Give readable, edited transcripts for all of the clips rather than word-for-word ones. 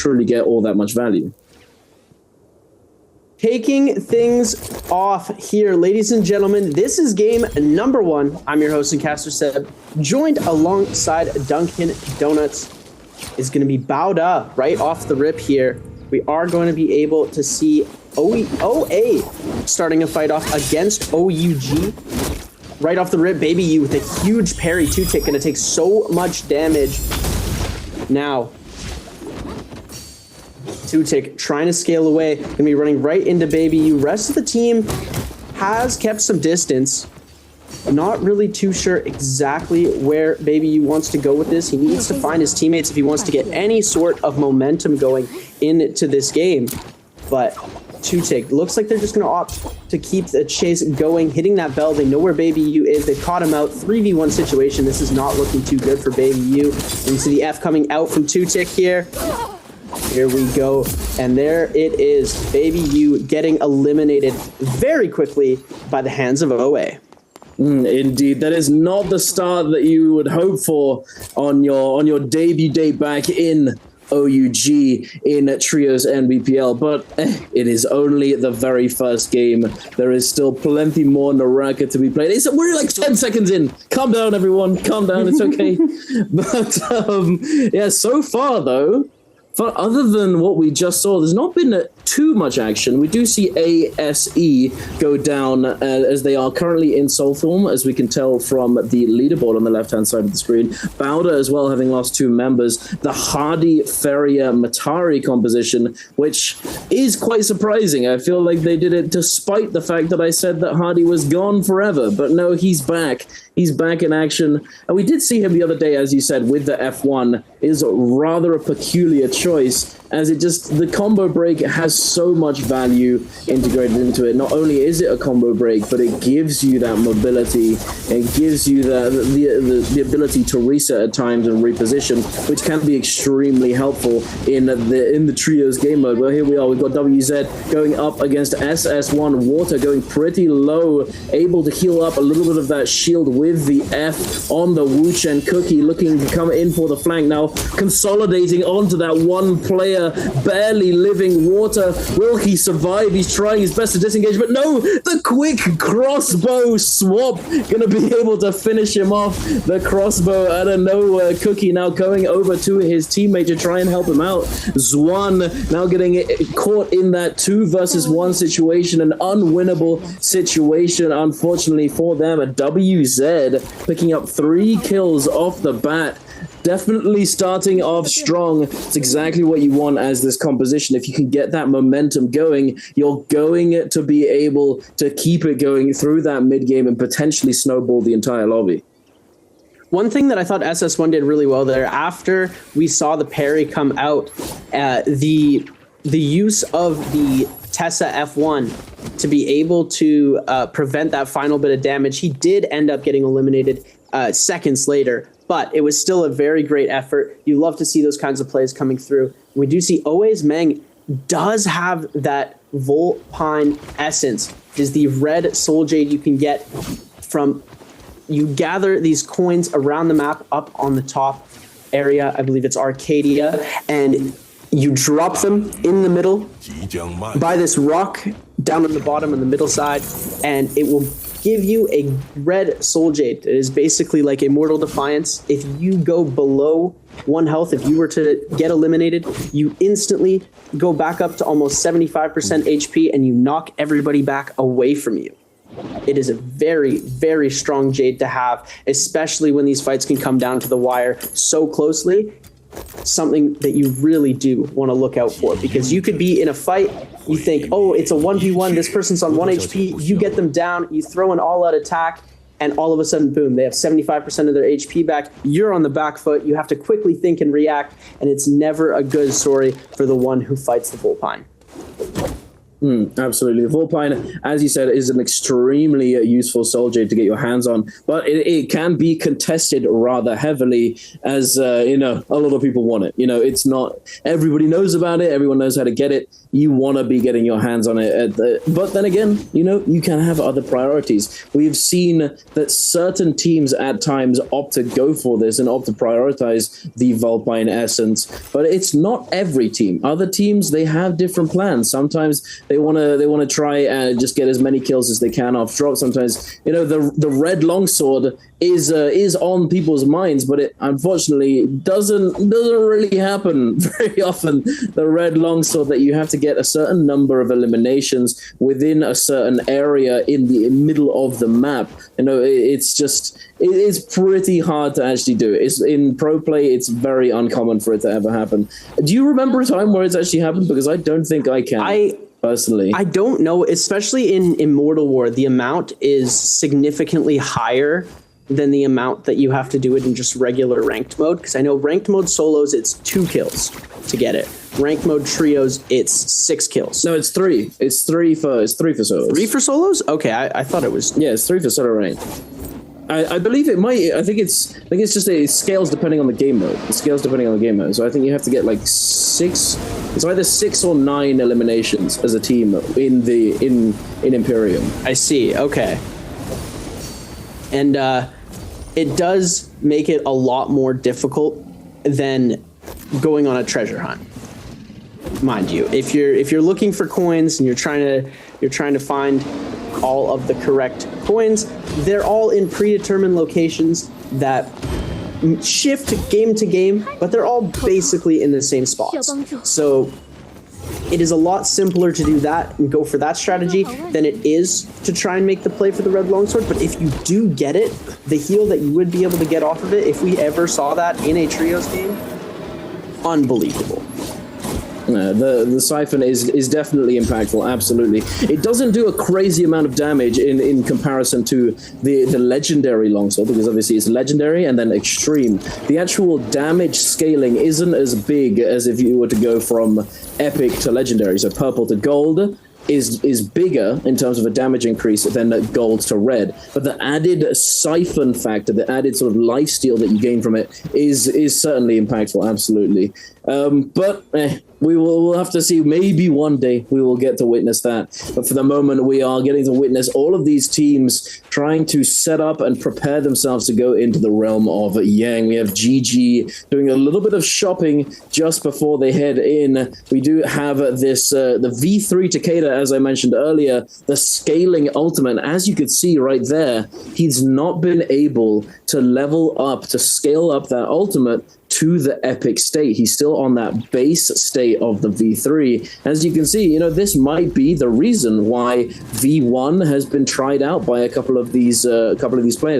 truly get all that much value. Taking things off here, ladies and gentlemen, this is game number 1. I'm your host and caster Seb, joined alongside Dunkin' Donuts. Is going to be bowed up right off the rip here. We are going to be able to see OA starting a fight off against OUG. Right off the rip, Baby U with a huge parry. 2-tick going to take so much damage. Now, 2-tick trying to scale away, going to be running right into Baby U. Rest of the team has kept some distance. Not really too sure exactly where Baby U wants to go with this. He needs to find his teammates if he wants to get any sort of momentum going into this game. But 2-tick looks like they're just going to opt to keep the chase going, hitting that bell. They know where Baby U is. They've caught him out. 3v1 situation. This is not looking too good for Baby U. And you see the F coming out from 2-tick here. Here we go, and there it is. Baby U getting eliminated very quickly by the hands of OA. Indeed, that is not the start that you would hope for on your debut day back in OUG in Trios NBPL, but it is only the very first game. There is still plenty more Naraka to be played. We're like 10 seconds in. Calm down, everyone. Calm down. It's okay. But yeah, so far though, other than what we just saw, there's not been too much action. We do see ASE go down as they are currently in soul form, as we can tell from the leaderboard on the left-hand side of the screen. Bowder as well, having lost 2 members. The Hardy, Feria, Matari composition, which is quite surprising. I feel like they did it despite the fact that I said that Hardy was gone forever. But no, he's back. He's back in action. And we did see him the other day, as you said, with the F1. Is rather a peculiar choice, as the combo break has so much value integrated into it. Not only is it a combo break, but it gives you that mobility. It gives you the ability to reset at times and reposition, which can be extremely helpful in the trios game mode. Well, here we are. We've got WZ going up against SS1. Water going pretty low, able to heal up a little bit of that shield with the F on the Wuchen Cookie, looking to come in for the flank now, consolidating onto that one player, barely living. Water, will he survive? He's trying his best to disengage, but no, the quick crossbow swap gonna be able to finish him off. The crossbow out of nowhere. Cookie now going over to his teammate to try and help him out. Zwan now getting caught in that 2 versus 1 situation, an unwinnable situation, unfortunately for them. A WZ picking up 3 kills off the bat. Definitely starting off strong. It's exactly what you want as this composition. If you can get that momentum going, you're going to be able to keep it going through that mid game and potentially snowball the entire lobby. One thing that I thought SS1 did really well there, after we saw the parry come out, the use of the Tessa F1 to be able to prevent that final bit of damage, he did end up getting eliminated seconds later. But it was still a very great effort. You love to see those kinds of plays coming through. We do see Oa's Meng does have that Volpine essence. It is the red soul jade you can get from, you gather these coins around the map up on the top area. I believe it's Arcadia. And you drop them in the middle by this rock down on the bottom on the middle side, and it will give you a red soul jade. It is basically like Immortal Defiance. If you go below 1 health, if you were to get eliminated, you instantly go back up to almost 75% HP and you knock everybody back away from you. It is a very, very strong jade to have, especially when these fights can come down to the wire so closely. Something that you really do want to look out for, because you could be in a fight, you think, oh, it's a 1v1, this person's on 1 HP, you get them down, you throw an all-out attack, and all of a sudden, boom, they have 75% of their HP back, you're on the back foot, you have to quickly think and react, and it's never a good story for the one who fights the Volpine. Absolutely. Vulpine, as you said, is an extremely useful soldier to get your hands on, but it can be contested rather heavily as, a lot of people want it. It's not, everybody knows about it. Everyone knows how to get it. You want to be getting your hands on it. But then again, you can have other priorities. We've seen that certain teams at times opt to go for this and opt to prioritize the Vulpine essence, but it's not every team. Other teams, they have different plans. Sometimes they want to try and just get as many kills as they can off drop. Sometimes, the red longsword is on people's minds, but it unfortunately doesn't really happen very often. The red longsword, that you have to get a certain number of eliminations within a certain area in the middle of the map. It's pretty hard to actually do. It's in pro play, it's very uncommon for it to ever happen. Do you remember a time where it's actually happened? Because I don't think I can. Personally, I don't know, especially in Immortal War, the amount is significantly higher than the amount that you have to do it in just regular ranked mode. Because I know ranked mode solos, it's 2 kills to get it. Ranked mode trios, it's 6 kills. No, it's 3. It's 3 for solos. 3 for solos? Okay, I thought it was. Yeah, it's 3 for solo ranked. I believe it might. I think it's just it scales depending on the game mode. It scales depending on the game mode. So I think you have to get like 6. It's either 6 or 9 eliminations as a team in Imperium. I see. Okay. And it does make it a lot more difficult than going on a treasure hunt. Mind you, if you're looking for coins and you're trying to find all of the correct coins, they're all in predetermined locations that shift game to game, but they're all basically in the same spots. So it is a lot simpler to do that and go for that strategy than it is to try and make the play for the red longsword. But if you do get it, the heal that you would be able to get off of it, if we ever saw that in a trios game, unbelievable. The siphon is definitely impactful. Absolutely, it doesn't do a crazy amount of damage in comparison to the legendary longsword, because obviously it's legendary and then extreme. The actual damage scaling isn't as big as if you were to go from epic to legendary. So purple to gold is bigger in terms of a damage increase than gold to red, but the added siphon factor, the added sort of lifesteal that you gain from it is certainly impactful. Absolutely. But we'll have to see. Maybe one day we will get to witness that. But for the moment, we are getting to witness all of these teams trying to set up and prepare themselves to go into the realm of Yang. We have GG doing a little bit of shopping just before they head in. We do have this the V3 Takeda, as I mentioned earlier, the scaling ultimate. As you could see right there, he's not been able to level up, to scale up that ultimate to the epic state. He's still on that base state of the V3. As you can see, this might be the reason why V1 has been tried out by a couple of these players,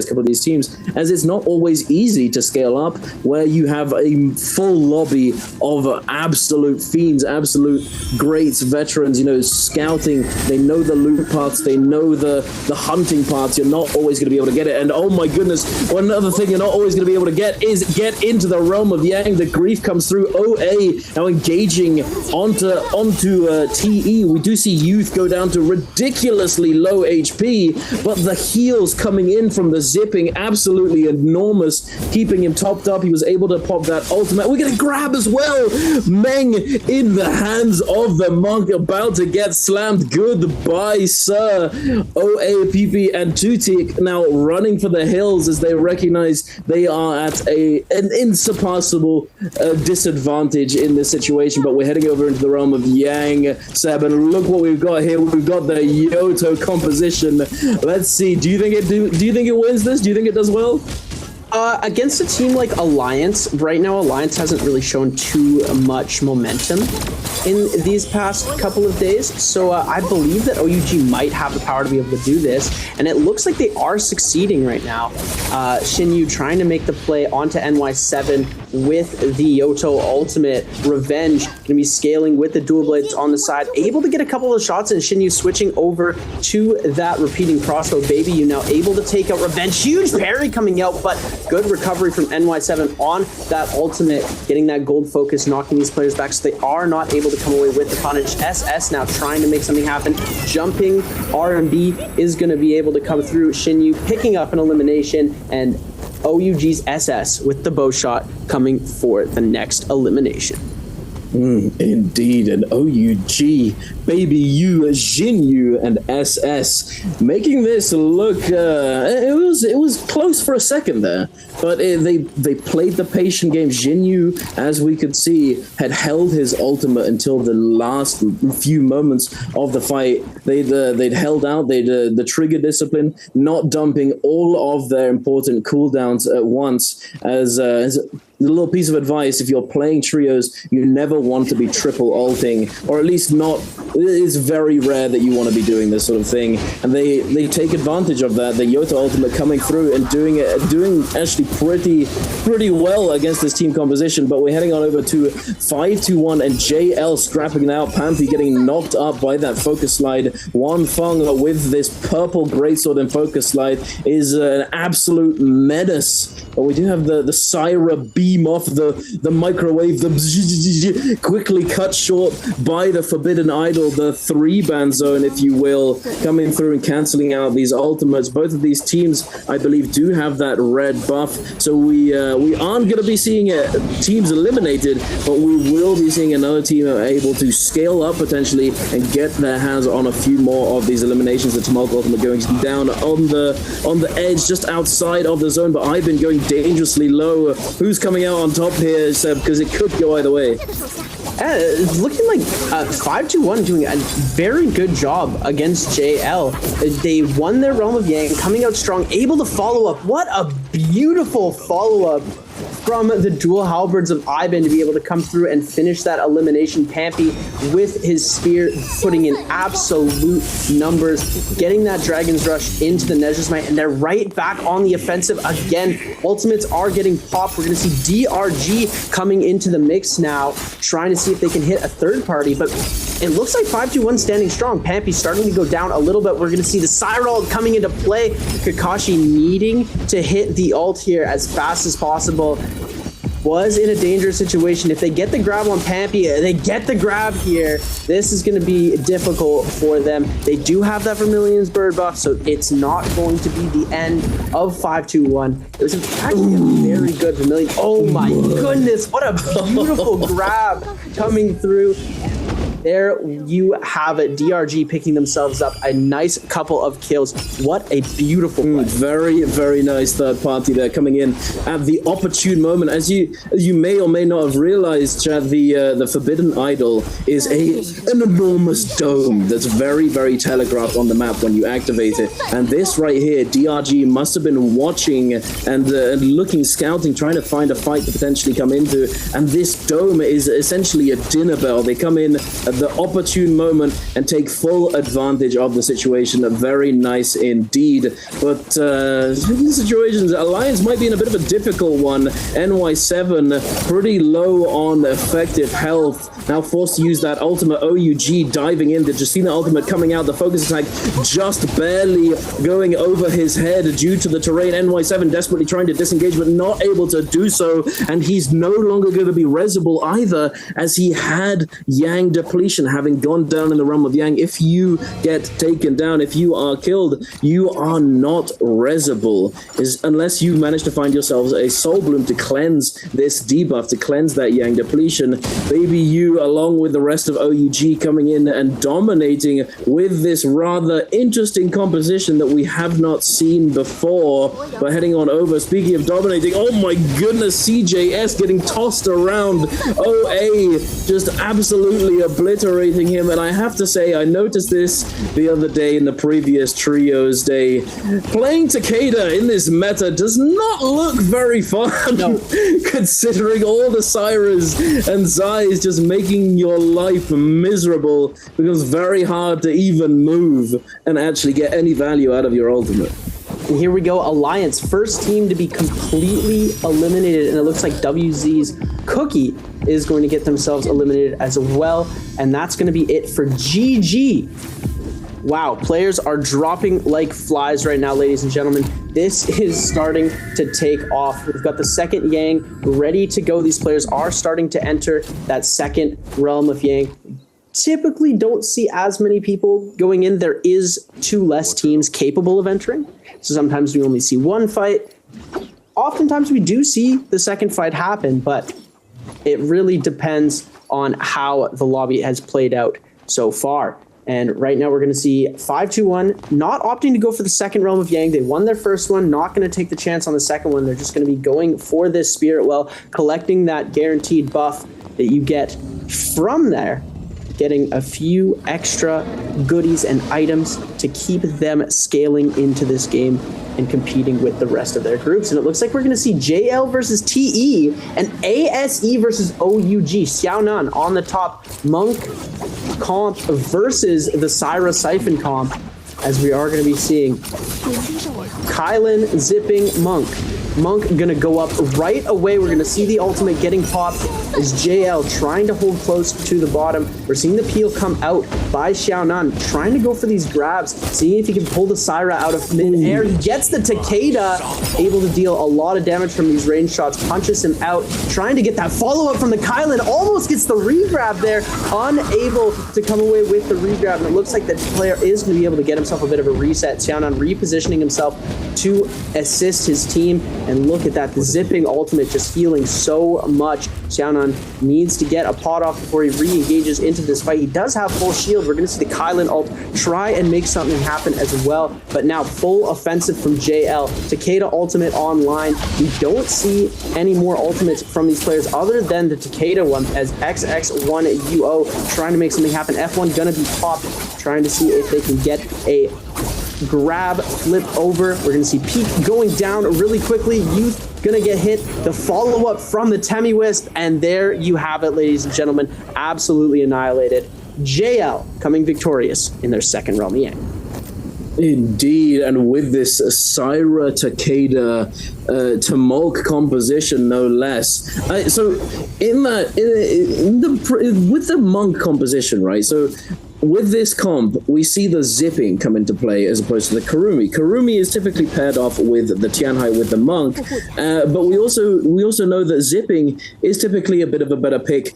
a couple of these teams, as it's not always easy to scale up where you have a full lobby of absolute fiends, absolute greats, veterans, scouting. They know the loot parts, they know the hunting parts. You're not always going to be able to get it. And oh my goodness, one other thing you're not always going to be able to get is get into the realm of Yang. The grief comes through. OA now engaging onto TE. We do see Youth go down to ridiculously low HP, but the heals coming in from the zipping, absolutely enormous, keeping him topped up. He was able to pop that ultimate. We're going to grab as well. Meng in the hands of the monk, about to get slammed. Goodbye, sir. OA, PP, and Tutik now running for the hills as they recognize they are at an insurpassable disadvantage in this situation. But we're heading over into the realm of Yang, Seb, and look what we've got here. We've got the Yoto composition. Let's see. Do you think it wins this? Do you think it does well? Against a team like Alliance, right now Alliance hasn't really shown too much momentum in these past couple of days, so I believe that OUG might have the power to be able to do this, and it looks like they are succeeding right now. Shinyu trying to make the play onto NY7 with the Yoto ultimate. Revenge going to be scaling with the dual blades on the side, able to get a couple of shots, and Shinyu switching over to that repeating crossbow. Baby, you now able to take out Revenge. Huge parry coming out, but Good recovery from NY7 on that ultimate, getting that gold focus, knocking these players back so they are not able to come away with the punish. SS now trying to make something happen. Jumping RMB is going to be able to come through. Shinyu picking up an elimination, and OUG's SS with the bow shot coming for the next elimination. Indeed, an OUG, baby you, Jinyu, and SS making this look. It was close for a second there, but they played the patient game. Jinyu, as we could see, had held his ultimate until the last few moments of the fight. They'd held out. The trigger discipline, not dumping all of their important cooldowns at once. As a little piece of advice, if you're playing trios, you never want to be triple ulting, or at least not. It's very rare that you want to be doing this sort of thing, and they take advantage of that. The Yota ultimate coming through and doing actually pretty well against this team composition. But we're heading on over to 5-2-1 and JL scrapping it out. Pampy getting knocked up by that focus slide. Wan Feng with this purple greatsword and focus slide is an absolute menace. But we do have the Syra beam off the microwave, the quickly cut short by the Forbidden Idol, the 3-ban zone, if you will, coming through and cancelling out these ultimates. Both of these teams, I believe, do have that red buff, so we aren't going to be seeing teams eliminated, but we will be seeing another team able to scale up potentially and get their hands on a few more of these eliminations. The Tumult ultimate going down on the edge, just outside of the zone, but I've been going dangerously low. Who's coming out on top here, Seb? Because it could go either way. It's looking like 5-2-1 doing a very good job against JL. They won their Realm of Yang, coming out strong, able to follow up. What a beautiful follow-up from the dual halberds of Ivan to be able to come through and finish that elimination. Pampy with his spear putting in absolute numbers, getting that Dragon's Rush into the Nezha's Might, and they're right back on the offensive again. Ultimates are getting popped. We're going to see DRG coming into the mix now, trying to see if they can hit a third party, but it looks like 5-2-1 standing strong. Pampy starting to go down a little bit. We're going to see the Syra ult coming into play. Kakashi needing to hit the ult here as fast as possible. Was in a dangerous situation. If they get the grab on Pampy, they get the grab here, this is going to be difficult for them. They do have that Vermilion's bird buff, so it's not going to be the end of 5-2-1. It was actually a very good Vermilion. Oh my goodness, what a beautiful grab coming through. There you have it. DRG picking themselves up a nice couple of kills. What a beautiful play. Very, very nice third party there coming in at the opportune moment. As you may or may not have realized, Chad, the Forbidden Idol is an enormous dome that's very, very telegraphed on the map when you activate it. And this right here, DRG must have been watching and looking, scouting, trying to find a fight to potentially come into. And this dome is essentially a dinner bell. They come in at the opportune moment and take full advantage of the situation. Very nice indeed. But speaking of situations, Alliance might be in a bit of a difficult one. NY7 pretty low on effective health, now forced to use that ultimate. OUG diving in, the Justina ultimate coming out, the focus attack just barely going over his head due to the terrain. NY7 desperately trying to disengage but not able to do so, and he's no longer going to be resable either, as he had Yang depletion having gone down in the realm of Yang. If you get taken down, if you are killed, you are not resable, unless you manage to find yourselves a soul bloom to cleanse this debuff, to cleanse that Yang depletion. Baby you, along with the rest of OUG, coming in and dominating with this rather interesting composition that we have not seen before. But heading on over, speaking of dominating, oh my goodness, CJS getting tossed around. OA just absolutely obliterating him. And I have to say, I noticed this the other day in the previous Trios Day. Playing Takeda in this meta does not look very fun. No. Considering all the Syras and Zais just making your life miserable, it becomes very hard to even move and actually get any value out of your ultimate. And here we go, Alliance, first team to be completely eliminated, and it looks like WZ's Cookie is going to get themselves eliminated as well, and that's going to be it for GG. Wow, players are dropping like flies right now, ladies and gentlemen. This is starting to take off. We've got the second Yang ready to go. These players are starting to enter that second realm of Yang. Typically don't see as many people going in. There is 2 less teams capable of entering. So sometimes we only see 1 fight. Oftentimes we do see the second fight happen, but it really depends on how the lobby has played out so far. And right now we're going to see 5-2-1, not opting to go for the second realm of Yang. They won their first one, not going to take the chance on the second one. They're just going to be going for this Spirit Well, collecting that guaranteed buff that you get from there, getting a few extra goodies and items to keep them scaling into this game and competing with the rest of their groups. And it looks like we're going to see JL versus TE and ASE versus OUG. Xiaonan on the top, Monk comp versus the Syra Siphon comp, as we are going to be seeing Kylan zipping Monk. Monk gonna go up right away. We're gonna see the ultimate getting popped as JL trying to hold close to the bottom. We're seeing the peel come out by Xiaonan, trying to go for these grabs, seeing if he can pull the Syra out of mid-air. He gets the Takeda, able to deal a lot of damage from these range shots, punches him out, trying to get that follow-up from the Kylan, almost gets the re-grab there, unable to come away with the re-grab, and it looks like that player is gonna be able to get himself a bit of a reset. Xiaonan repositioning himself to assist his team. And look at that, the zipping ultimate just healing so much. Xiaonan needs to get a pot off before he re-engages into this fight. He does have full shield. We're going to see the Kylan ult try and make something happen as well. But now full offensive from JL. Takeda ultimate online. We don't see any more ultimates from these players other than the Takeda one, as XX1UO trying to make something happen. F1 going to be popped, trying to see if they can get a grab, flip over. We're going to see Peak going down really quickly. Youth going to get hit. The follow-up from the Temi Wisp, and there you have it, ladies and gentlemen. Absolutely annihilated. JL coming victorious in their second realm Yang. Indeed, and with this Syra Takeda to Mulk composition, no less. So with the Monk composition, right? So with this comp, we see the zipping come into play as opposed to the Karumi. Karumi is typically paired off with the Tianhai with the Monk, but we also know that zipping is typically a bit of a better pick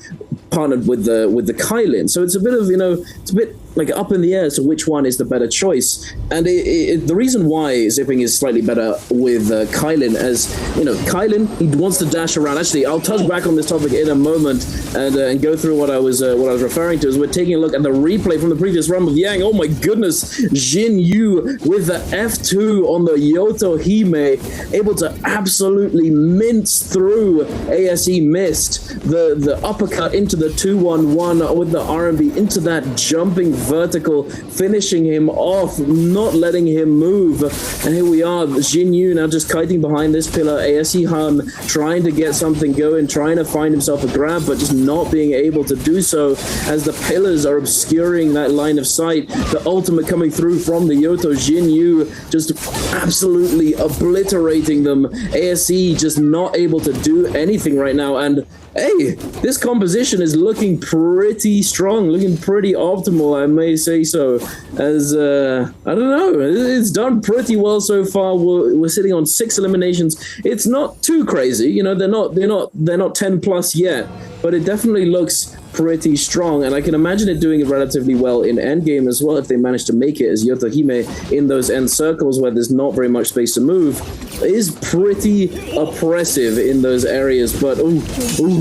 partnered with the Kylan. So it's a bit of, it's a bit like up in the air as to which one is the better choice. And the reason why zipping is slightly better with Kylan, as Kylan, he wants to dash around. Actually, I'll touch back on this topic in a moment and go through what I was referring to. As we're taking a look at the replay from the previous run of Yang. Oh my goodness, Jin Yu with the F2 on the Yoto Hime, able to absolutely mince through. ASE missed the uppercut into the 2-1-1 with the R&B into that jumping vertical, finishing him off, not letting him move. And here we are, Jin Yu now just kiting behind this pillar. ASE Han trying to get something going, trying to find himself a grab, but just not being able to do so as the pillars are obscuring that line of sight. The ultimate coming through from the Yoto. Jin Yu just absolutely obliterating them. ASE just not able to do anything right now. And hey, this composition is looking pretty strong, looking pretty optimal, I may say so. As I don't know, it's done pretty well so far. We're sitting on 6 eliminations. It's not too crazy, they're not 10 plus yet, but it definitely looks pretty strong, and I can imagine it doing it relatively well in endgame as well if they manage to make it, as Yoto Hime in those end circles where there's not very much space to move is pretty oppressive in those areas. But we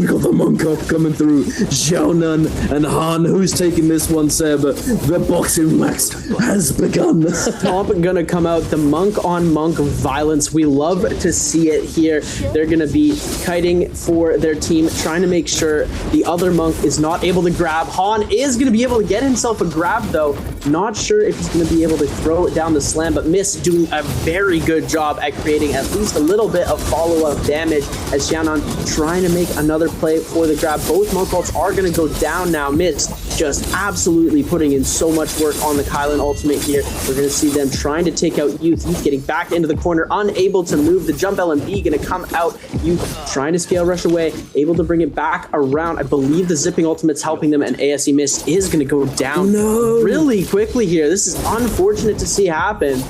got the Monk up coming through. Xiaonan and Han, who's taking this one, Seb? The boxing match has begun. Top gonna come out, the Monk on Monk violence. We love to see it here. They're gonna be kiting for their team, trying to make sure the other Monk is not able to grab. Han is going to be able to get himself a grab, though. Not sure if he's going to be able to throw it down the slam, but Miss doing a very good job at creating at least a little bit of follow-up damage as Xiaonan trying to make another play for the grab. Both Monk ults are going to go down now. Miss just absolutely putting in so much work on the Kylan ultimate here. We're going to see them trying to take out Youth. Youth getting back into the corner, unable to move. The jump LMB going to come out. Youth trying to scale rush away, able to bring it back around. I believe the zipping ult ultimates helping them, and ASE Mist is going to go down really quickly here. This is unfortunate to see happen.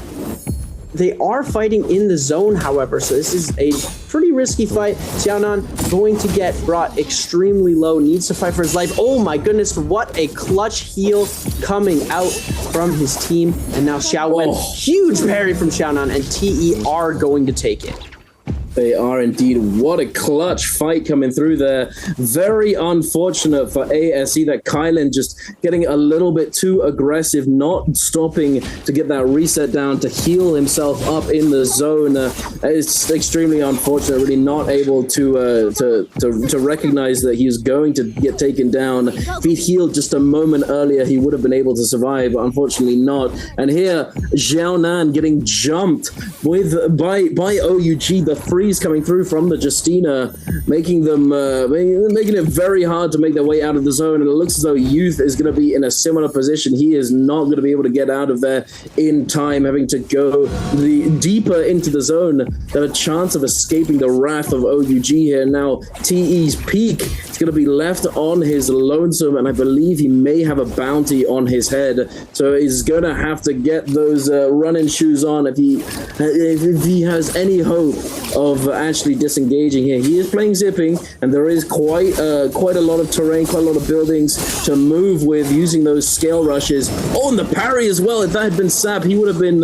They are fighting in the zone, however, so this is a pretty risky fight. Xiaonan going to get brought extremely low, needs to fight for his life. Oh my goodness, what a clutch heal coming out from his team. And now Xiao Wen, huge parry from Xiaonan, and TE are going to take it. They are indeed. What a clutch fight coming through there. Very unfortunate for ASE that Kylan just getting a little bit too aggressive, not stopping to get that reset down to heal himself up in the zone. It's extremely unfortunate, really not able to recognize that he was going to get taken down. If he'd healed just a moment earlier, he would have been able to survive, but unfortunately not. And here, Xiaonan getting jumped by OUG, the freeze coming through from the Justina, making it very hard to make their way out of the zone. And it looks as though Youth is going to be in a similar position. He is not going to be able to get out of there in time, having to go deeper into the zone than a chance of escaping the wrath of OUG here. Now TE's peak is going to be left on his lonesome, and I believe he may have a bounty on his head, so he's going to have to get those running shoes on if he has any hope of actually disengaging here. He is playing zipping, and there is quite a lot of terrain, quite a lot of buildings to move with using those scale rushes. Oh, and the parry as well. If that had been Sap, he would have been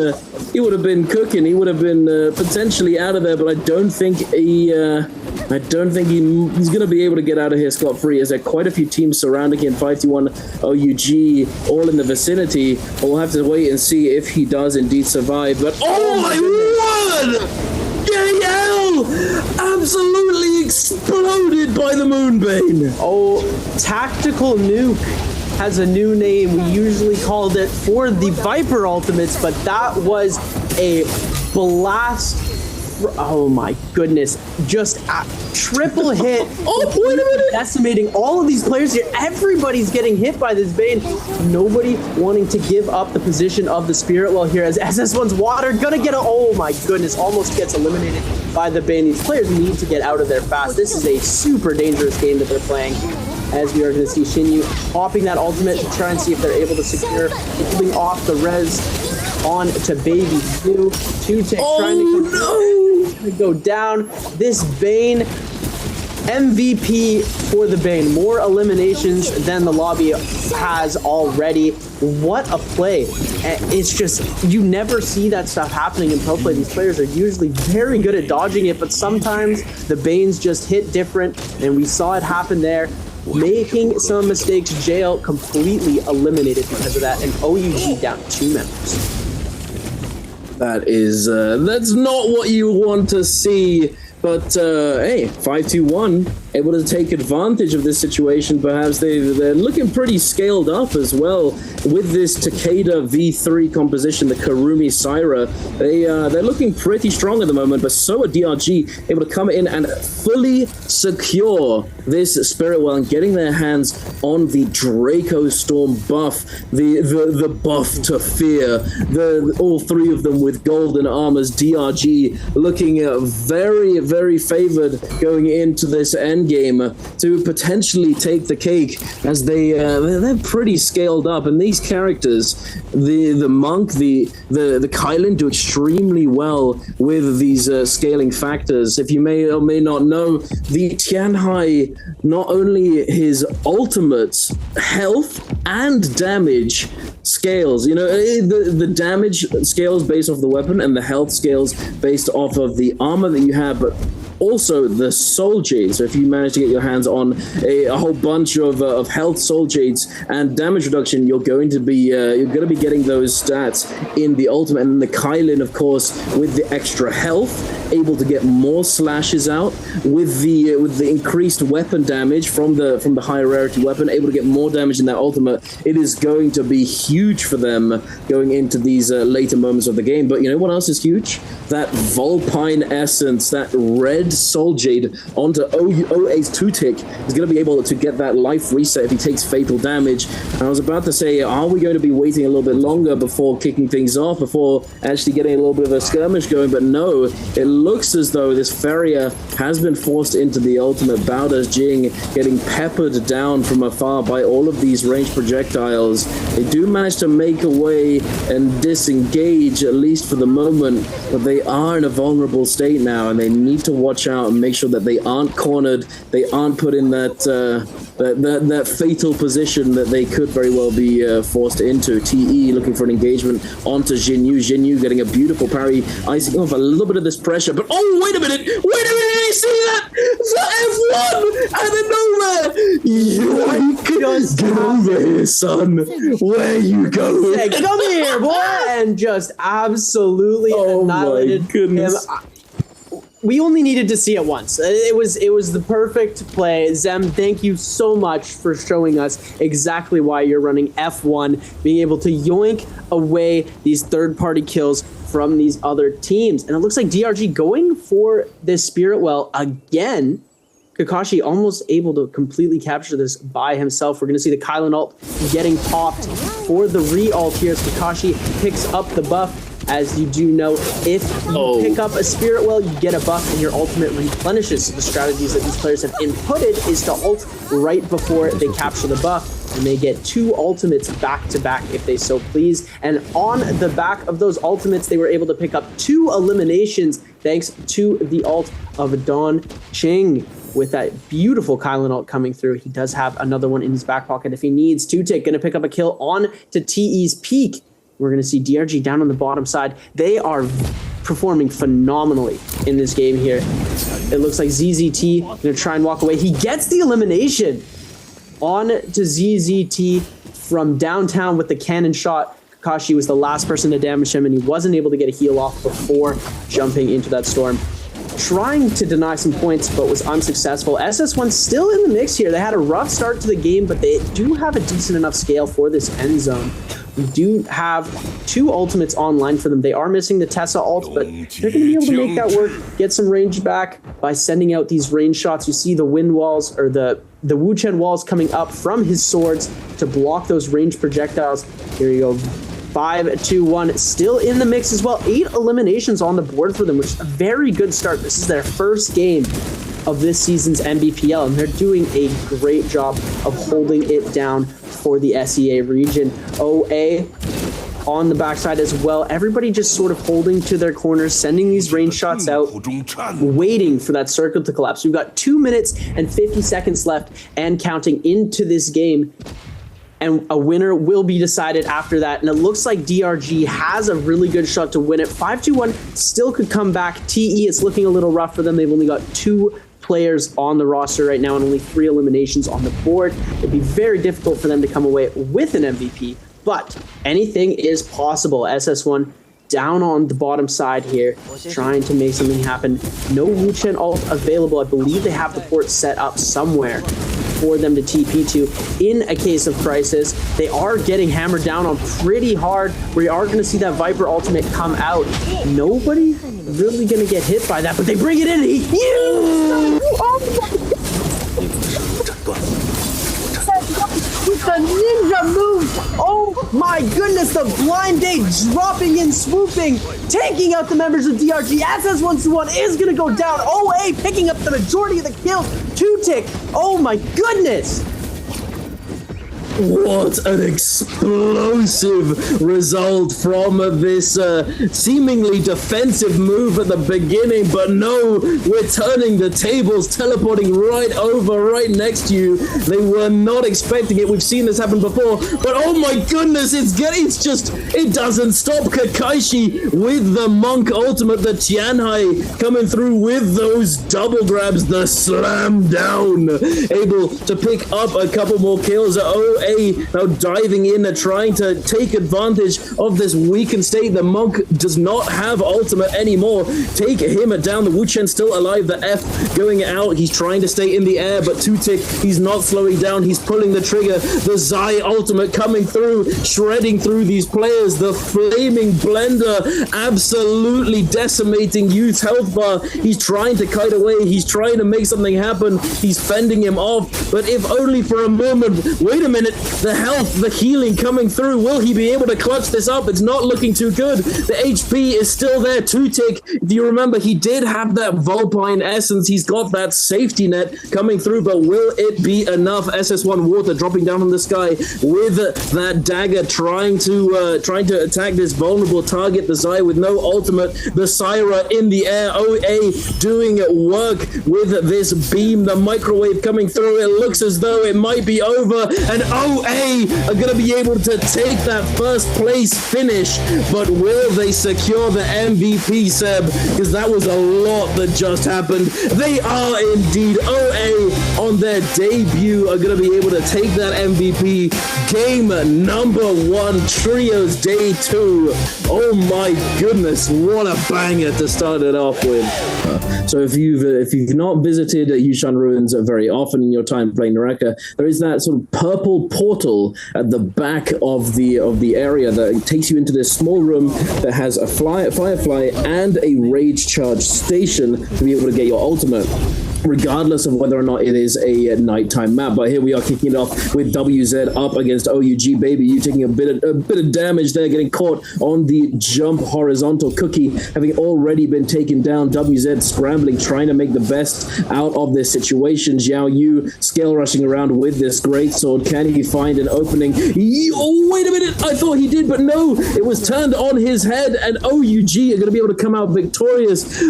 cooking. He would have been potentially out of there, but I don't think he's going to be able to get out of here scot-free, as there are quite a few teams surrounding him. 5-1 OUG all in the vicinity. We'll have to wait and see if he does indeed survive. But oh my word! JL absolutely exploded by the Moonbane. Oh, Tactical Nuke has a new name. We usually called it for the Viper ultimates, but that was a blast. Oh my goodness, just a triple hit. Oh, wait a minute. Decimating all of these players here. Everybody's getting hit by this Bane. Nobody wanting to give up the position of the Spirit Well here, as SS1's Water gonna get oh my goodness, almost gets eliminated by the Bane. These players need to get out of there fast. This is a super dangerous game that they're playing, as we are going to see Shinyu popping that ultimate to try and see if they're able to secure, pulling off the res on to Baby Blue. 2-tick trying to go down. This Bane, MVP for the Bane. More eliminations than the lobby has already. What a play. It's just, you never see that stuff happening in pro play. These players are usually very good at dodging it, but sometimes the Banes just hit different, and we saw it happen there. Making some mistakes, JL completely eliminated because of that, and OUG down 2 members. That is, that's not what you want to see, but hey, 5-2-1, able to take advantage of this situation. Perhaps they're looking pretty scaled up as well with this Takeda V3 composition, the Karumi Syra. They're looking pretty strong at the moment, but so are DRG, able to come in and fully secure this Spirit Well and getting their hands on the Draco Storm buff, the buff to fear. All three of them with golden armors. DRG looking very, very favored going into this end game to potentially take the cake, as they're pretty scaled up, and these characters, the monk, the Kylan, do extremely well with these scaling factors. If you may or may not know, the Tianhai, not only his ultimates, health and damage scales, you know, the damage scales based off the weapon and the health scales based off of the armor that you have, but also the soul jades. So if you manage to get your hands on a whole bunch of health soul jades and damage reduction, you're going to be getting those stats in the ultimate. And the Kylan, of course, with the extra health, able to get more slashes out with the increased weapon damage from the higher rarity weapon, able to get more damage in that ultimate. It is going to be huge for them going into these later moments of the game. But you know what else is huge? That Vulpine essence, that red red Soul Jade onto OA's 2-tick is going to be able to get that life reset if he takes fatal damage. And I was about to say, are we going to be waiting a little bit longer before kicking things off, before actually getting a little bit of a skirmish going? But no, it looks as though this Feria has been forced into the ultimate. Bowder's Jing getting peppered down from afar by all of these ranged projectiles. They do manage to make a way and disengage, at least for the moment, but they are in a vulnerable state now, and they need to watch out and make sure that they aren't cornered, they aren't put in that fatal position that they could very well be forced into. TE looking for an engagement onto Jinyu. Jinyu getting a beautiful parry, icing off a little bit of this pressure, but oh, wait a minute, did you see that? The F1 out of nowhere! Get over here, son. Where you going? Hey, come here, boy! And just absolutely annihilated him. We only needed to see it once. It was the perfect play. Zem, thank you so much for showing us exactly why you're running F1, being able to yoink away these third-party kills from these other teams. And it looks like DRG going for this Spirit Well again. Kakashi almost able to completely capture this by himself. We're going to see the Kylan ult getting popped for the re-ult here as Kakashi picks up the buff. As you do know, if you pick up a Spirit Well, you get a buff and your ultimate replenishes. So the strategies that these players have inputted is to ult right before they capture the buff, and they get 2 ultimates back to back if they so please. And on the back of those ultimates, they were able to pick up 2 eliminations thanks to the ult of Don Ching. With that beautiful Kylan ult coming through, he does have another one in his back pocket if he needs to. Going to pick up a kill on to TE's peak. We're going to see DRG down on the bottom side. They are performing phenomenally in this game here. It looks like ZZT going to try and walk away. He gets the elimination on to ZZT from downtown with the cannon shot. Kakashi was the last person to damage him, and he wasn't able to get a heal off before jumping into that storm. Trying to deny some points, but was unsuccessful. SS1 still in the mix here. They had a rough start to the game, but they do have a decent enough scale for this end zone. We do have 2 ultimates online for them. They are missing the Tessa ult, but they're going to be able to make that work, get some range back by sending out these range shots. You see the wind walls, or the Wu Chen walls coming up from his swords to block those ranged projectiles. Here you go. 5-2-1, still in the mix as well. 8 eliminations on the board for them, which is a very good start. This is their first game of this season's NBPL, and they're doing a great job of holding it down for the SEA region. OA on the backside as well. Everybody just sort of holding to their corners, sending these range shots out, waiting for that circle to collapse. We've got 2 minutes and 50 seconds left and counting into this game. And a winner will be decided after that. And it looks like DRG has a really good shot to win it. 5-2-1 still could come back. TE, it's looking a little rough for them. They've only got 2 players on the roster right now and only 3 eliminations on the board. It'd be very difficult for them to come away with an MVP, but anything is possible. SS1 down on the bottom side here, trying to make something happen. No Wu Chen ult available. I believe they have the port set up somewhere for them to TP to in a case of crisis. They are getting hammered down on pretty hard. We are going to see that Viper ultimate come out. Nobody really going to get hit by that, but they bring it in. With the ninja move. Oh my goodness, the blind date dropping in, swooping, taking out the members of DRG. SS121 is going to go down. OA picking up the majority of the kills. 2-tick. Oh my goodness. What an explosive result from this seemingly defensive move at the beginning, but no, we're turning the tables, teleporting right over, right next to you. They were not expecting it. We've seen this happen before, but oh my goodness, it doesn't stop. Kakashi with the Monk ultimate, the Tianhai coming through with those double grabs, the slam down, able to pick up a couple more kills. OA OA now diving in and trying to take advantage of this weakened state. The Monk does not have ultimate anymore. Take him down. The Wu Chen still alive. The F going out. He's trying to stay in the air, but Two-Tick, he's not slowing down. He's pulling the trigger. The Zai ultimate coming through, shredding through these players. The flaming blender absolutely decimating Youth's health bar. He's trying to kite away. He's trying to make something happen. He's fending him off, but if only for a moment. Wait a minute. The health, the healing coming through. Will he be able to clutch this up? It's not looking too good. The HP is still there. Two-Tick, if you remember, he did have that Vulpine essence. He's got that safety net coming through, but will it be enough? SS1 Water dropping down from the sky with that dagger, trying to attack this vulnerable target. The Zai with no ultimate. The Syra in the air. OA doing work with this beam. The microwave coming through. It looks as though it might be over, and OA are going to be able to take that first place finish, but will they secure the MVP, Seb? Because that was a lot that just happened. They are indeed. OA on their debut are going to be able to take that MVP. Game number 1, Trios Day 2. Oh my goodness, what a banger to start it off with. So if you've not visited Yushan Ruins very often in your time playing Naraka, there is that sort of purple portal at the back of the area that takes you into this small room that has a Firefly and a Rage Charge station to be able to get your ultimate, regardless of whether or not it is a nighttime map. But here we are kicking it off with WZ up against OUG. Baby, you taking a bit of damage there, getting caught on the jump horizontal cookie, having already been taken down. WZ scrambling, trying to make the best out of this situation. Xiao Yu scale rushing around with this greatsword. Can he find an opening? Oh, wait a minute! I thought he did, but no! It was turned on his head, and OUG are going to be able to come out victorious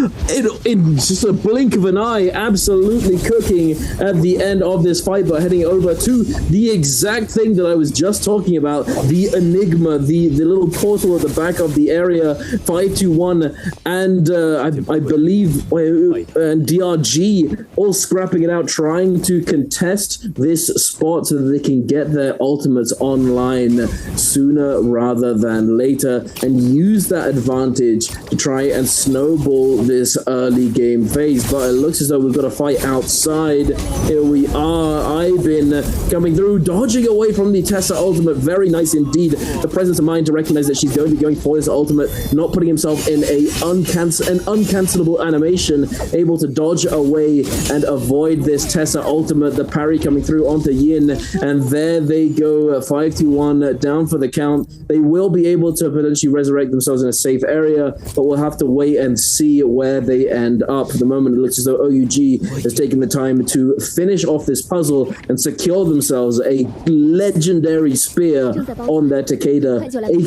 in just a blink of an eye. Absolutely cooking at the end of this fight, but heading over to the exact thing that I was just talking about, the Enigma, the little portal at the back of the area. 521 and I believe and DRG all scrapping it out, trying to contest this spot so that they can get their ultimates online sooner rather than later and use that advantage to try and snowball this early game phase. But it looks as though we've got a fight outside. Here we are. Ivan coming through, dodging away from the Tessa ultimate. Very nice indeed. The presence of mind to recognize that she's going to be going for this ultimate, not putting himself in an uncancelable animation, able to dodge away and avoid this Tessa ultimate. The parry coming through onto Yin, and there they go. 5-1 down for the count. They will be able to potentially resurrect themselves in a safe area, but we'll have to wait and see where they end up. At the moment, it looks as though OUG has taken the time to finish off this puzzle and secure themselves a legendary spear on their Takeda. A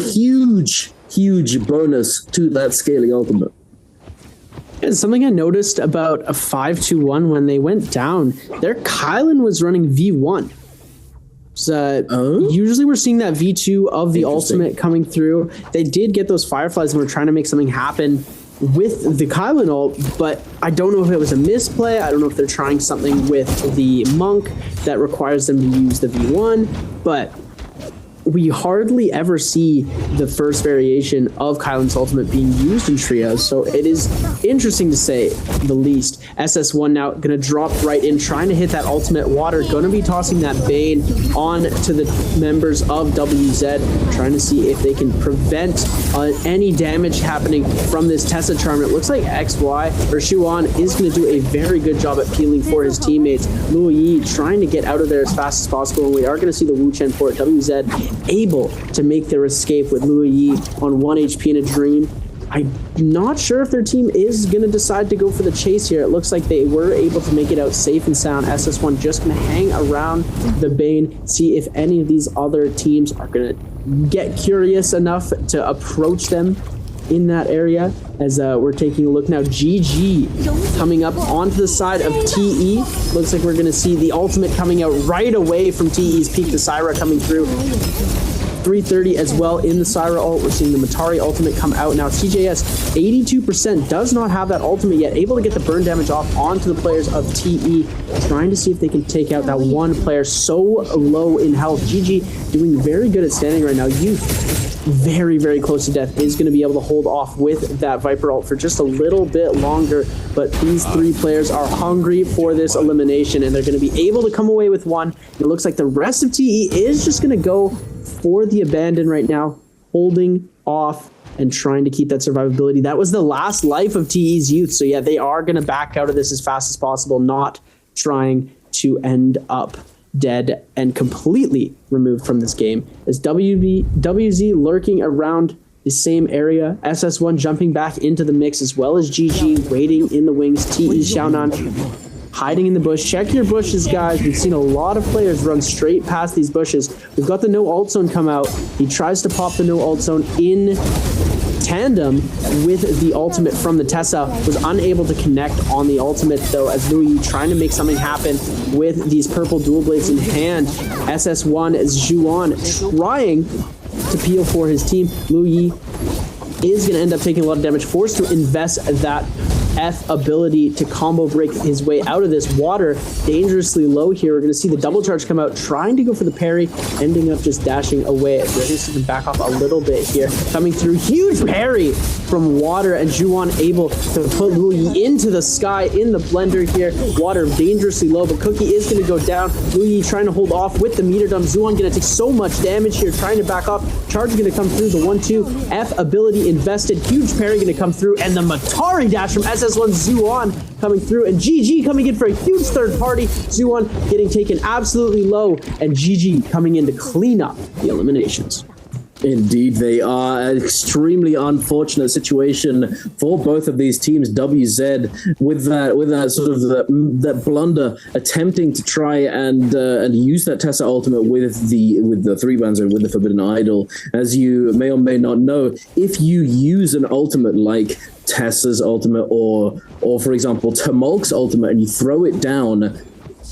huge bonus to that scaling ultimate. And something I noticed about a 5-2-1 when they went down, their Kylan was running V1. So usually we're seeing that V2 of the ultimate coming through. They did get those Fireflies and were trying to make something happen with the Kylan ult, but I don't know if it was a misplay. I don't know if they're trying something with the Monk that requires them to use the V1, but we hardly ever see the first variation of Kylan's ultimate being used in trios, so it is interesting to say the least. SS1 now going to drop right in, trying to hit that ultimate water, going to be tossing that Bane on to the members of WZ, trying to see if they can prevent any damage happening from this Tessa charm. It looks like XY or Shuan is going to do a very good job at peeling for his teammates. Luo Yi trying to get out of there as fast as possible, and we are going to see the Wu Chen port. WZ able to make their escape with Luo Yi on 1 HP in a dream. I'm not sure if their team is going to decide to go for the chase here. It looks like they were able to make it out safe and sound. SS1 just going to hang around the Bane, see if any of these other teams are going to get curious enough to approach them in that area. As we're taking a look now, GG coming up onto the side of TE. Looks like we're going to see the ultimate coming out right away from TE's peak. The Syra coming through. 330 as well in the Syra ult. We're seeing the Matari ultimate come out now. TJS, 82%, does not have that ultimate yet, able to get the burn damage off onto the players of TE, trying to see if they can take out that one player so low in health. GG doing very good at standing right now. Youth, very, very close to death, is going to be able to hold off with that Viper ult for just a little bit longer, but these three players are hungry for this elimination, and they're going to be able to come away with one. It looks like the rest of TE is just going to go for the abandon right now, holding off and trying to keep that survivability. That was the last life of TE's youth, so yeah, they are going to back out of this as fast as possible, not trying to end up dead and completely removed from this game. As WZ lurking around the same area, SS1 jumping back into the mix, as well as GG waiting in the wings. TE Xiaonan hiding in the bush. Check your bushes, guys. We've seen a lot of players run straight past these bushes. We've got the no ult zone come out. He tries to pop the no ult zone in tandem with the ultimate from the Tessa, was unable to connect on the ultimate though, as Louis trying to make something happen with these purple dual blades in hand. SS1 as Zhuan trying to peel for his team. Louis is going to end up taking a lot of damage, forced to invest that F ability to combo break his way out of this. Water dangerously low here. We're going to see the double charge come out, trying to go for the parry, ending up just dashing away. We're going to see him back off a little bit here. Coming through, huge parry from Water, and Zhuan able to put Louis into the sky in the blender here. Water dangerously low, but Cookie is going to go down. Louis trying to hold off with the meter dump. Zhuan going to take so much damage here, trying to back off. Charge is going to come through, the 1-2 F ability invested. Huge parry going to come through, and the Matari dash from SS1 Zhuan coming through, and GG coming in for a huge third party. Zhuan getting taken absolutely low, and GG coming in to clean up the eliminations. Indeed, they are. An extremely unfortunate situation for both of these teams. WZ with that sort of that blunder, attempting to try and use that Tessa ultimate with the three bands and with the Forbidden Idol. As you may or may not know, if you use an ultimate like Tessa's ultimate or for example Tumulk's ultimate, and you throw it down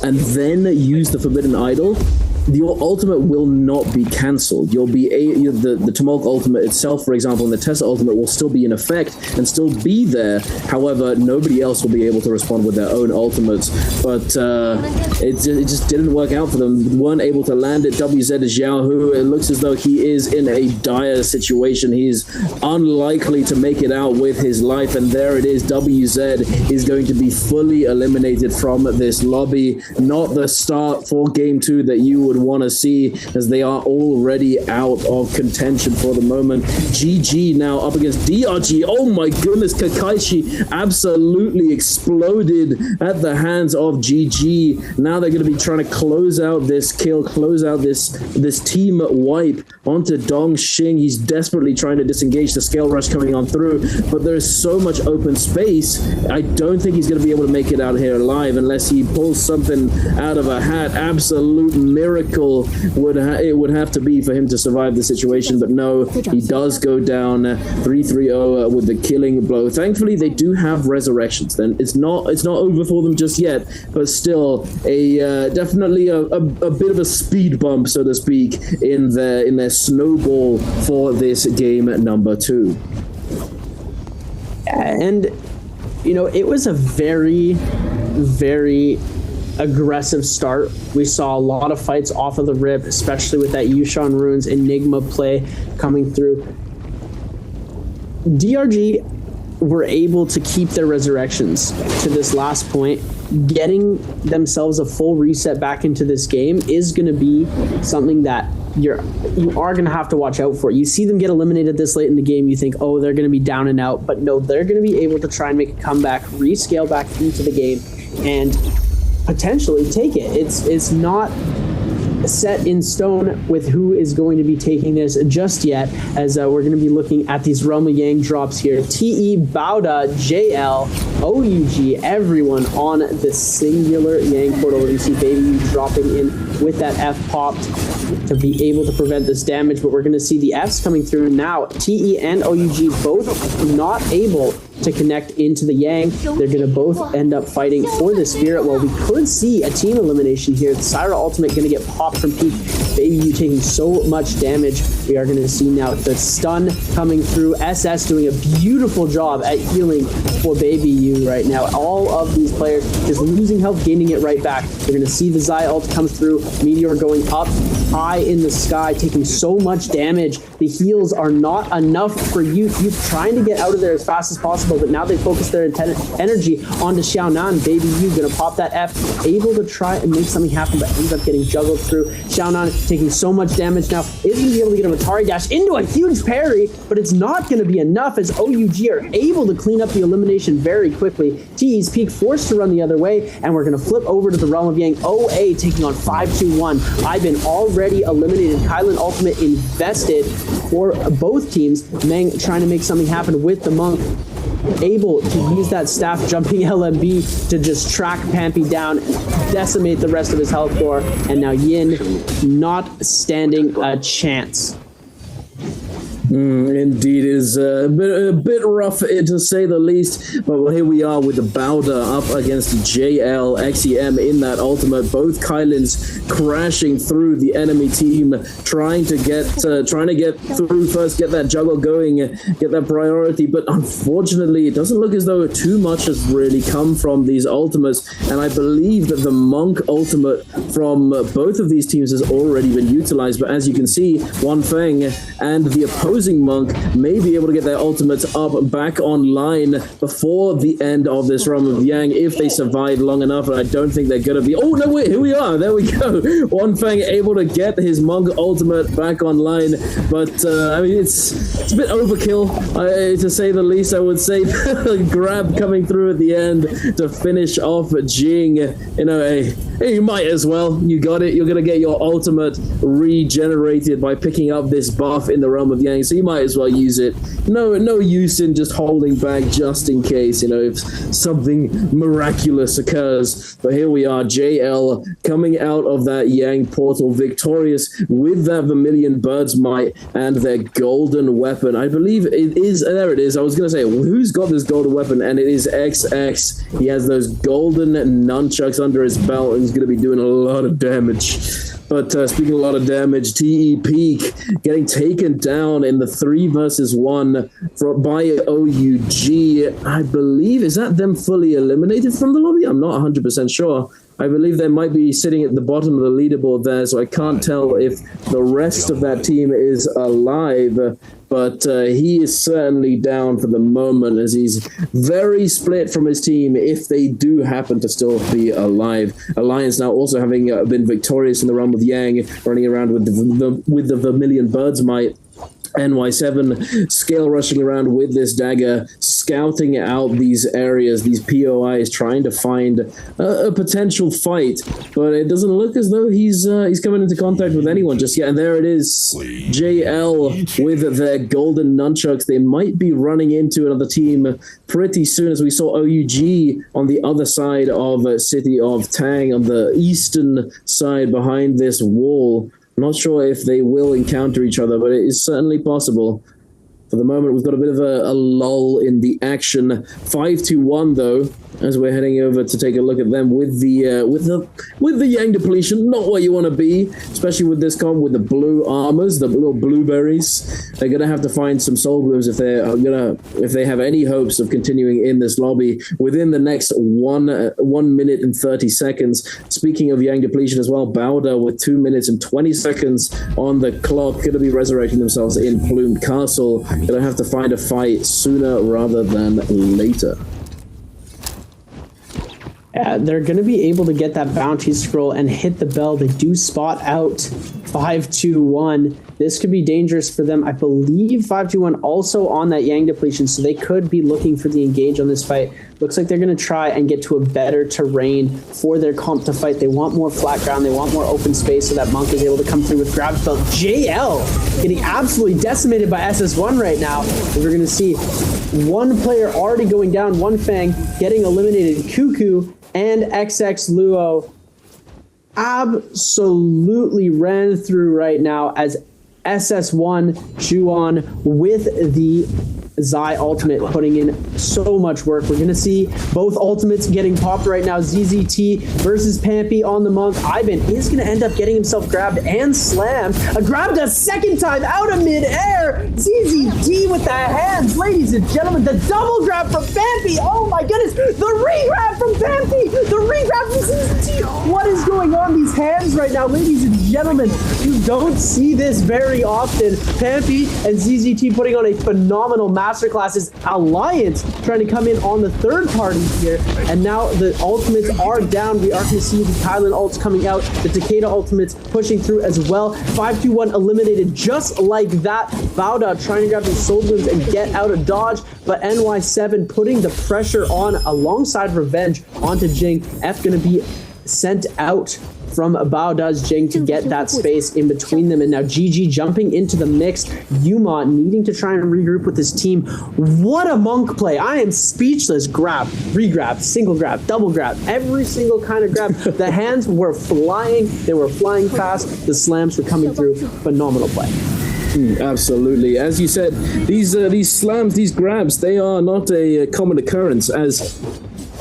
and then use the Forbidden Idol, your ultimate will not be cancelled. You'll be the Tumulk ultimate itself, for example, and the Tessa ultimate will still be in effect and still be there. However, nobody else will be able to respond with their own ultimates. But it just didn't work out for them. Weren't able to land it. WZ is Xiao, who it looks as though he is in a dire situation. He's unlikely to make it out with his life, and there it is. WZ is going to be fully eliminated from this lobby. Not the start for Game 2 that you would want to see, as they are already out of contention for the moment. GG now up against DRG. Oh my goodness, Kakaishi absolutely exploded at the hands of GG. Now they're going to be trying to close out this kill, close out this team wipe onto Dong Xing. He's desperately trying to disengage the scale rush coming on through, but there's so much open space. I don't think he's going to be able to make it out here alive unless he pulls something out of a hat. Absolute miracle it would have to be for him to survive the situation, but no, he does go down 3-3-0 with the killing blow. Thankfully, they do have resurrections. Then it's not over for them just yet, but still definitely a bit of a speed bump, so to speak, in their snowball for this game number 2. And you know, it was a very, very aggressive start. We saw a lot of fights off of the rip, especially with that Yushan Runes Enigma play coming through. DRG were able to keep their resurrections to this last point. Getting themselves a full reset back into this game is going to be something that you are going to have to watch out for. You see them get eliminated this late in the game, you think, oh, they're going to be down and out, but no, they're going to be able to try and make a comeback, rescale back into the game, and potentially take it. It's not set in stone with who is going to be taking this just yet, as we're going to be looking at these Realm of Yang drops here. TE, Bauda, JL, OUG, everyone on the singular Yang portal. You see Baby dropping in with that F popped to be able to prevent this damage, but we're going to see the Fs coming through now. TE and OUG both not able to connect into the Yang. They're going to both end up fighting for the Spirit. Well, we could see a team elimination here. The Syra ultimate going to get popped from Peak. Baby U taking so much damage. We are going to see now the stun coming through. SS doing a beautiful job at healing for Baby U right now. All of these players just losing health, gaining it right back. We're going to see the Zai ult come through. Meteor going up high in the sky, taking so much damage. The heals are not enough for Youth. Youth trying to get out of there as fast as possible, but now they focus their energy onto Xiaonan. Baby U gonna pop that F, able to try and make something happen, but ends up getting juggled through. Xiaonan taking so much damage now, is gonna be able to get a Atari dash into a huge parry, but it's not gonna be enough as OUG are able to clean up the elimination very quickly. TE's Peak forced to run the other way, and we're gonna flip over to the realm of Yang. OA taking on 5-2-1. I've been already eliminated. Kylan ultimate invested for both teams. Meng trying to make something happen with the Monk, able to use that staff jumping LMB to just track Pampy down, decimate the rest of his health bar, and now Yin not standing a chance. Indeed, it is a bit rough to say the least, but here we are with the Bowder up against JL, XEM in that ultimate. Both Kylins crashing through the enemy team, trying to get through first, get that juggle going, get that priority, but unfortunately it doesn't look as though too much has really come from these ultimates, and I believe that the Monk ultimate from both of these teams has already been utilized, but as you can see, One Feng and the opposing Monk may be able to get their ultimates up back online before the end of this realm of Yang if they survive long enough, and I don't think they're going to be. Oh no, wait, here we are, there we go. One Fang able to get his Monk ultimate back online, but I mean it's a bit overkill to say the least. I would say grab coming through at the end to finish off Jing. You know, hey, you might as well. You got it. You're going to get your ultimate regenerated by picking up this buff in the realm of Yang, so you might as well use it. No use in just holding back just in case, you know, if something miraculous occurs. But here we are, JL coming out of that Yang portal victorious with that Vermilion Bird's Might and their golden weapon. I believe it is, there it is. I was going to say, who's got this golden weapon? And it is XX. He has those golden nunchucks under his belt and he's going to be doing a lot of damage. But speaking of a lot of damage, TE Peak getting taken down in the 3 versus 1 by OUG. I believe, is that them fully eliminated from the lobby? I'm not 100% sure. I believe they might be sitting at the bottom of the leaderboard there, so I can't tell if the rest of that team is alive. But he is certainly down for the moment as he's very split from his team if they do happen to still be alive. Alliance now also having been victorious in the realm of Yang, running around with the Vermilion Bird's Might. NY7 scale rushing around with this dagger, scouting out these areas, these POIs, trying to find a potential fight, but it doesn't look as though he's coming into contact with anyone just yet. And there it is, JL with their golden nunchucks. They might be running into another team pretty soon, as we saw OUG on the other side of City of Tang, on the eastern side behind this wall. Not sure if they will encounter each other, but it is certainly possible. For the moment, we've got a bit of a lull in the action. 5-1 though, as we're heading over to take a look at them with the Yang depletion. Not where you want to be, especially with this comp with the blue armors, the little blueberries. They're gonna have to find some soul blooms if they have any hopes of continuing in this lobby within the next 1 minute and 30 seconds. Speaking of Yang depletion as well, Bowder with 2 minutes and 20 seconds on the clock, going to be resurrecting themselves in Plumed Castle. Gonna have to find a fight sooner rather than later. Yeah, they're going to be able to get that bounty scroll and hit the bell. They do spot out 5-2-1. This could be dangerous for them. I believe 5-2-1 also on that Yang depletion, so they could be looking for the engage on this fight. Looks like they're going to try and get to a better terrain for their comp to fight. They want more flat ground. They want more open space so that Monk is able to come through with grab spell. JL getting absolutely decimated by SS1 right now. We're going to see one player already going down, One Fang getting eliminated. Cuckoo and XX Luo absolutely ran through right now as SS1 Juon with the Zai ultimate putting in so much work. We're going to see both ultimates getting popped right now. ZZT versus Pampy on the Monk. Ivan is going to end up getting himself grabbed and slammed. Grabbed a second time out of midair. ZZT with the hands. Ladies and gentlemen, the double grab from Pampy. Oh my goodness. The re-grab from Pampy. The re-grab from ZZT. What is going on these hands right now, ladies and gentlemen? You don't see this very often. Pampy and ZZT putting on a phenomenal masterclasses alliance, trying to come in on the third party here. And now the ultimates are down. We are going to see the Kylan ults coming out. The Takeda ultimates pushing through as well. 5-2-1 eliminated just like that. Vauda trying to grab the soul blooms and get out of dodge, but NY7 putting the pressure on alongside Revenge onto Jing. F going to be sent out from Baoda's Jing to get that space in between them. And now GG jumping into the mix. Yuma needing to try and regroup with his team. What a Monk play. I am speechless. Grab, re-grab, single grab, double grab, every single kind of grab. The hands were flying. They were flying fast. The slams were coming through. Phenomenal play. Absolutely. As you said, these slams, these grabs, they are not a common occurrence, as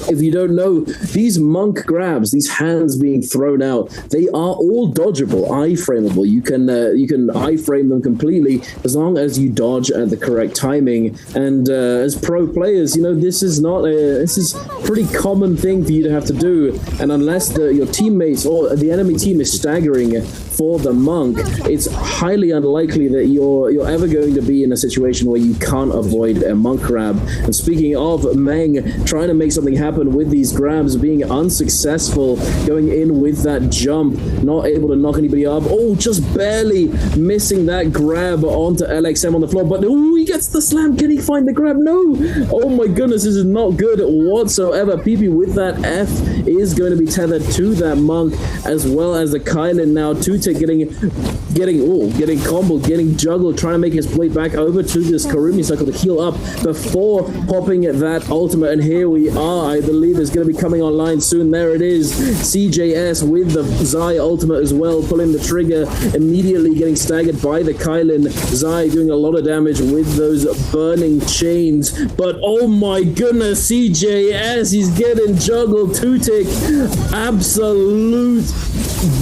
if you don't know, these Monk grabs, these hands being thrown out, they are all dodgeable, iframeable. You can iframe them completely as long as you dodge at the correct timing. And as pro players, you know, this is a pretty common thing for you to have to do. And unless your teammates or the enemy team is staggering for the Monk, it's highly unlikely that you're ever going to be in a situation where you can't avoid a Monk grab. And speaking of Meng trying to make something happen with these grabs, being unsuccessful, going in with that jump, not able to knock anybody up. Oh, just barely missing that grab onto LXM on the floor, but oh, he gets the slam. Can he find the grab? No. Oh my goodness, this is not good whatsoever. PP with that F is going to be tethered to that Monk, as well as the Kylan now. Tutik getting comboed, getting juggled, trying to make his way back over to this Karumi cycle to heal up before popping that ultimate. And here we are. I believe is going to be coming online soon. There it is. CJS with the Zai ultimate as well, pulling the trigger, immediately getting staggered by the Kylan. Zai doing a lot of damage with those burning chains. But oh my goodness, CJS, he's getting juggled. Tutik, absolute,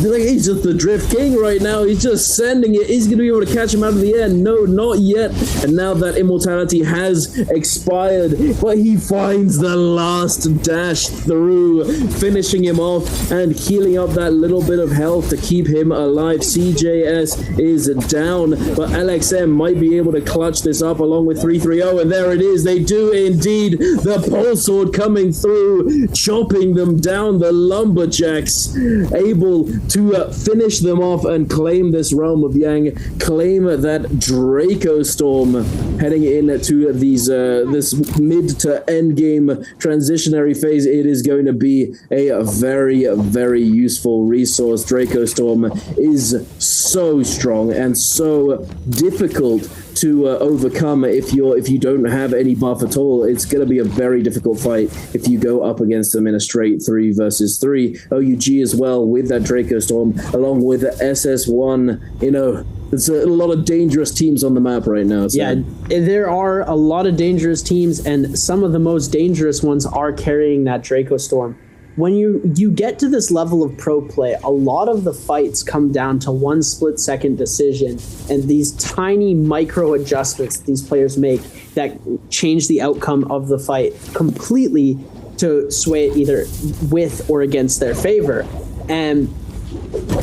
like, he's just the Drift King right now. He's just sending it. He's going to be able to catch him out of the air. No, not yet. And now that immortality has expired, but he finds the last dash through, finishing him off and healing up that little bit of health to keep him alive. CJS is down, but LXM might be able to clutch this up along with 330, and there it is. They do indeed. The pole sword coming through, chopping them down. The Lumberjacks able to finish them off and claim this realm of Yang, claim that Draco Storm, heading into these this mid to end game transitionary phase. It is going to be a very, very useful resource. Draco Storm is so strong and so difficult to overcome if you don't have any buff at all. It's going to be a very difficult fight if you go up against them in a straight 3 versus 3. OUG as well with that Draco Storm, along with SS1. You know, it's a lot of dangerous teams on the map right now. So. Yeah, there are a lot of dangerous teams, and some of the most dangerous ones are carrying that Draco Storm. When you get to this level of pro play, a lot of the fights come down to one split-second decision and these tiny micro adjustments these players make that change the outcome of the fight completely to sway it either with or against their favor. And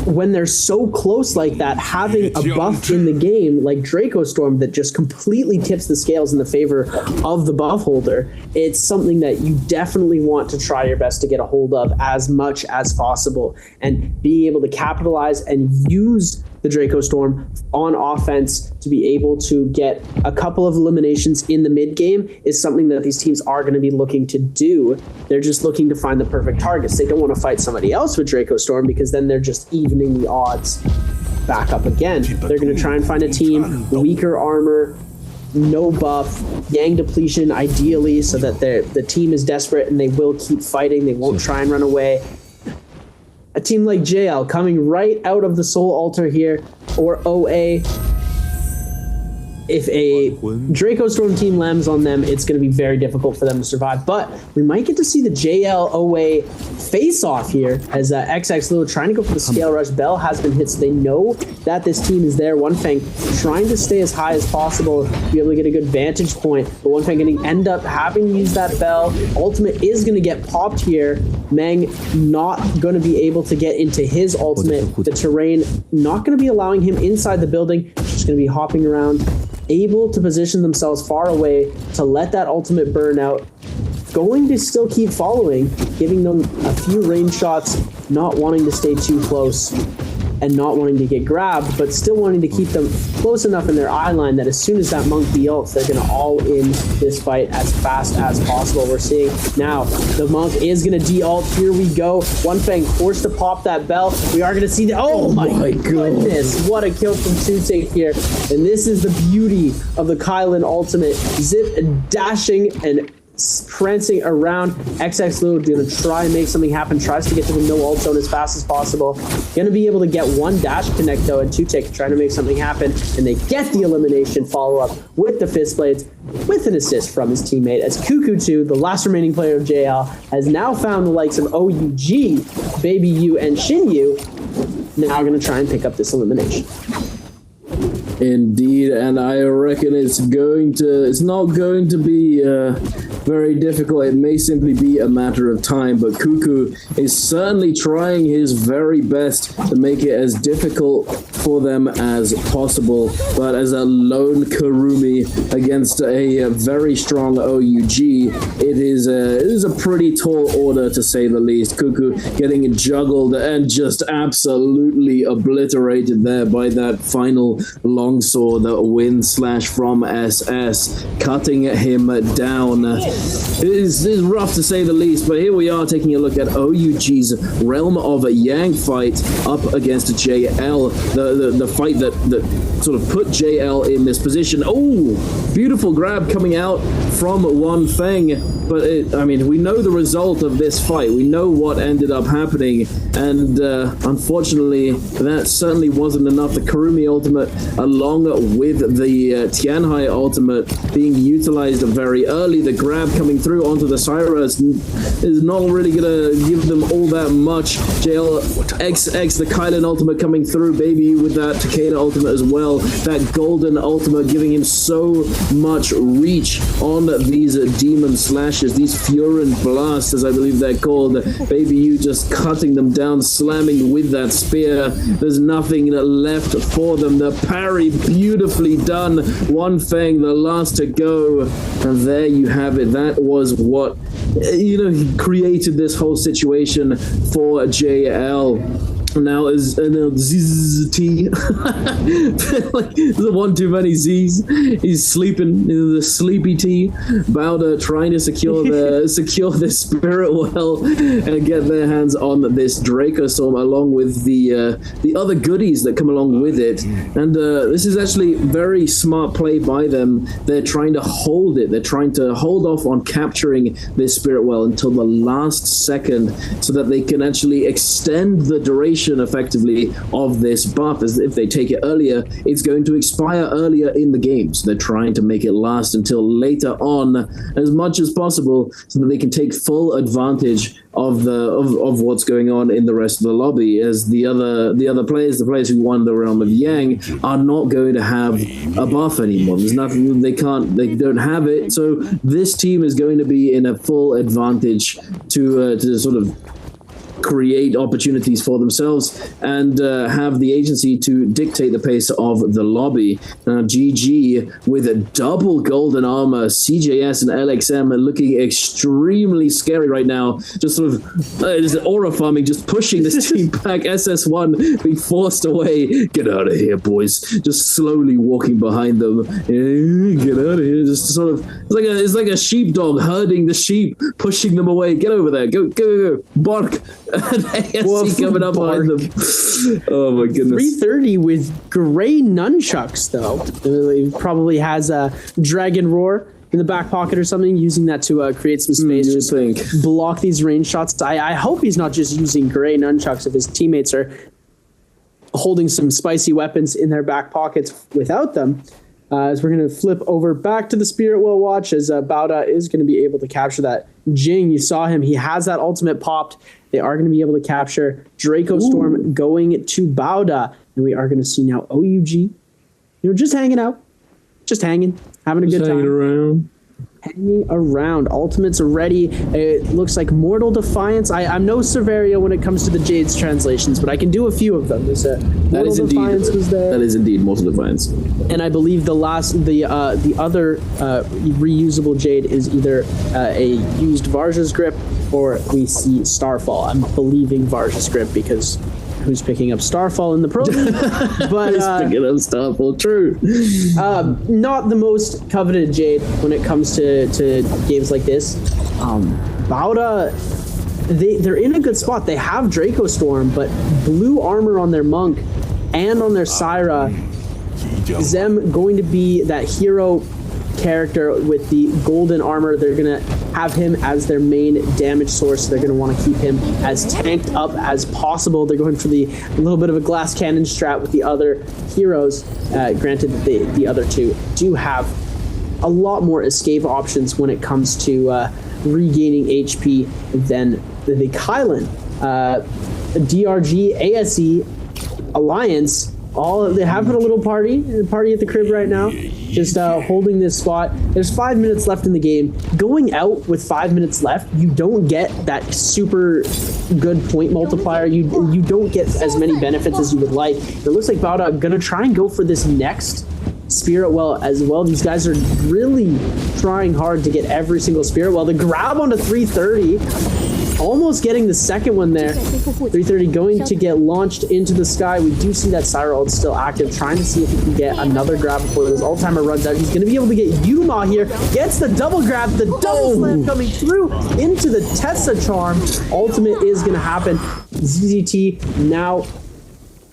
when they're so close like that, having a buff in the game like Draco Storm that just completely tips the scales in the favor of the buff holder, it's something that you definitely want to try your best to get a hold of as much as possible, and being able to capitalize and use the Draco Storm on offense to be able to get a couple of eliminations in the mid game is something that these teams are going to be looking to do. They're just looking to find the perfect targets. They don't want to fight somebody else with Draco Storm, because then they're just evening the odds back up again. They're going to try and find a team, weaker armor, no buff, Yang depletion ideally, so that the team is desperate and they will keep fighting. They won't try and run away. A team like JL coming right out of the Soul Altar here, or OA. if a Draco Storm team lands on them, it's going to be very difficult for them to survive. But we might get to see the JL OA face-off here as XX Lou trying to go for the scale rush. Bell has been hit, so they know that this team is there. One Fang trying to stay as high as possible, be able to get a good vantage point. But One Fang going to end up having to use that Bell. Ultimate is going to get popped here. Meng not going to be able to get into his ultimate. The terrain not going to be allowing him inside the building. Just going to be hopping around, able to position themselves far away to let that ultimate burn out. Going to still keep following, giving them a few range shots, not wanting to stay too close and not wanting to get grabbed, but still wanting to keep them close enough in their eye line that as soon as that Monk de-ults, they're going to all in this fight as fast as possible. We're seeing now the Monk is going to de-ult. Here we go. One Fang forced to pop that Bell. We are going to see the... Oh my goodness. What a kill from Tsutek here. And this is the beauty of the Kylan ultimate. Zip dashing and prancing around. XX Lou going to try and make something happen, tries to get to the no ult zone as fast as possible. Going to be able to get one dash connect though, and Tsutek trying to make something happen, and they get the elimination follow-up with the fist blades with an assist from his teammate as Cuckoo2, the last remaining player of JL, has now found the likes of OUG, Baby U, and Shin Yu, now going to try and pick up this elimination. Indeed, and I reckon it's not going to be very difficult. It may simply be a matter of time, but Cuckoo is certainly trying his very best to make it as difficult for them as possible. But as a lone Karumi against a very strong OUG, it is a pretty tall order to say the least. Cuckoo getting juggled and just absolutely obliterated there by that final longsword win slash from SS, cutting him down. It is rough to say the least, but here we are taking a look at OUG's Realm of Yang fight up against JL, the fight that sort of put JL in this position. Oh, beautiful grab coming out from One Fang, but we know the result of this fight. We know what ended up happening, and unfortunately, that certainly wasn't enough. The Karumi ultimate, along with the Tianhai ultimate being utilized very early, the grab coming through onto the Syra is not really gonna give them all that much. JL XX, the Kylan ultimate coming through, Baby with that Takeda ultimate as well. That golden ultimate giving him so much reach on these demon slashes, these Furin blasts as I believe they're called. Baby U just cutting them down, slamming with that spear. There's nothing left for them. The parry beautifully done. One Fang, the last to go. And there you have it. That was what created this whole situation for JL. Now is ZZT. The one too many Z's. He's sleeping. The sleepy T. Bowder trying to secure the spirit well and get their hands on this Draco Storm along with the other goodies that come along with it. And this is actually very smart play by them. They're trying to hold it. They're trying to hold off on capturing this spirit well until the last second so that they can actually extend the duration effectively of this buff, as if they take it earlier, it's going to expire earlier in the game. So they're trying to make it last until later on as much as possible so that they can take full advantage of what's going on in the rest of the lobby, as the other players, the players who won the Realm of Yang, are not going to have a buff anymore. There's nothing, they don't have it. So this team is going to be in a full advantage to sort of create opportunities for themselves and have the agency to dictate the pace of the lobby. GG with a double golden armor, CJS and LXM are looking extremely scary right now. Just sort of just aura farming, just pushing this team back. SS1 being forced away. Get out of here, boys. Just slowly walking behind them. Get out of here. Just sort of, it's like a sheepdog herding the sheep, pushing them away. Get over there. Go. Bark. ASC coming up behind them. Oh my goodness. 330 with gray nunchucks though. He probably has a dragon roar in the back pocket or something, using that to create some space, just block these range shots. I hope he's not just using gray nunchucks if his teammates are holding some spicy weapons in their back pockets without them. As we're going to flip over back to the Spirit Well watch, as Bauda is going to be able to capture that Jing. You saw him. He has that ultimate popped. They are going to be able to capture Draco Storm going to Bauda. And we are going to see now OUG, just hanging out, just hanging, having a good time. Hanging around. Ultimates are ready. It looks like Mortal Defiance. I'm no Severio when it comes to the Jade's translations, but I can do a few of them. There's Mortal Defiance was there. That is indeed Mortal Defiance. And I believe the other reusable Jade is either a used Varja's Grip or we see Starfall. I'm believing Varja's Grip because who's picking up Starfall in the Pro League? But who's picking up Starfall? True. Not the most coveted Jade when it comes to games like this. Bauda, they're in a good spot. They have Draco Storm, but blue armor on their Monk and on their Syra. Zem going to be that hero character with the golden armor. They're going to have him as their main damage source. They're going to want to keep him as tanked up as possible. They're going for the little bit of a glass cannon strat with the other heroes. Granted that the other two do have a lot more escape options when it comes to regaining HP than the Kylan. DRG, ASE, Alliance, they have put a little party at the crib right now, just holding this spot. There's 5 minutes left in the game. Going out with 5 minutes left, you don't get that super good point multiplier. You don't get as many benefits as you would like. It looks like Bauda are gonna try and go for this next Spirit Well as well. These guys are really trying hard to get every single Spirit Well. The grab onto 330. Almost getting the second one there. 330 going to get launched into the sky. We do see that Syra ult still active, trying to see if he can get another grab before this ult timer runs out. He's going to be able to get Yuma here. Gets the double grab, the double slam coming through into the Tessa charm. Ultimate is going to happen. ZZT now.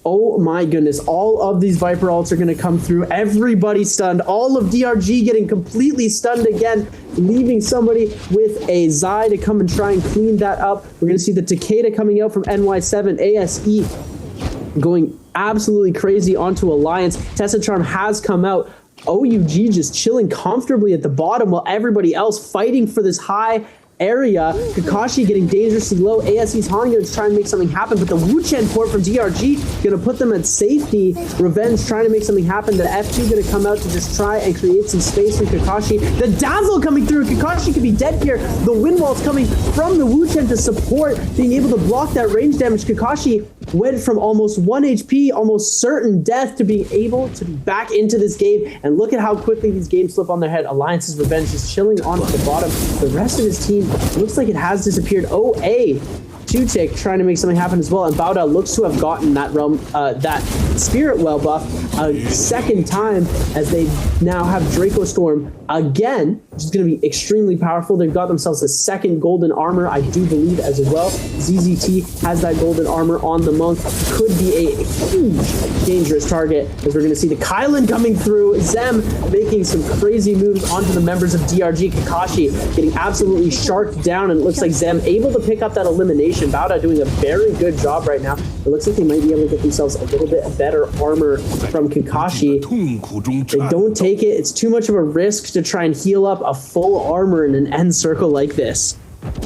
Oh my goodness, all of these Viper ults are going to come through. Everybody stunned. All of DRG getting completely stunned again, leaving somebody with a Zai to come and try and clean that up. We're going to see the Takeda coming out from NY7, ASE going absolutely crazy onto Alliance. Tessa Charm has come out. OUG just chilling comfortably at the bottom while everybody else fighting for this high area. Kakashi getting dangerously low. ASE's Han going to try and make something happen, but the Wu Chen port from DRG going to put them at safety. Revenge trying to make something happen. The F2 going to come out to just try and create some space for Kakashi. The Dazzle coming through. Kakashi could be dead here. The Wind Wall's coming from the Wu Chen to support, being able to block that range damage. Kakashi went from almost 1 HP, almost certain death, to being able to be back into this game. And look at how quickly these games slip on their head. Alliance's Revenge is chilling onto the bottom. The rest of his team looks like it has disappeared. Two-Tick trying to make something happen as well, and Bauda looks to have gotten that that Spirit Well buff a second time, as they now have Draco Storm again, which is going to be extremely powerful. They've got themselves a second golden armor, I do believe, as well. ZZT has that golden armor on the Monk. Could be a huge dangerous target, as we're going to see the Kylan coming through. Zem making some crazy moves onto the members of DRG. Kakashi getting absolutely sharked down, and it looks like Zem able to pick up that elimination. Bauda doing a very good job right now. It looks like they might be able to get themselves a little bit better armor from Kakashi. They don't take it. It's too much of a risk to try and heal up a full armor in an end circle like this.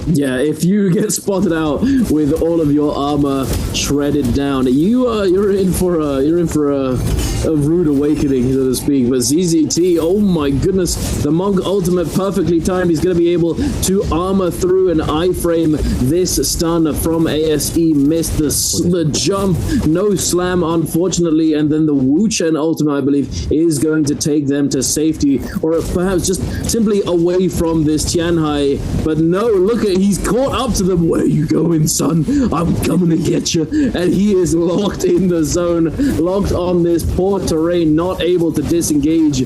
Yeah, if you get spotted out with all of your armor shredded down, you're in for a rude awakening, so to speak. But ZZT, oh my goodness, the Monk ultimate perfectly timed. He's going to be able to armor through an iframe this stun from ASE. Missed the jump, no slam, unfortunately, and then the Wu Chen ultimate, I believe, is going to take them to safety, or perhaps just simply away from this Tianhai. But no, look at, he's caught up to them. Where you going, son? I'm coming to get you. And he is locked in the zone, locked on this poor terrain, not able to disengage.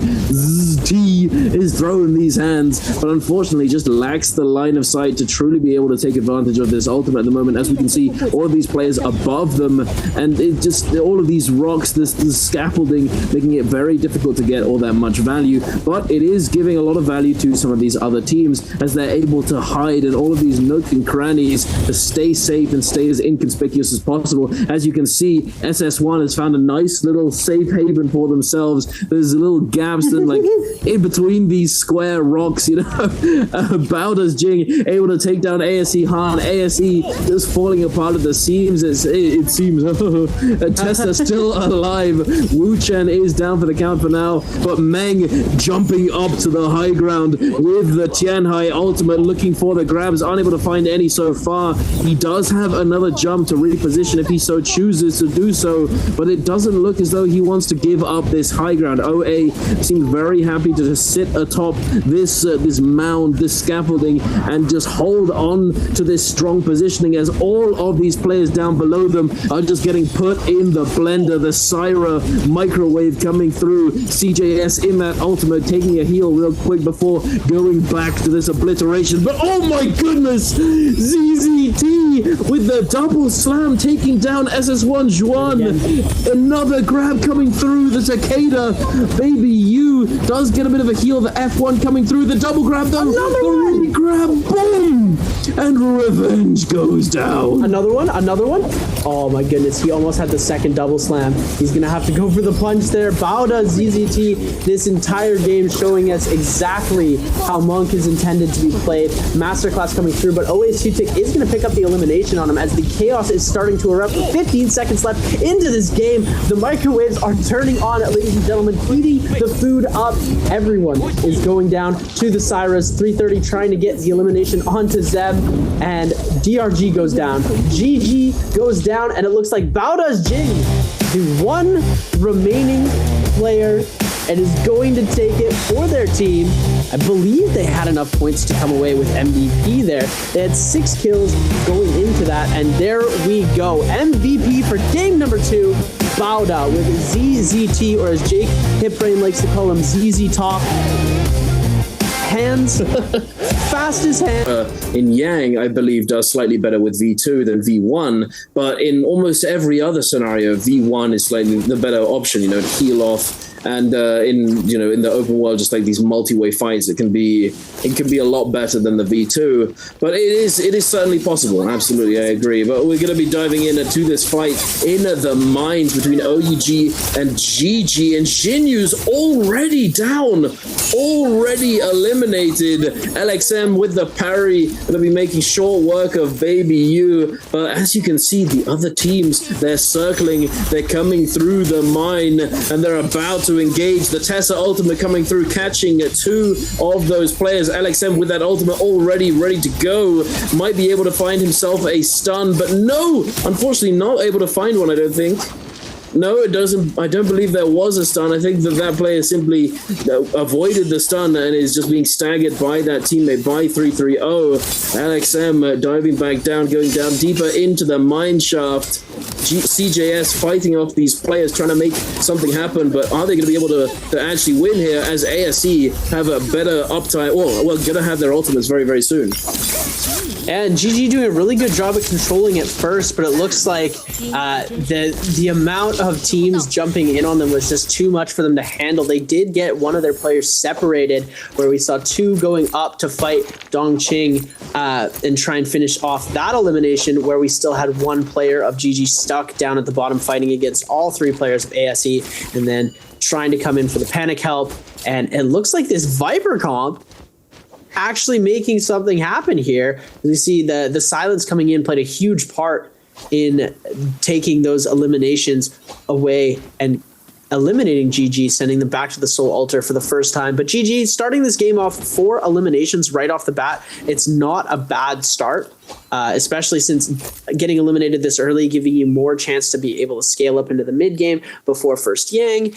T is throwing these hands, but unfortunately just lacks the line of sight to truly be able to take advantage of this ultimate at the moment. As we can see, all of these players above them, and it just, all of these rocks, this scaffolding, making it very difficult to get all that much value. But it is giving a lot of value to some of these other teams, as they're able to hide in all of these nooks and crannies to stay safe and stay as inconspicuous as possible. As you can see, SS1 has found a nice little safe haven for themselves. There's little gaps that, like, in between these square rocks, you know. Bowder's Jing able to take down ASE Han. ASE just falling apart at the seams. It seems. Tessa still alive. Wu Chen is down for the count for now, but Meng jumping up to the high ground with the Tianhai ultimate, looking for the grabs, unable to find any so far. He does have another jump to reposition if he so chooses to do so, but it doesn't look as though he wants to give up this high ground. OA seems very happy to just sit atop this mound, this scaffolding, and just hold on to this strong positioning as all of these players down below them are just getting put in the blender. The Syra microwave coming through. CJS in that ultimate, taking a heal real quick before going back to this obliteration. But oh my goodness, ZZT with the double slam taking down SS1 Juan. Another grab coming through. The Takeda Baby U does get a bit of a heal. The F1 coming through. The double grab though. The re-grab, boom! And Revenge goes down. Another one. Oh my goodness, he almost had the second double slam. He's gonna have to go for the punch there. Bauda, ZZT, this entire game showing us exactly how Monk is intended to be played. Masterclass coming through, but always Tick is gonna pick up the elimination on him as the chaos is starting to erupt. 15 seconds left into this game. The microwaves are turning on, ladies and gentlemen, heating the food up. Everyone is going down to the Cyrus. 330 trying to get the elimination onto Zeb, and DRG goes down. GG goes down, and it looks like Bauda's Jing, the one remaining player, and is going to take it for their team. I believe they had enough points to come away with MVP there. They had 6 kills going into that, and there we go. MVP for game number 2, Bauda with ZZT, or as Jake Hipbrain likes to call him, ZZ Talk. Hands, fastest hand. In Yang, I believe, does slightly better with V2 than V1, but in almost every other scenario, V1 is slightly the better option, you know, to heal off. And in the open world, just like these multi-way fights, it can be a lot better than the V2. But it is certainly possible. Absolutely, I agree. But we're going to be diving into this fight in the mines between OUG and GG, and Jinyu's already down, already eliminated. LXM with the parry, going to be making short work of Baby U. But as you can see, the other teams, they're circling, they're coming through the mine, and they're about to engage. The Tessa ultimate coming through, catching 2 of those players. LXM with that ultimate already ready to go. Might be able to find himself a stun, but no, unfortunately not able to find one, I don't think. No, it doesn't. I don't believe there was a stun. I think that player simply avoided the stun and is just being staggered by that teammate, by 330. LXM diving back down, going down deeper into the mine shaft. CJS fighting off these players, trying to make something happen, but are they going to be able to actually win here as ASE have a better uptime? Well, going to have their ultimates very, very soon. And GG doing a really good job at controlling it first, but it looks like the amount of teams jumping in on them was just too much for them to handle. They did get one of their players separated, where we saw 2 going up to fight Dongqing and try and finish off that elimination, where we still had 1 player of GG stuck down at the bottom fighting against all 3 players of ASE, and then trying to come in for the panic help. And it looks like this Viper comp actually making something happen here. You see the silence coming in played a huge part in taking those eliminations away and eliminating GG, sending them back to the Soul Altar for the first time. But GG starting this game off 4 eliminations right off the bat. It's not a bad start, especially since getting eliminated this early, giving you more chance to be able to scale up into the mid game before first Yang.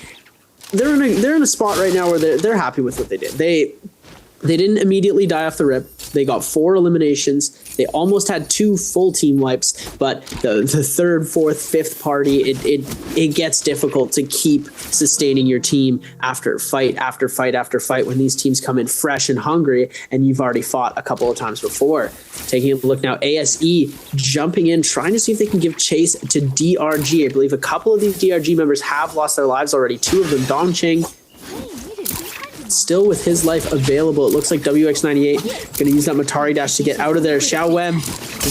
They're in a spot right now where they're happy with what they did. They didn't immediately die off the rip. They got 4 eliminations. They almost had 2 full team wipes, but the 3rd, 4th, 5th party, it gets difficult to keep sustaining your team after fight after fight after fight when these teams come in fresh and hungry, and you've already fought a couple of times before. Taking a look now, ASE jumping in, trying to see if they can give chase to DRG. I believe a couple of these DRG members have lost their lives already. 2 of them, Dongqing, still with his life available. It looks like WX98 going to use that Matari dash to get out of there. Xiao Wem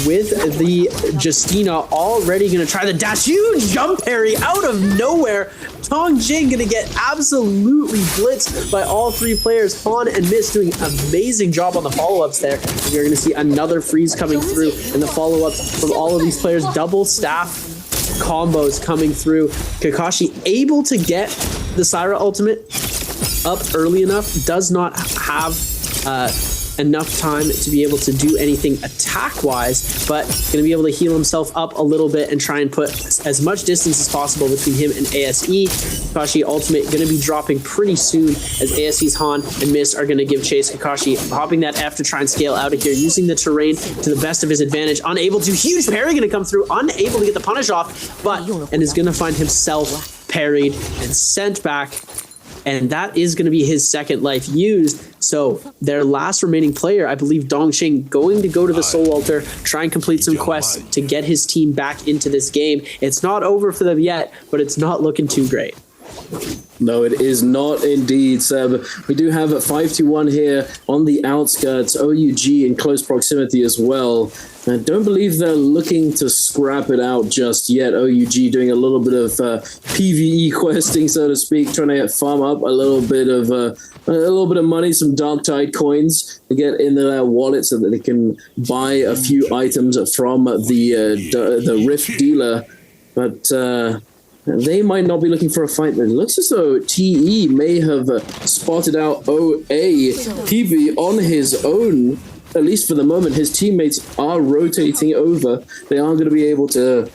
with the Justina already going to try the dash. Huge jump parry out of nowhere. Tong Jing going to get absolutely blitzed by all three players. Han and Miss doing an amazing job on the follow-ups there. You're going to see another freeze coming through in the follow-ups from all of these players. Double staff combos coming through. Kakashi able to get the Syra ultimate up early enough. Does not have enough time to be able to do anything attack-wise, but going to be able to heal himself up a little bit and try and put as much distance as possible between him and ASE. Kakashi ultimate going to be dropping pretty soon as ASE's Han and Miss are going to give chase. Kakashi hopping that F to try and scale out of here, using the terrain to the best of his advantage. Unable to, huge parry going to come through, unable to get the punish off, and is going to find himself parried and sent back. And that is going to be his second life used. So their last remaining player, I believe Dongqing, going to go to the Soul Altar, try and complete some quests to get his team back into this game. It's not over for them yet, but it's not looking too great. No, it is not indeed, Seb. We do have a 5-2-1 here on the outskirts. OUG in close proximity as well. I don't believe they're looking to scrap it out just yet. OUG doing a little bit of PvE questing, so to speak, trying to farm up a little bit of money, some Dark Tide coins to get into their wallet so that they can buy a few items from the Rift dealer. But they might not be looking for a fight. It looks as though TE may have spotted out OA PB on his own. At least for the moment, his teammates are rotating over. They are going to be able to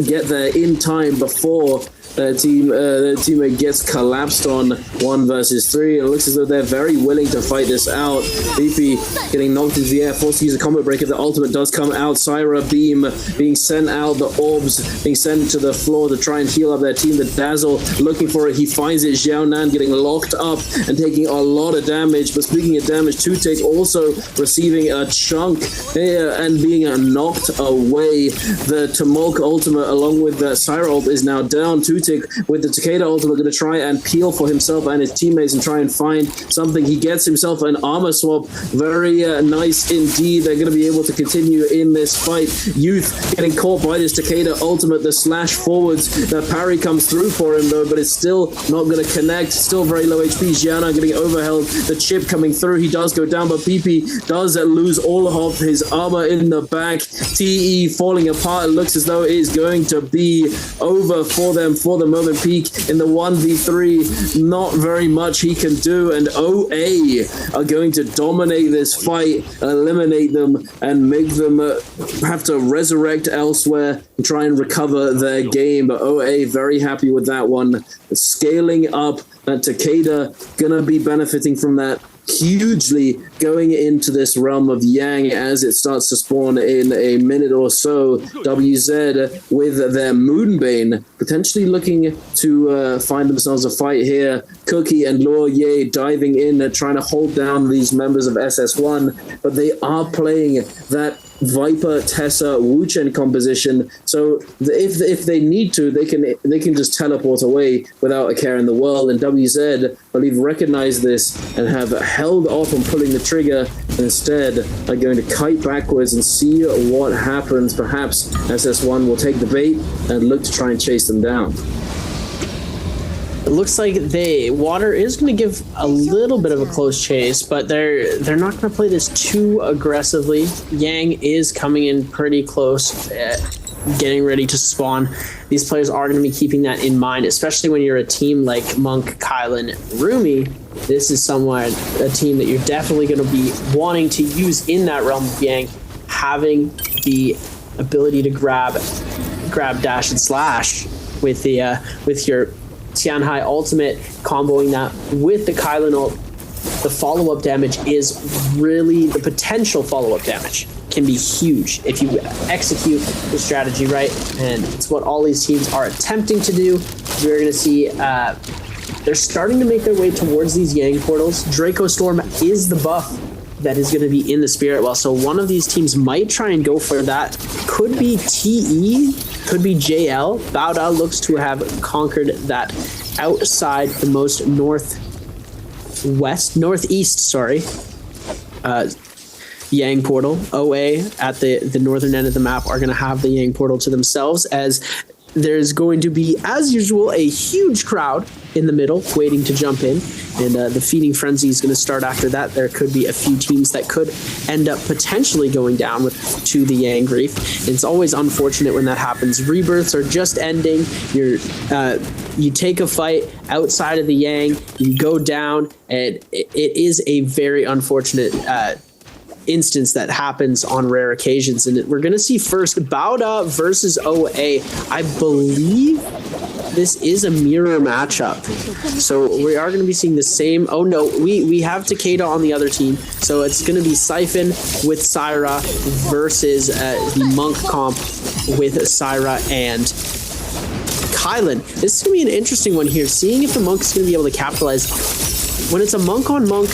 get there in time before their teammate gets collapsed on 1 versus 3. It looks as though they're very willing to fight this out. BP getting knocked into the air, forced to use a combo breaker. The ultimate does come out. Syra Beam being sent out. The orbs being sent to the floor to try and heal up their team. The Dazzle looking for it. He finds it. Xiao Nan getting locked up and taking a lot of damage. But speaking of damage, Tutik also receiving a chunk here and being knocked away. The Tumulk ultimate along with the Syra ult is now down. Tutik with the Takeda ultimate going to try and peel for himself and his teammates and try and find something. He gets himself an armor swap. Very nice indeed. They're going to be able to continue in this fight. Youth getting caught by this Takeda ultimate. The slash forwards. The parry comes through for him though, but it's still not going to connect. Still very low HP. Gianna getting overheld. The chip coming through. He does go down, but PP does lose all of his armor in the back. TE falling apart. It looks as though it is going to be over for them for the moment. Peak in the 1v3, not very much he can do, and OA are going to dominate this fight, eliminate them, and make them have to resurrect elsewhere and try and recover their game. But OA very happy with that one. Scaling up, that Takeda gonna be benefiting from that hugely going into this realm of Yang as it starts to spawn in a minute or so. WZ with their Moonbane potentially looking to find themselves a fight here. Cookie and Luo Ye diving in, trying to hold down these members of SS1, but they are playing that Viper, Tessa, Wuchen composition. So if they need to, they can just teleport away without a care in the world. And WZ, I believe, recognize this and have held off on pulling the trigger. And instead, are going to kite backwards and see what happens. Perhaps SS1 will take the bait and look to try and chase them down. It looks like Water is going to give a little bit of a close chase, but they're not going to play this too aggressively. Yang is coming in pretty close, getting ready to spawn. These players are going to be keeping that in mind, especially when you're a team like Monk, Kylan, Rumi. This is a team that you're definitely going to be wanting to use in that realm of Yang, having the ability to grab dash and slash with your Tianhai ultimate, comboing that with the Kylan ult. The follow-up damage is really, the potential follow-up damage can be huge if you execute the strategy right, and it's what all these teams are attempting to do. We're going to see they're starting to make their way towards these Yang portals. Draco Storm is the buff that is going to be in the Spirit Well, so one of these teams might try and go for that. Could be TE, could be JL. Baoda looks to have conquered that outside the most north northeast, Yang portal. OA at the northern end of the map are going to have the Yang portal to themselves, as there's going to be, as usual, a huge crowd in the middle waiting to jump in, and the feeding frenzy is going to start after that. There could be a few teams that could end up potentially going down to the Yang Reef. And it's always unfortunate when that happens. Rebirths are just ending. You take a fight outside of the Yang, you go down, and it is a very unfortunate instance that happens on rare occasions. And we're going to see first Bauda versus OA. I believe this is a mirror matchup, so we are going to be seeing the same. Oh no, we have Takeda on the other team, so it's going to be Siphon with Syra versus the Monk comp with Syra and Kylan. This is going to be an interesting one here, seeing if the Monk is going to be able to capitalize. When it's a Monk on Monk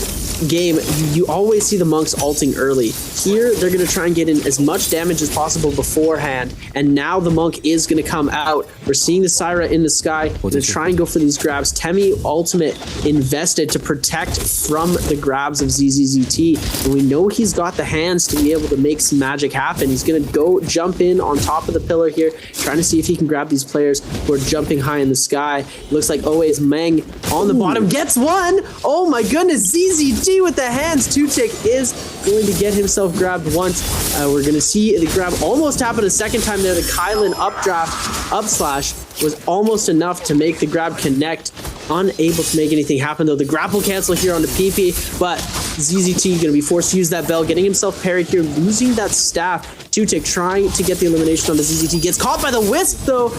game, you always see the Monks ulting early. Here, they're going to try and get in as much damage as possible beforehand, and now the Monk is going to come out. We're seeing the Syra in the sky. They're going to try and go for these grabs. Temi ultimate invested to protect from the grabs of ZZZT, and we know he's got the hands to be able to make some magic happen. He's going to go jump in on top of the pillar here, trying to see if he can grab these players who are jumping high in the sky. Looks like OA's Meng on the bottom gets one. Oh my goodness, ZZT with the hands. Two-Tick is going to get himself grabbed once. We're going to see the grab almost happen a second time there. The Kylan updraft, up slash was almost enough to make the grab connect. Unable to make anything happen though. The grapple cancel here on the PP, but ZZT going to be forced to use that bell, getting himself parried here, losing that staff. Two-Tick trying to get the elimination on the ZZT. Gets caught by the Wisp though,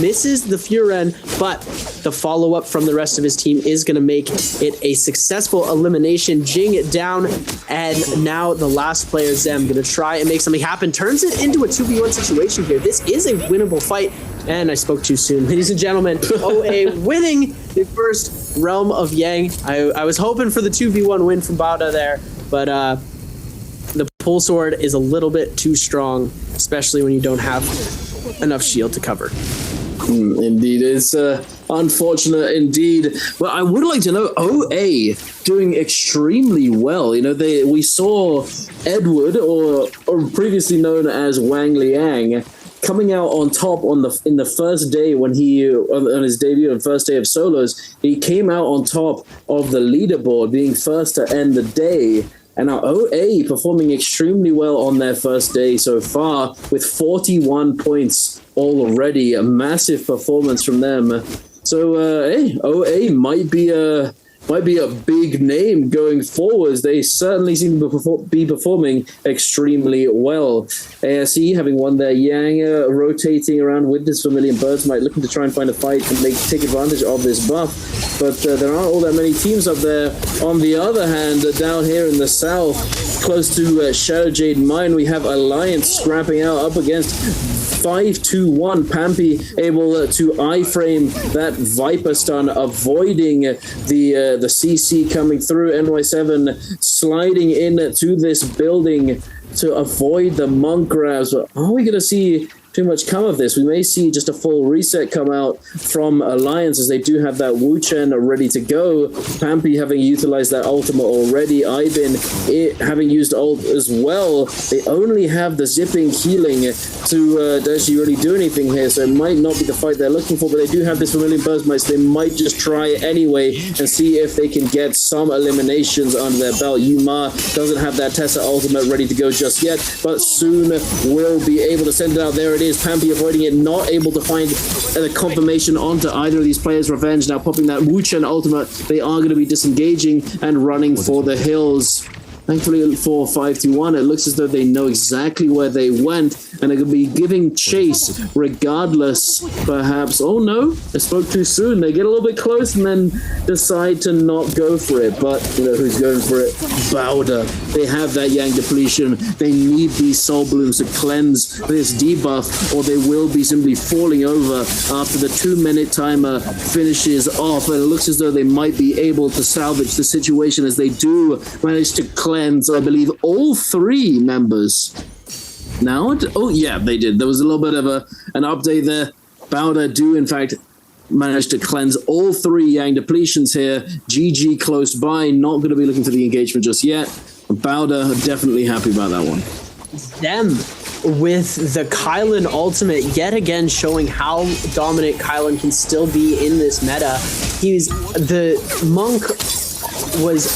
misses the Furen, but the follow-up from the rest of his team is going to make it a successful elimination. Jing down, and now the last player, Zem, going to try and make something happen. Turns it into a 2v1 situation here. This is a winnable fight, and I spoke too soon. Ladies and gentlemen, OA winning the first Realm of Yang. I was hoping for the 2v1 win from Bauda there, but the pull sword is a little bit too strong, especially when you don't have enough shield to cover. Indeed, it's unfortunate indeed. But I would like to know, OA doing extremely well. You know, we saw Edward, or previously known as Wang Liang, coming out on top in the first day when on his debut on first day of solos. He came out on top of the leaderboard, being first to end the day. And now OA performing extremely well on their first day so far with 41 points already. A massive performance from them. So OA might be a big name going forwards. They certainly seem to be performing extremely well. ASE having won their Yang, rotating around with this Vermilion Birds might looking to try and find a fight and take advantage of this buff. But there aren't all that many teams up there. On the other hand, down here in the south, close to Shadow Jade Mine, we have Alliance scrapping out up against 5-2-1. Pampy able to iframe that Viper stun, avoiding the CC coming through. NY7 sliding into this building to avoid the Monk grabs. But are we going to see too much come of this? We may see just a full reset come out from Alliance, as they do have that Wu Chen ready to go. Pampy having utilized that ultimate already. Ivan having used ult as well. They only have the zipping healing to actually really do anything here, so it might not be the fight they're looking for, but they do have this Vermilion Burst Mites. They might just try anyway and see if they can get some eliminations under their belt. Yuma doesn't have that Tessa ultimate ready to go just yet, but soon will be able to send it out. There it is. Pampy avoiding it, not able to find the confirmation onto either of these players. Revenge now popping that Wu Chen ultimate. They are going to be disengaging and running for the hills. Thankfully for 5-1, it looks as though they know exactly where they went and are going to be giving chase regardless, perhaps. Oh no, I spoke too soon. They get a little bit close and then decide to not go for it. But you know who's going for it? Bauda. They have that Yang depletion. They need these Soul Blooms to cleanse this debuff, or they will be simply falling over after the 2-minute timer finishes off. And it looks as though they might be able to salvage the situation, as they do manage to cleanse, I believe, all 3 members. Now, oh yeah, they did. There was a little bit of an update there. Bauda do in fact managed to cleanse all 3 Yang depletions here. GG close by, not going to be looking for the engagement just yet. Bowder definitely happy about that one. Them with the Kylan ultimate yet again showing how dominant Kylan can still be in this meta. The monk was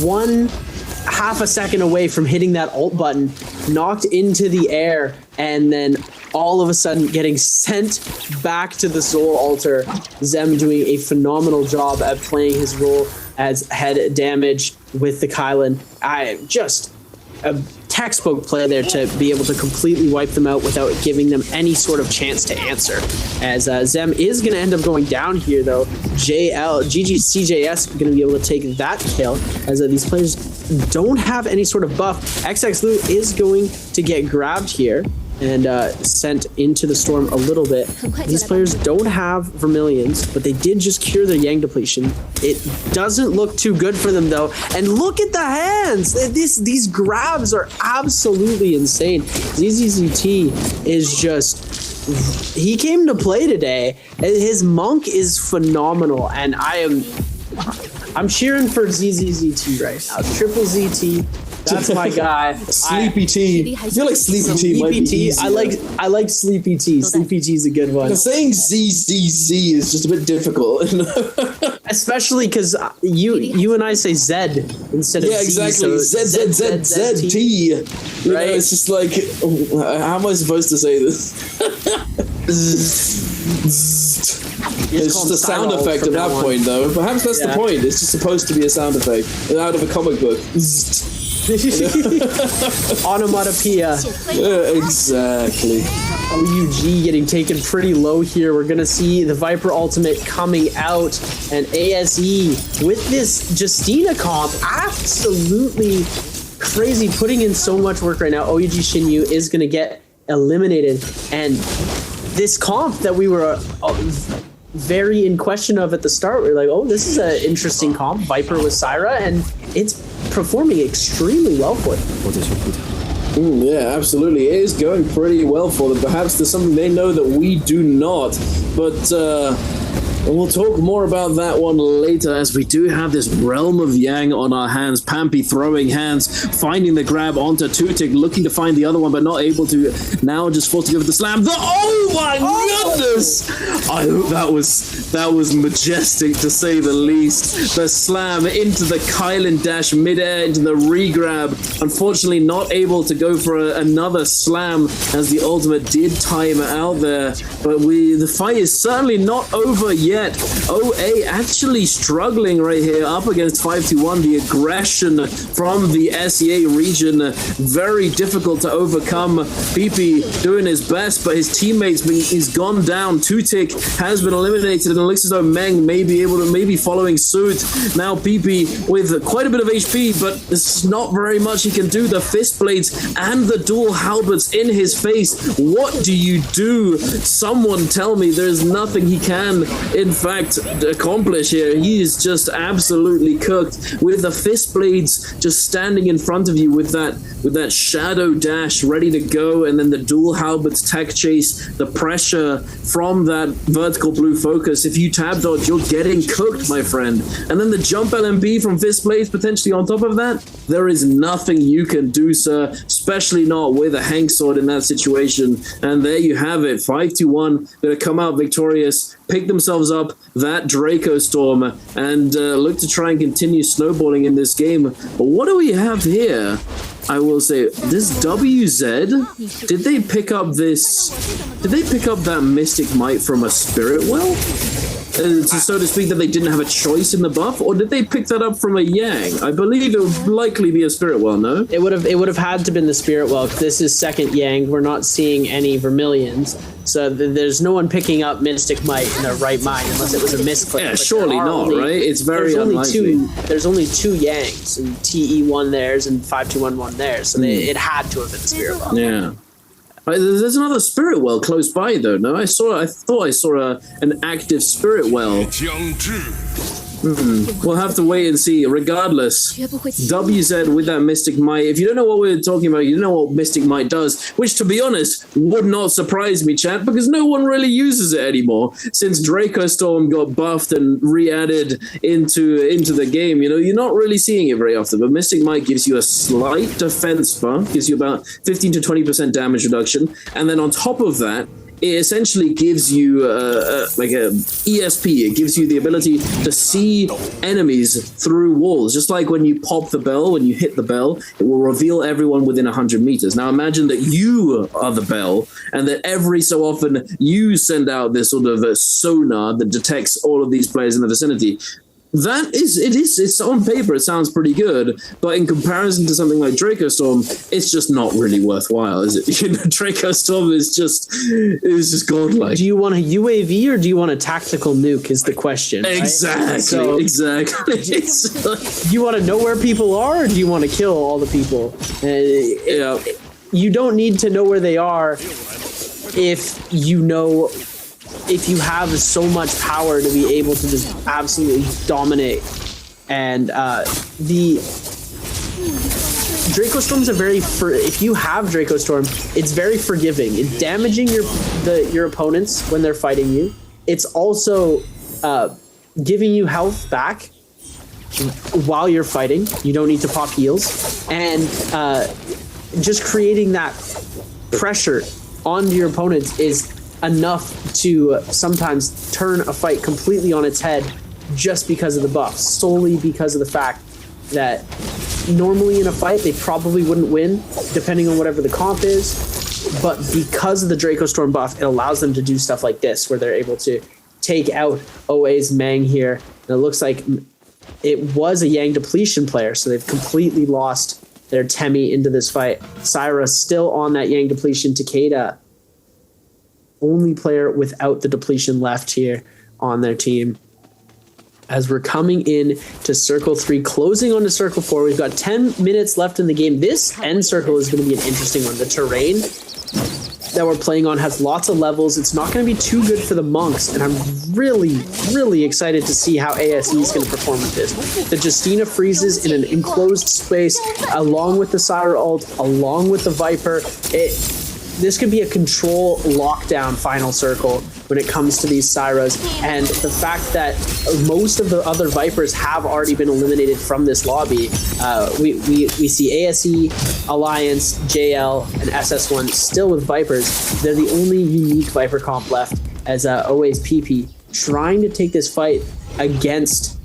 1/2 a second away from hitting that ult button, knocked into the air, and then all of a sudden getting sent back to the soul altar. Zem doing a phenomenal job at playing his role as head damage with the Kylan. Just a textbook play there to be able to completely wipe them out without giving them any sort of chance to answer. As Zem is going to end up going down here, though. GG CJS going to be able to take that kill, as these players don't have any sort of buff. XX Lu is going to get grabbed here and sent into the storm a little bit. These players don't have Vermilions, but they did just cure their Yang depletion. It doesn't look too good for them, though. And look at the hands! These grabs are absolutely insane. ZZZT is just... He came to play today. His monk is phenomenal, and I'm cheering for ZZZT right now. Triple ZT. That's my guy. Sleepy T. I feel like Sleepy T might be easier. I like Sleepy T. Sleepy T is a good one. Saying ZZZ is just a bit difficult. Especially because you and I say Z instead of Z. Yeah, exactly. Z-Z-Z-Z-T. Right? It's just like, how am I supposed to say this? It's just a sound effect at that point, though. Perhaps that's the point. It's just supposed to be a sound effect out of a comic book. Onomatopoeia. Exactly. OUG getting taken pretty low here. We're going to see the Viper ultimate coming out, and ASE with this Justina comp absolutely crazy, putting in so much work right now. OUG Shinyu is going to get eliminated, and this comp that we were very in question of at the start, we were like, oh, this is an interesting comp, Viper with Syra, and it's performing extremely well for them. Yeah, absolutely. It is going pretty well for them. Perhaps there's something they know that we do not, but we'll talk more about that one later, as we do have this Realm of Yang on our hands. Pampy throwing hands, finding the grab onto Tutik, looking to find the other one, but not able to. Now just forced to go for the slam. Oh my goodness! I hope that was majestic, to say the least. The slam into the Kylan dash midair, into the re-grab. Unfortunately, not able to go for another slam, as the ultimate did time out there. But the fight is certainly not over yet. OA actually struggling right here up against 521. The aggression from the SEA region, very difficult to overcome. PP doing his best, but his teammates, he's gone down. Tutik has been eliminated, and Elixir Meng may be following suit. Now PP with quite a bit of HP, but there's not very much he can do. The fist blades and the dual halberds in his face. What do you do? Someone tell me. There's nothing he can in fact accomplish here. He is just absolutely cooked, with the fist blades just standing in front of you with that shadow dash ready to go, and then the dual halberds tech chase, the pressure from that vertical blue focus. If you tab dodge, you're getting cooked, my friend. And then the jump LMB from fist blades potentially on top of that. There is nothing you can do, sir, especially not with a Hank sword in that situation. And there you have it. 5-1 going to come out victorious, pick themselves up that Draco Storm, and look to try and continue snowballing in this game. But what do we have here? I will say, this WZ, did they pick up that Mystic Might from a Spirit Well? So to speak, that they didn't have a choice in the buff, or did they pick that up from a Yang? I believe it would likely be a Spirit Well, no? It would have had to been the Spirit Well. This is second Yang. We're not seeing any Vermilions, so there's no one picking up Mystic Might in their right mind unless it was a misclick. Yeah, surely not, right? It's very unlikely. There's only two Yangs, and TE won theirs and 5-2-1 won theirs, so it had to have been Spirit Well. Yeah. There's another Spirit Well close by, though. No, I thought I saw an active Spirit Well. We'll have to wait and see. Regardless, 绝不会轻易 WZ with that Mystic Might. If you don't know what we're talking about, you don't know what Mystic Might does, which, to be honest, would not surprise me, chat, because no one really uses it anymore since Draco Storm got buffed and re-added into the game. You know, you're not really seeing it very often, but Mystic Might gives you a slight defense buff, gives you about 15 to 20% damage reduction, and then on top of that, it essentially gives you like a ESP. It gives you the ability to see enemies through walls. Just like when you pop the bell, when you hit the bell, it will reveal everyone within 100 meters. Now imagine that you are the bell and that every so often you send out this sort of sonar that detects all of these players in the vicinity. It's on paper, it sounds pretty good, but in comparison to something like Draco Storm, it's just not really worthwhile, is it? You know, Draco Storm is just godlike. Do you want a UAV or do you want a tactical nuke is the question. Right? Exactly, So, exactly. do you want to know where people are or do you want to kill all the people? Yeah. You don't need to know where they are if you have so much power to be able to just absolutely dominate. And the Draco Storm's if you have Draco Storm, it's very forgiving. It's damaging your opponents when they're fighting you. It's also giving you health back while you're fighting. You don't need to pop heals. And just creating that pressure onto your opponents is enough to sometimes turn a fight completely on its head just because of the buff, solely because of the fact that normally in a fight they probably wouldn't win depending on whatever the comp is, but because of the Draco Storm buff, it allows them to do stuff like this where they're able to take out OA's Mang here. And it looks like it was a Yang depletion player, so they've completely lost their Temi into this fight. Syra still on that Yang depletion. Takeda, only player without the depletion left here on their team. As we're coming in to Circle 3, closing on to Circle 4, we've got 10 minutes left in the game. This end circle is going to be an interesting one. The terrain that we're playing on has lots of levels. It's not going to be too good for the monks, and I'm really, really excited to see how ASE is going to perform with this. The Justina freezes in an enclosed space, along with the Syra ult, along with the Viper. This could be a control lockdown final circle when it comes to these Syras, and the fact that most of the other Vipers have already been eliminated from this lobby. We see ASE, Alliance, JL, and SS1 still with Vipers. They're the only unique Viper comp left, as OA's PP trying to take this fight against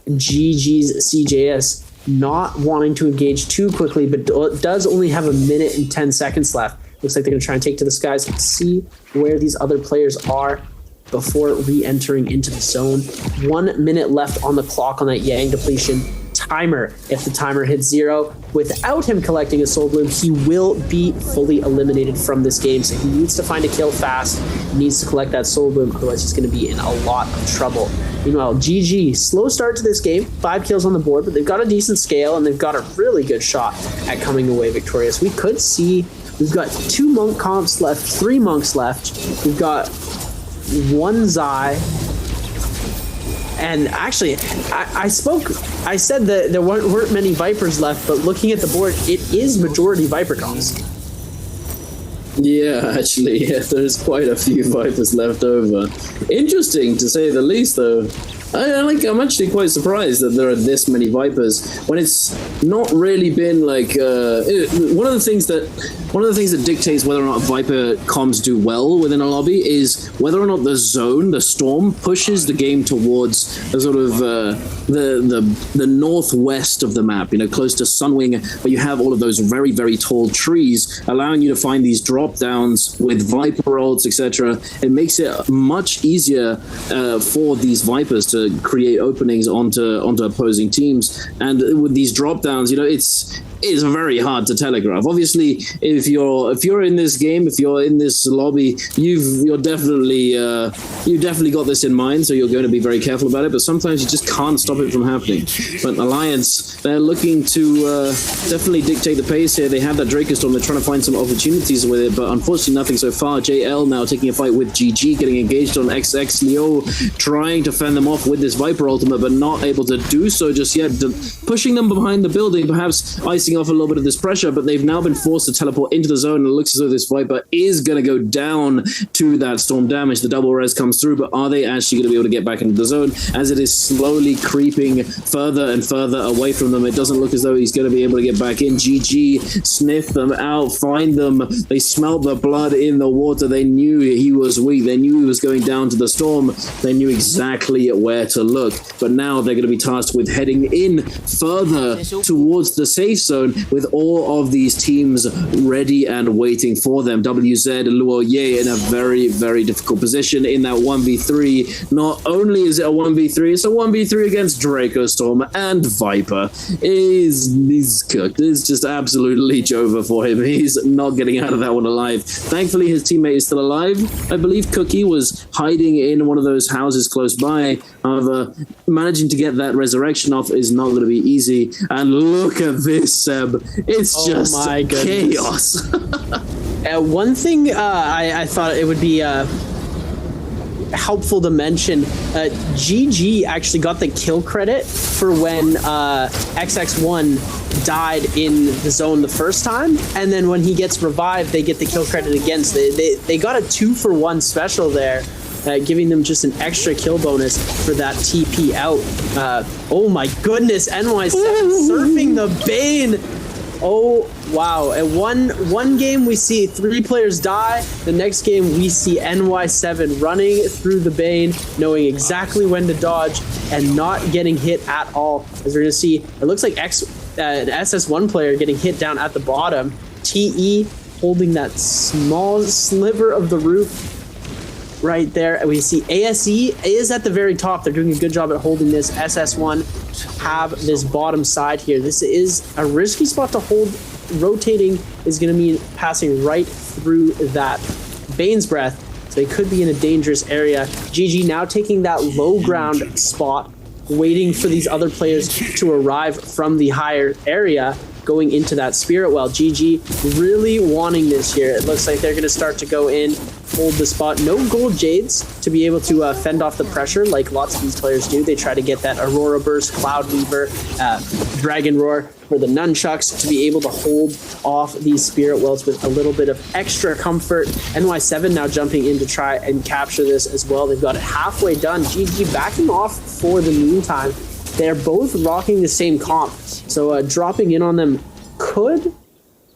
GG's CJS, not wanting to engage too quickly, but does only have 1 minute and 10 seconds left. Looks like they're going to try and take to the skies and see where these other players are before re-entering into the zone. 1 minute left on the clock on that Yang depletion timer. If the timer hits 0, without him collecting a Soul Bloom, he will be fully eliminated from this game. So he needs to find a kill fast, needs to collect that Soul Bloom, otherwise he's going to be in a lot of trouble. Meanwhile, GG, slow start to this game, 5 kills on the board, but they've got a decent scale and they've got a really good shot at coming away victorious. We could see, we've got 2 monk comps left, 3 monks left. We've got 1 Zai. And actually, I said that there weren't many Vipers left, but looking at the board, it is majority Viper comps. Yeah, actually, yeah, there's quite a few Vipers left over. Interesting, to say the least, though. I'm actually quite surprised that there are this many Vipers when it's not really been like one of the things that dictates whether or not Viper comms do well within a lobby is whether or not the zone, the storm, pushes the game towards a sort of the northwest of the map, you know, close to Sunwing, where you have all of those very, very tall trees, allowing you to find these drop downs with Viper ults, etc. It makes it much easier for these Vipers to create openings onto opposing teams. And with these drop downs, you know, is very hard to telegraph. Obviously, if you're in this game, if you're in this lobby, you've definitely got this in mind, so you're going to be very careful about it. But sometimes you just can't stop it from happening. But Alliance, they're looking to definitely dictate the pace here. They have that Draco Storm. They're trying to find some opportunities with it, but unfortunately nothing so far. JL now taking a fight with GG, getting engaged on XX. Leo trying to fend them off with this Viper ultimate, but not able to do so just yet. Pushing them behind the building, perhaps icing off a little bit of this pressure, but they've now been forced to teleport into the zone, and it looks as though this Viper is going to go down to that storm damage. The double res comes through, but are they actually going to be able to get back into the zone as it is slowly creeping further and further away from them? It doesn't look as though he's going to be able to get back in. GG sniff them out, find them. They smelled the blood in the water. They knew he was weak. They knew he was going down to the storm. They knew exactly where to look, but now they're going to be tasked with heading in further towards the safe zone with all of these teams ready and waiting for them. WZ and Luoye in a very, very difficult position in that 1v3. Not only is it a 1v3, it's a 1v3 against Draco Storm and Viper. He's cooked. It's just absolutely Jova for him. He's not getting out of that one alive. Thankfully, his teammate is still alive. I believe Cookie was hiding in one of those houses close by. However, managing to get that resurrection off is not going to be easy. And look at this, Seb. It's just chaos. One thing I thought it would be helpful to mention, GG actually got the kill credit for when XX1 died in the zone the first time, and then when he gets revived, they get the kill credit again. So they got a 2-for-1 special there, giving them just an extra kill bonus for that TP out. Oh my goodness, NY7 surfing the Bane. Oh wow! At one game we see 3 players die. The next game we see NY7 running through the Bane, knowing exactly when to dodge and not getting hit at all. As we're gonna see, it looks like SS1 player getting hit down at the bottom. TE holding that small sliver of the roof right there. And we see ASE is at the very top. They're doing a good job at holding this. SS1 have this bottom side here. This is a risky spot to hold. Rotating is going to mean passing right through that Bane's Breath, so they could be in a dangerous area. GG now taking that low ground spot, waiting for these other players to arrive from the higher area, going into that Spirit Well. GG really wanting this here. It looks like they're going to start to go in, hold the spot. No gold jades to be able to fend off the pressure like lots of these players do. They try to get that Aurora Burst, Cloud Weaver, Dragon Roar for the nunchucks to be able to hold off these Spirit Wells with a little bit of extra comfort. NY7 now jumping in to try and capture this as well. They've got it halfway done. GG backing off for the meantime. They're both rocking the same comp, so dropping in on them could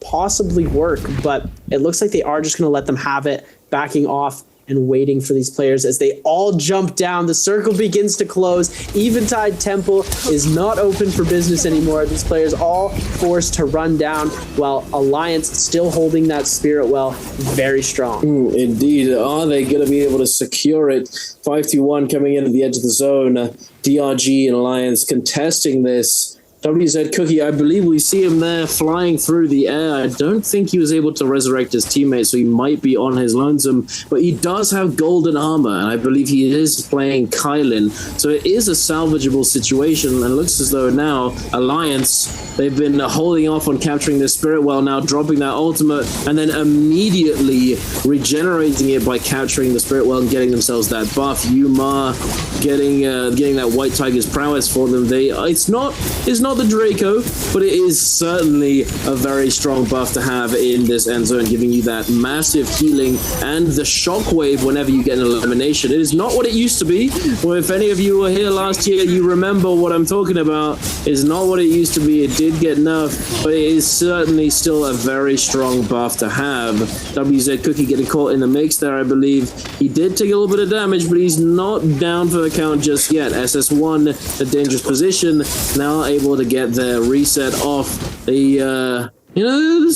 possibly work, but it looks like they are just going to let them have it, backing off and waiting for these players as they all jump down. The circle begins to close. Eventide Temple is not open for business anymore. These players all forced to run down, while Alliance still holding that Spirit Well very strong. Indeed. Are they going to be able to secure it? 5-2-1 coming in at the edge of the zone. DRG and Alliance contesting this. WZ Cookie, I believe we see him there flying through the air. I don't think he was able to resurrect his teammate, so he might be on his lonesome, but he does have golden armor, and I believe he is playing Kylin, so it is a salvageable situation, and it looks as though now Alliance, they've been holding off on capturing this Spirit Well, now dropping that ultimate, and then immediately regenerating it by capturing the Spirit Well and getting themselves that buff. Yuma getting that White Tiger's prowess for them. It's not the Draco, but it is certainly a very strong buff to have in this end zone, giving you that massive healing and the shockwave whenever you get an elimination. It is not what it used to be. Well, if any of you were here last year, you remember what I'm talking about. It's not what it used to be. It did get nerfed, but it is certainly still a very strong buff to have. WZ Cookie getting caught in the mix there, I believe. He did take a little bit of damage, but he's not down for the count just yet. SS1, a dangerous position, now able to get their reset off. It's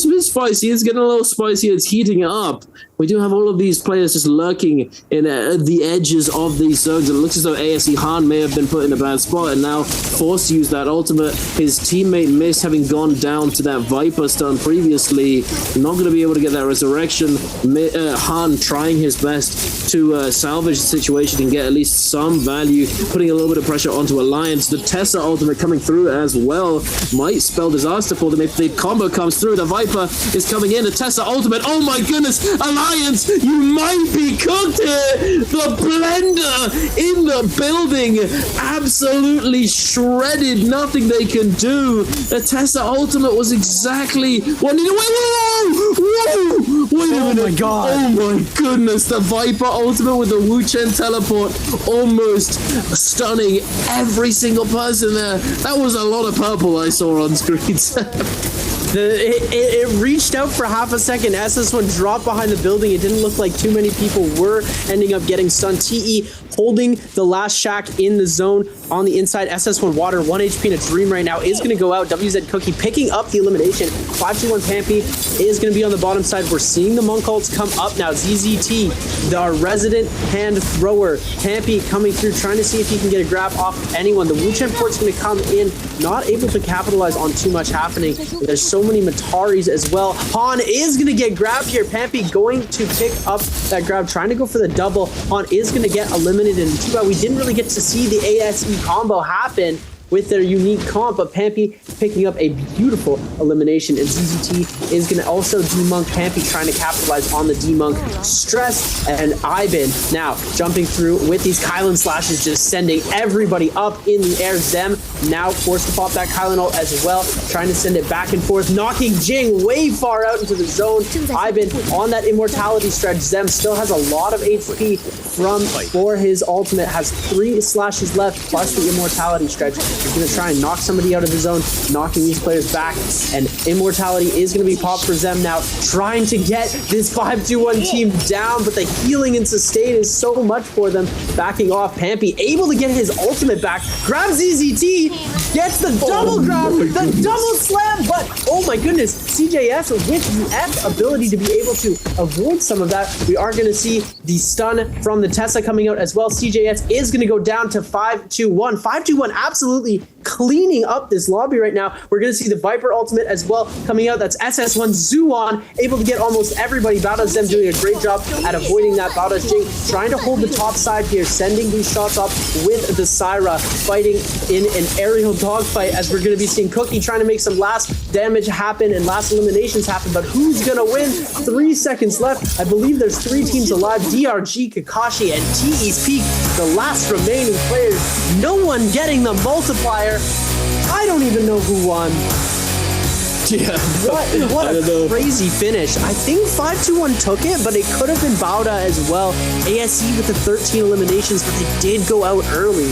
a bit spicy. It's getting a little spicy. It's heating up. We do have all of these players just lurking in the edges of these zones. It looks as though ASE Han may have been put in a bad spot and now forced to use that ultimate. His teammate missed, having gone down to that Viper stun previously. Not going to be able to get that resurrection. Han trying his best to salvage the situation and get at least some value, putting a little bit of pressure onto Alliance. The Tessa ultimate coming through as well might spell disaster for them if the combo comes through. The Viper is coming in. The Tessa ultimate. Oh my goodness, Alliance, you might be cooked here. The blender in the building, absolutely shredded. Nothing they can do. The Tessa ultimate was exactly what needed. Whoa! Wait a minute. My God. Oh my goodness. The Viper ultimate with the Wu Chen teleport almost stunning every single person there. That was a lot of purple I saw on screen. It reached out for half a second. SS1 dropped behind the building. It didn't look like too many people were ending up getting stunned. TE holding the last shack in the zone on the inside. SS1 Water, 1 HP in a dream right now, is going to go out. WZ Cookie picking up the elimination. 521 Pampy is going to be on the bottom side. We're seeing the Monk ults come up now. ZZT, our resident hand thrower. Pampy coming through, trying to see if he can get a grab off anyone. The Wu Chen port's going to come in, not able to capitalize on too much happening. There's so many Mataris as well. Han is going to get grabbed here. Pampy going to pick up that grab, trying to go for the double. Han is going to get eliminated in 2. We didn't really get to see the ASE combo happen with their unique comp, but Pampy picking up a beautiful elimination, and ZZT is going to also demonk Pampy, trying to capitalize on the demonk stress, and Ivan now jumping through with these Kylan slashes, just sending everybody up in the air. Zem now forced to pop that Kylan ult as well, trying to send it back and forth, knocking Jing way far out into the zone. Ivan on that immortality stretch. Zem still has a lot of HP for his ultimate, has 3 slashes left plus the immortality stretch. He's going to try and knock somebody out of the zone, knocking these players back, and immortality is going to be popped for Zem now, trying to get this 5-2-1 team down, but the healing and sustain is so much for them. Backing off, Pampy able to get his ultimate back, grabs ZZT, gets the double grab, the double slam, but oh my goodness, CJS with the F ability to be able to avoid some of that. We are going to see the stun from the Tessa coming out as well. CJS is going to go down to 5-2-1. 5-2-1 absolutely cleaning up this lobby right now. We're going to see the Viper ultimate as well coming out. That's SS1 Zuon, able to get almost everybody. Baudas Zem doing a great job at avoiding that. Baudas Jing trying to hold the top side here, sending these shots up with the Syra, fighting in an aerial dogfight, as we're going to be seeing Cookie trying to make some last damage happen and last eliminations happen, but who's going to win? 3 seconds left. I believe there's 3 teams alive. DRG, Kakashi, and TE's Peak, the last remaining players. No one getting the multiplier. I don't even know who won. Yeah. What a crazy finish. I think 5-2-1 took it, but it could have been Bauda as well. ASE with the 13 eliminations, but they did go out early.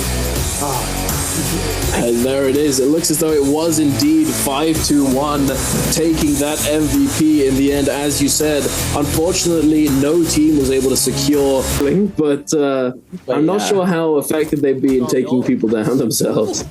And there it is. It looks as though it was indeed 5-2-1, taking that MVP in the end, as you said. Unfortunately, no team was able to secure, but I'm not sure how effective they'd be in taking people down themselves.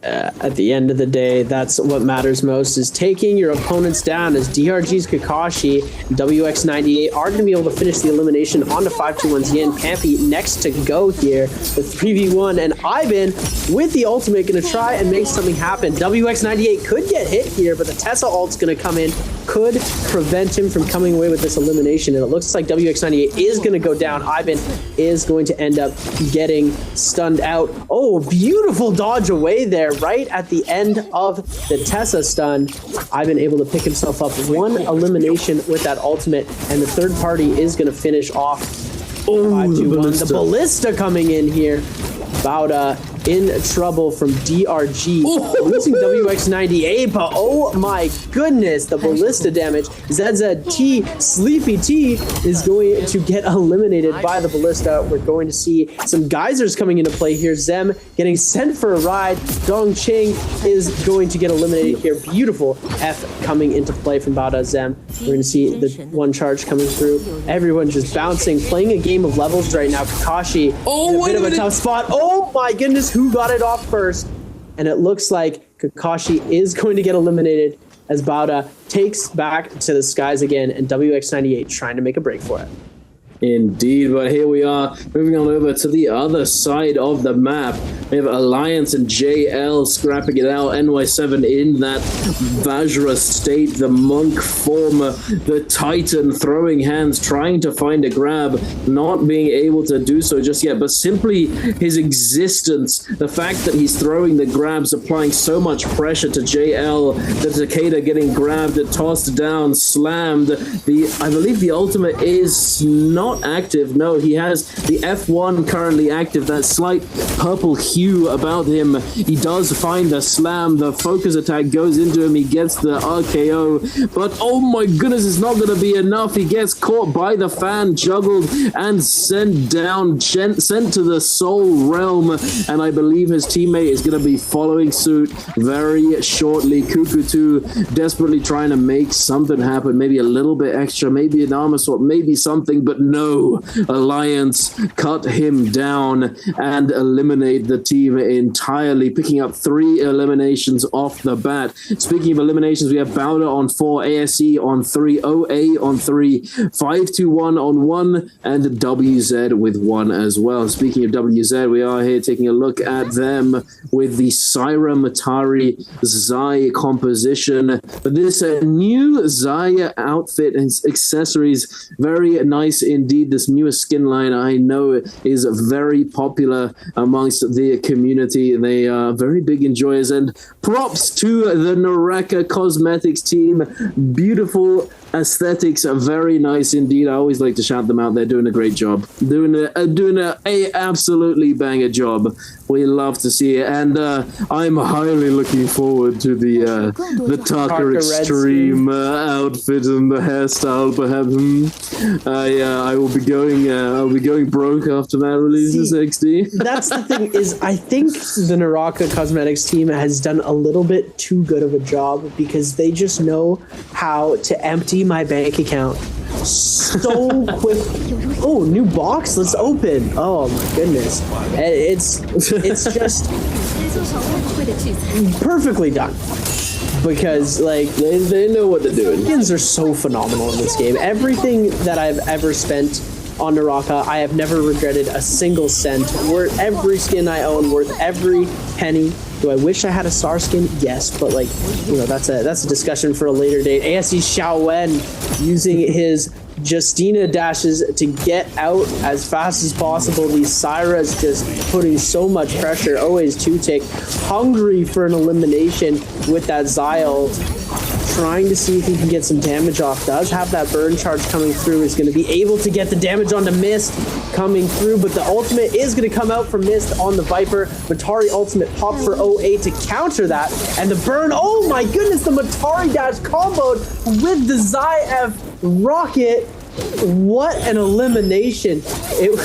At the end of the day, that's what matters most, is taking your opponents down, as DRG's Kakashi and WX98 are going to be able to finish the elimination onto 5-2-1's Yin. Pampy next to go here with 3v1, and Ivan with the ultimate going to try and make something happen. WX98 could get hit here, but the Tessa ult's going to come in, could prevent him from coming away with this elimination, and it looks like WX98 is going to go down. Ivan is going to end up getting stunned out. Oh, beautiful dodge away there, right at the end of the Tessa stun. Ivan able to pick himself up 1 elimination with that ultimate, and the third party is going to finish off 5-2-1. The Ballista coming in here. Bauda in trouble from DRG, losing WX98, but oh my goodness, the Ballista damage. ZZT, Sleepy T, is going to get eliminated by the Ballista. We're going to see some geysers coming into play here. Zem getting sent for a ride. Dong Ching is going to get eliminated here. Beautiful F coming into play from Bauda Zem. We're going to see the 1 charge coming through. Everyone just bouncing, playing a game of levels right now. Kakashi in a bit of a tough spot. Oh my goodness, who got it off first? And it looks like Kakashi is going to get eliminated. as Bauda takes back to the skies again, and WX98 trying to make a break for it. Indeed, but here we are moving on over to the other side of the map. We have Alliance and JL scrapping it out. NY7 in that Vajra state, the monk form, the Titan throwing hands, trying to find a grab, not being able to do so just yet, but simply his existence, the fact that he's throwing the grabs, applying so much pressure to JL, the Takeda getting grabbed, tossed down, slammed. I believe the ultimate is not active. No, he has the F1 currently active, that slight purple hue about him. He does find the slam, the focus attack goes into him, he gets the RKO, but oh my goodness, it's not going to be enough. He gets caught by the fan, juggled and sent down, sent to the soul realm, and I believe his teammate is going to be following suit very shortly. Kukutu desperately trying to make something happen, maybe a little bit extra, maybe an armor swap, maybe something, but no. Alliance cut him down and eliminate the team entirely, picking up 3 eliminations off the bat. Speaking of eliminations, we have Bowder on 4, ASE on 3, OA on 3, 521 on 1, and WZ with 1 as well. Speaking of WZ, we are here taking a look at them with the Syra Matari Zai composition. But this new Zai outfit and accessories, very nice indeed. This newest skin line, I know, is very popular amongst the community. They are very big enjoyers, and props to the Naraka Cosmetics team. Beautiful aesthetics are very nice indeed. I always like to shout them out. They're doing a great job. Doing a absolutely banger job. We love to see it, and I'm highly looking forward to the Taka Extreme outfit and the hairstyle. Perhaps I will be going. I'll be going broke after that releases. XD. That's the thing, is I think the Naraka Cosmetics team has done a little bit too good of a job, because they just know how to empty my bank account so quick. Oh, new box, let's open. Oh my goodness, it's just perfectly done, because like they know what they're doing. Skins are so phenomenal in this game. Everything that I've ever spent on Naraka, I have never regretted a single cent. Worth every skin I own, worth every penny. Do I wish I had a star skin? Yes, but like, you know, that's a discussion for a later date. ASE Xiaowen using his Justina dashes to get out as fast as possible. These Syra's just putting so much pressure. Always 2-tick, hungry for an elimination with that Zyle, trying to see if he can get some damage off. Does have that burn charge coming through, is going to be able to get the damage onto Mist coming through, but the ultimate is going to come out from Mist on the Viper. Matari ultimate pop for OA to counter that, and the burn, oh my goodness, the Matari dash comboed with the Zyf rocket. What an elimination. It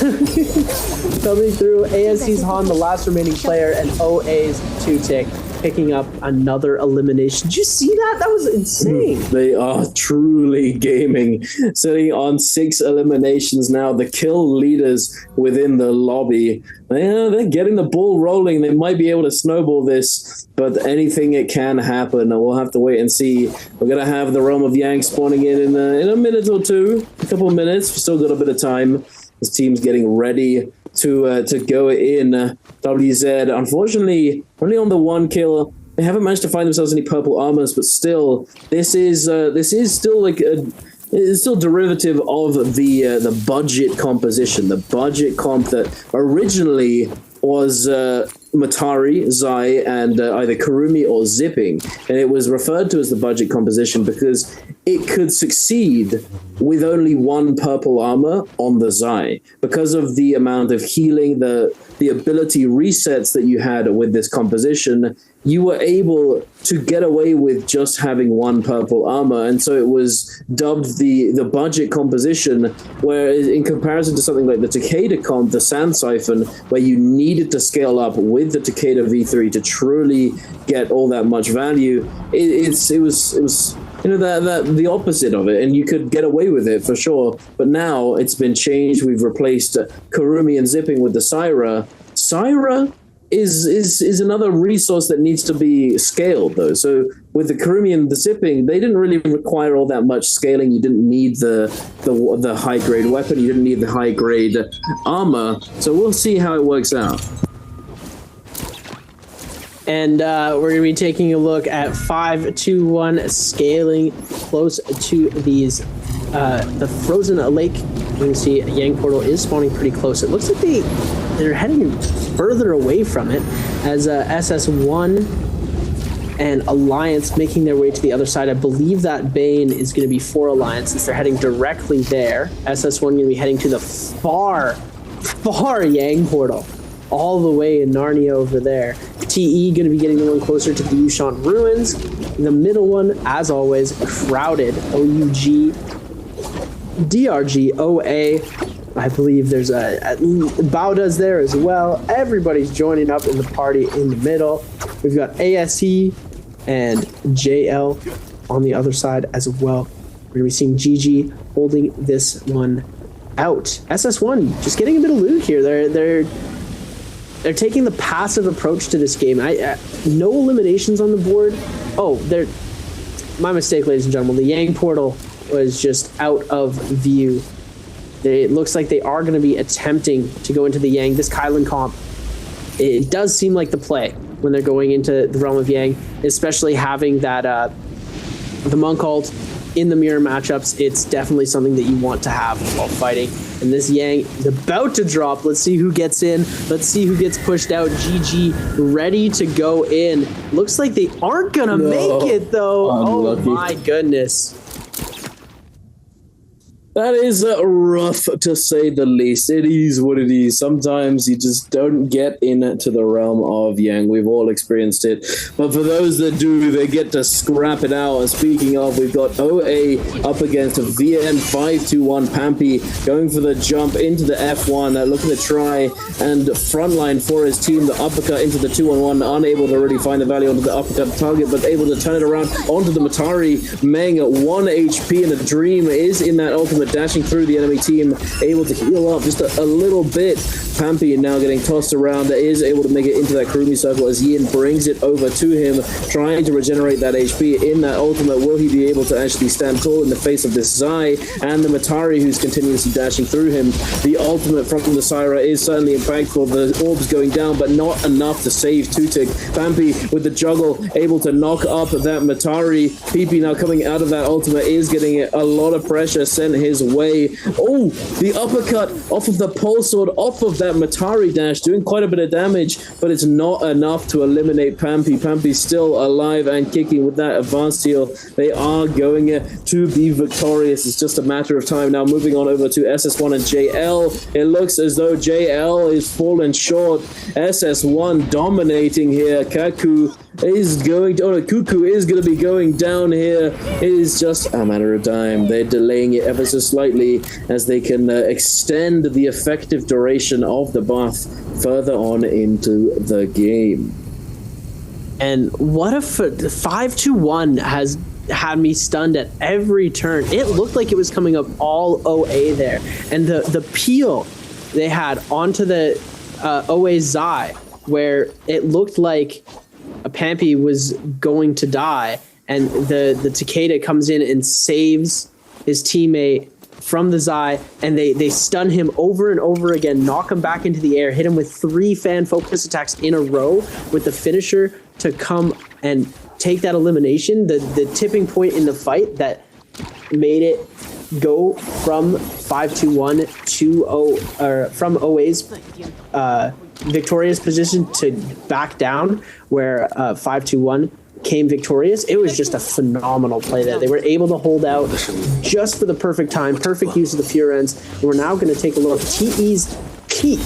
coming through. ASC's Han, the last remaining player, and OA's 2-tick picking up another elimination. Did you see that? That was insane. They are truly gaming. Sitting on 6 eliminations now. The kill leaders within the lobby. They're getting the ball rolling. They might be able to snowball this, but anything it can happen. We'll have to wait and see. We're going to have the Realm of Yang spawning in a minute or two. A couple of minutes. We've still got a bit of time. This team's getting ready to go in. WZ, unfortunately, only on the 1 kill. They haven't managed to find themselves any purple armors, but still, this is still like it's still derivative of the budget composition, the budget comp that originally was Matari, Zai, and either Kurumi or Zipping, and it was referred to as the budget composition because it could succeed with only 1 purple armor on the Zai because of the amount of healing, the ability resets that you had with this composition. You were able to get away with just having 1 purple armor, and so it was dubbed the budget composition, where in comparison to something like the Takeda comp, the Sand Siphon, where you needed to scale up with the Takeda V3 to truly get all that much value, it was you know, the opposite of it, and you could get away with it for sure. But now it's been changed. We've replaced Kurumi and Zipping with the Syra. Syra is another resource that needs to be scaled, though. So with the Kurumi and the Zipping, they didn't really require all that much scaling. You didn't need the high grade weapon. You didn't need the high grade armor. So we'll see how it works out. And we're going to be taking a look at 5-2-1 scaling close to these the frozen lake. You can see Yang Portal is spawning pretty close. It looks like they're heading further away from it as SS1 and Alliance making their way to the other side. I believe that Bane is going to be for Alliance since they're heading directly there. SS1 going to be heading to the far Yang Portal, all the way in Narnia over there. TE going to be getting the one closer to the Yushan Ruins. The middle one, as always, crowded. OUG, DRG, OA. I believe there's a Bauda's there as well. Everybody's joining up in the party in the middle. We've got ASE and JL on the other side as well. We're going to be seeing GG holding this one out. SS1 just getting a bit of loot here. They're taking the passive approach to this game. No eliminations on the board. Oh, my mistake, ladies and gentlemen. The Yang Portal was just out of view. It looks like they are going to be attempting to go into the Yang. This Kylan comp, it does seem like the play when they're going into the realm of Yang, especially having that the Monk ult in the mirror matchups. It's definitely something that you want to have while fighting. And this Yang is about to drop. Let's see who gets in. Let's see who gets pushed out. GG ready to go in. Looks like they aren't going to make it, though. Unlucky. Oh, my goodness. That is rough, to say the least. It is what it is. Sometimes you just don't get into the realm of Yang. We've all experienced it. But for those that do, they get to scrap it out. And speaking of, we've got OA up against VN 521 Pampy going for the jump into the F1, looking to try and frontline for his team. The uppercut into the 2-on-1, unable to really find the value onto the uppercut target, but able to turn it around onto the Matari. Meng at 1 HP, and the Dream is in that ultimate, dashing through the enemy team, able to heal up just a little bit. Pampy now getting tossed around, is able to make it into that Kurumi circle as Yin brings it over to him, trying to regenerate that HP in that ultimate. Will he be able to actually stand tall in the face of this Zai and the Matari, who's continuously dashing through him? The ultimate from the Syra is certainly impactful. The orbs going down, but not enough to save Tutik. Pampy with the juggle, able to knock up that Matari. PP now coming out of that ultimate is getting a lot of pressure sent his way. Oh, the uppercut off of the pole sword, off of that Matari dash, doing quite a bit of damage, but it's not enough to eliminate Pampy. Pampy's still alive and kicking with that advanced heal. They are going to be victorious. It's just a matter of time now. Moving on over to SS1 and JL. It looks as though JL is fallen short. SS1 dominating here. Kaku is going to, Cuckoo is going to be going down here. It is just a matter of time. They're delaying it ever so slightly as they can extend the effective duration of the buff further on into the game. And what if 5-2-1 has had me stunned at every turn? It looked like it was coming up all OA there. And the peel they had onto the OA Zai, where it looked like a Pampy was going to die, and the Takeda comes in and saves his teammate from the Zai, and they stun him over and over again, knock him back into the air, hit him with 3 fan focus attacks in a row with the finisher to come and take that elimination. The tipping point in the fight that made it go from 5-2-1 to from OA's victorious position to back down, where 5-2-1 came victorious. It was just a phenomenal play there. They were able to hold out just for the perfect time, perfect use of the Furens. And we're now going to take a look. TE's peak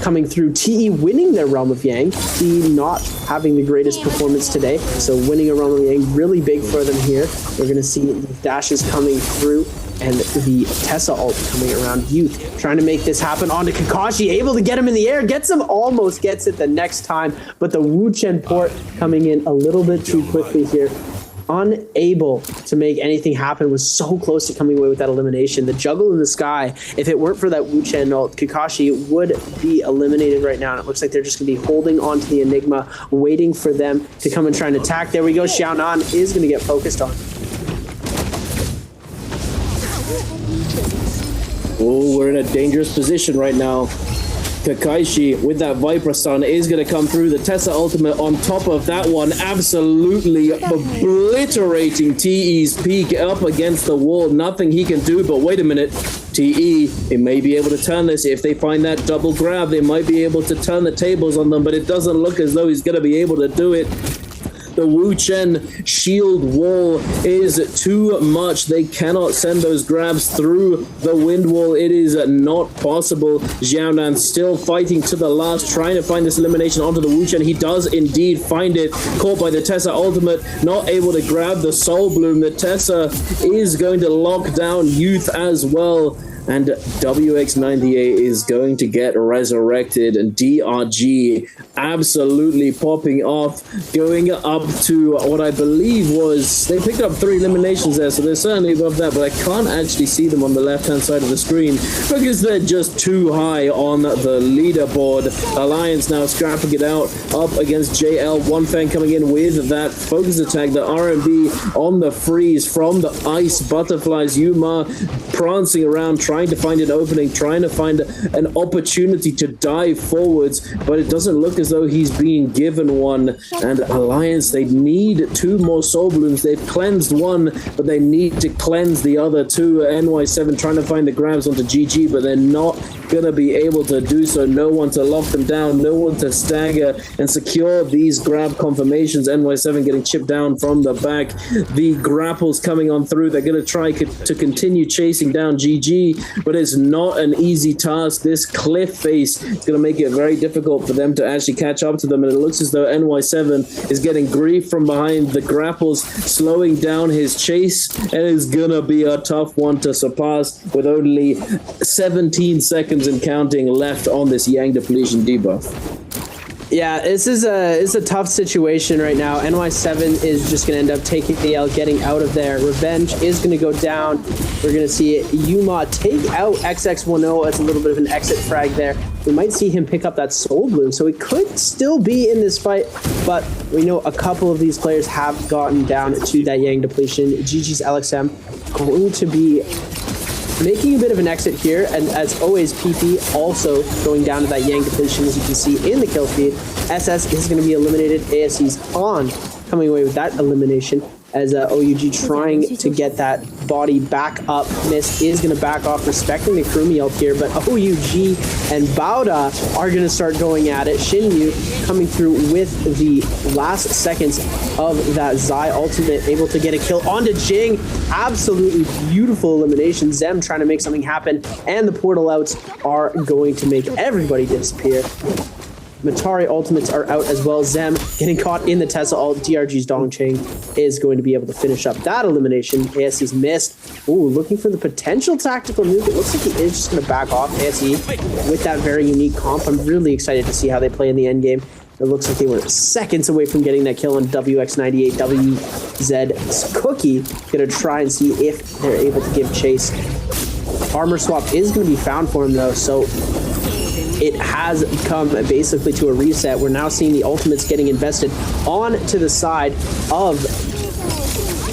coming through. TE winning their Realm of Yang. TE not having the greatest performance today, so winning a Realm of Yang really big for them here. We're going to see the dashes coming through and the Tessa ult coming around. Youth trying to make this happen onto Kakashi, able to get him in the air, gets him, almost gets it the next time, but the Wu Chen port coming in a little bit too quickly here. unable to make anything happen, was so close to coming away with that elimination. The juggle in the sky, if it weren't for that Wu Chen ult, Kakashi would be eliminated right now. And it looks like they're just going to be holding on to the Enigma, waiting for them to come and try and attack. There we go. Xiaonan is going to get focused on. Oh, we're in a dangerous position right now. Kakashi with that Viper Stun is going to come through. The Tessa ultimate on top of that one, absolutely obliterating TE's peak up against the wall. Nothing he can do, but wait a minute. TE, they may be able to turn this. If they find that double grab, they might be able to turn the tables on them, but it doesn't look as though he's going to be able to do it. The Wu Chen shield wall is too much. They cannot send those grabs through the wind wall. It is not possible. Xiaonan still fighting to the last, trying to find this elimination onto the Wu Chen. He does indeed find it. Caught by the Tessa ultimate, not able to grab the Soul Bloom. The Tessa is going to lock down Youth as well. And WX98 is going to get resurrected, and DRG absolutely popping off, going up to what I believe was, they picked up 3 eliminations there, so they're certainly above that, but I can't actually see them on the left-hand side of the screen because they're just too high on the leaderboard. Alliance now scrapping it out up against JL. One Fang coming in with that focus attack, the RMB on the freeze from the Ice Butterflies. Yuma prancing around, trying to find an opening, trying to find an opportunity to dive forwards, but it doesn't look as though he's being given one. And Alliance, they need 2 more Soul Blooms. They've cleansed one, but they need to cleanse the other 2. NY7 trying to find the grabs onto GG, but they're not going to be able to do so. No one to lock them down, no one to stagger and secure these grab confirmations. NY7 getting chipped down from the back. The grapples coming on through. They're going to try to continue chasing down GG, but it's not an easy task. This cliff face is going to make it very difficult for them to actually catch up to them, and it looks as though NY7 is getting grief from behind. The grapples slowing down his chase, and it's going to be a tough one to surpass with only 17 seconds and counting left on this Yang depletion debuff. Yeah, this is a tough situation right now. NY7 is just going to end up taking the L, getting out of there. Revenge is going to go down. We're going to see Yuma take out XX10 as a little bit of an exit frag there. We might see him pick up that Soul Bloom, so he could still be in this fight, but we know a couple of these players have gotten down to that Yang depletion. GG's LXM going to be making a bit of an exit here, and as always, PP also going down to that Yang depletion, as you can see in the kill feed. SS is going to be eliminated. ASC's on, coming away with that elimination, as OUG trying to get that body back up. Mist is going to back off, respecting the Kurumi ult here, but OUG and Bauda are going to start going at it. Shinyu coming through with the last seconds of that Zai ultimate, able to get a kill onto Jing. Absolutely beautiful elimination. Zem trying to make something happen, and the portal outs are going to make everybody disappear. Matari ultimates are out as well. Zem getting caught in the Tessa ult. DRG's Dongqing is going to be able to finish up that elimination. ASC's missed. Ooh, looking for the potential tactical nuke. It looks like he is just going to back off. ASC with that very unique comp. I'm really excited to see how they play in the end game. It looks like they were seconds away from getting that kill on WX98. WZ's Cookie going to try and see if they're able to give chase. Armor swap is going to be found for him though, so it has come basically to a reset. We're now seeing the ultimates getting invested on to the side of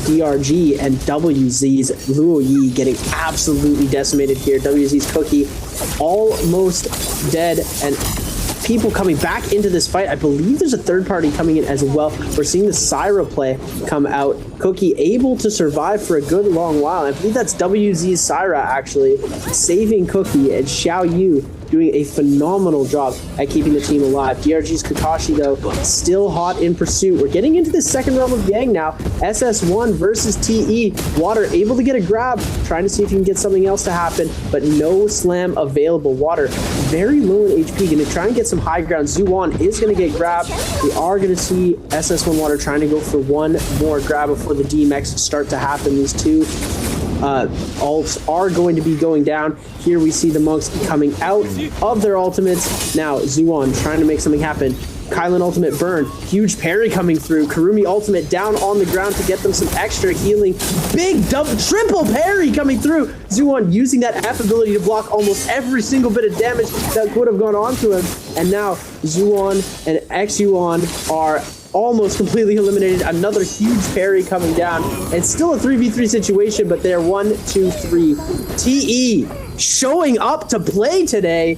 DRG, and WZ's Luo Yi getting absolutely decimated here. WZ's Cookie almost dead, and people coming back into this fight. I believe there's a third party coming in as well. We're seeing the Syra play come out. Cookie able to survive for a good long while. I believe that's WZ's Syra actually saving Cookie, and Xiao Yu doing a phenomenal job at keeping the team alive. DRG's Kakashi, though, still hot in pursuit. We're getting into the second realm of Yang now. SS1 versus TE. Water able to get a grab, trying to see if he can get something else to happen, but no slam available. Water very low in HP, going to try and get some high ground. Zuwan is going to get grabbed. We are going to see SS1 Water trying to go for one more grab before the DMX start to happen. These two ults are going to be going down. Here we see the monks coming out of their ultimates. Now Zuwan trying to make something happen. Kylan ultimate burn. Huge parry coming through. Karumi ultimate down on the ground to get them some extra healing. Big triple parry coming through. Zuon using that F ability to block almost every single bit of damage that would have gone on to him. And now Zuon and Xuan are almost completely eliminated. Another huge parry coming down. It's still a 3v3 situation, but they're 1, 2, 3. TE showing up to play today.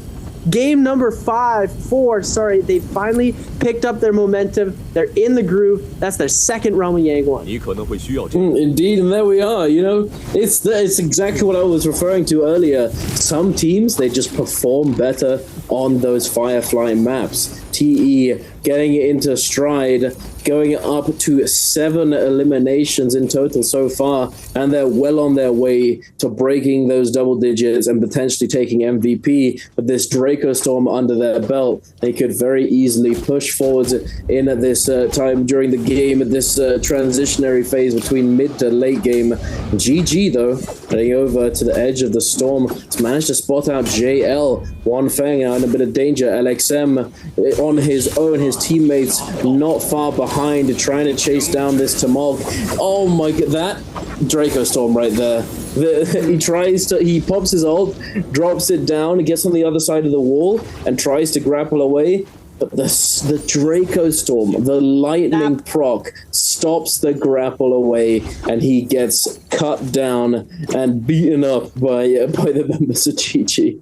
Game number 4. They finally picked up their momentum. They're in the groove. That's their second Realm of Yang one. Indeed, and there we are. You know, it's exactly what I was referring to earlier. Some teams, they just perform better on those Firefly maps. TE getting into stride, going up to 7 eliminations in total so far, and they're well on their way to breaking those double digits and potentially taking MVP. With this Draco Storm under their belt, they could very easily push forwards in at this time during the game, at this transitionary phase between mid to late game. GG, though, heading over to the edge of the storm, has managed to spot out JL. One Fang now in a bit of danger. LXM on his own, his teammates not far behind, trying to chase down this Tamog. Oh my god, that Draco Storm right there. He pops his ult, drops it down, gets on the other side of the wall, and tries to grapple away. But the Draco Storm, the lightning proc, stops the grapple away, and he gets cut down and beaten up by the members of GG.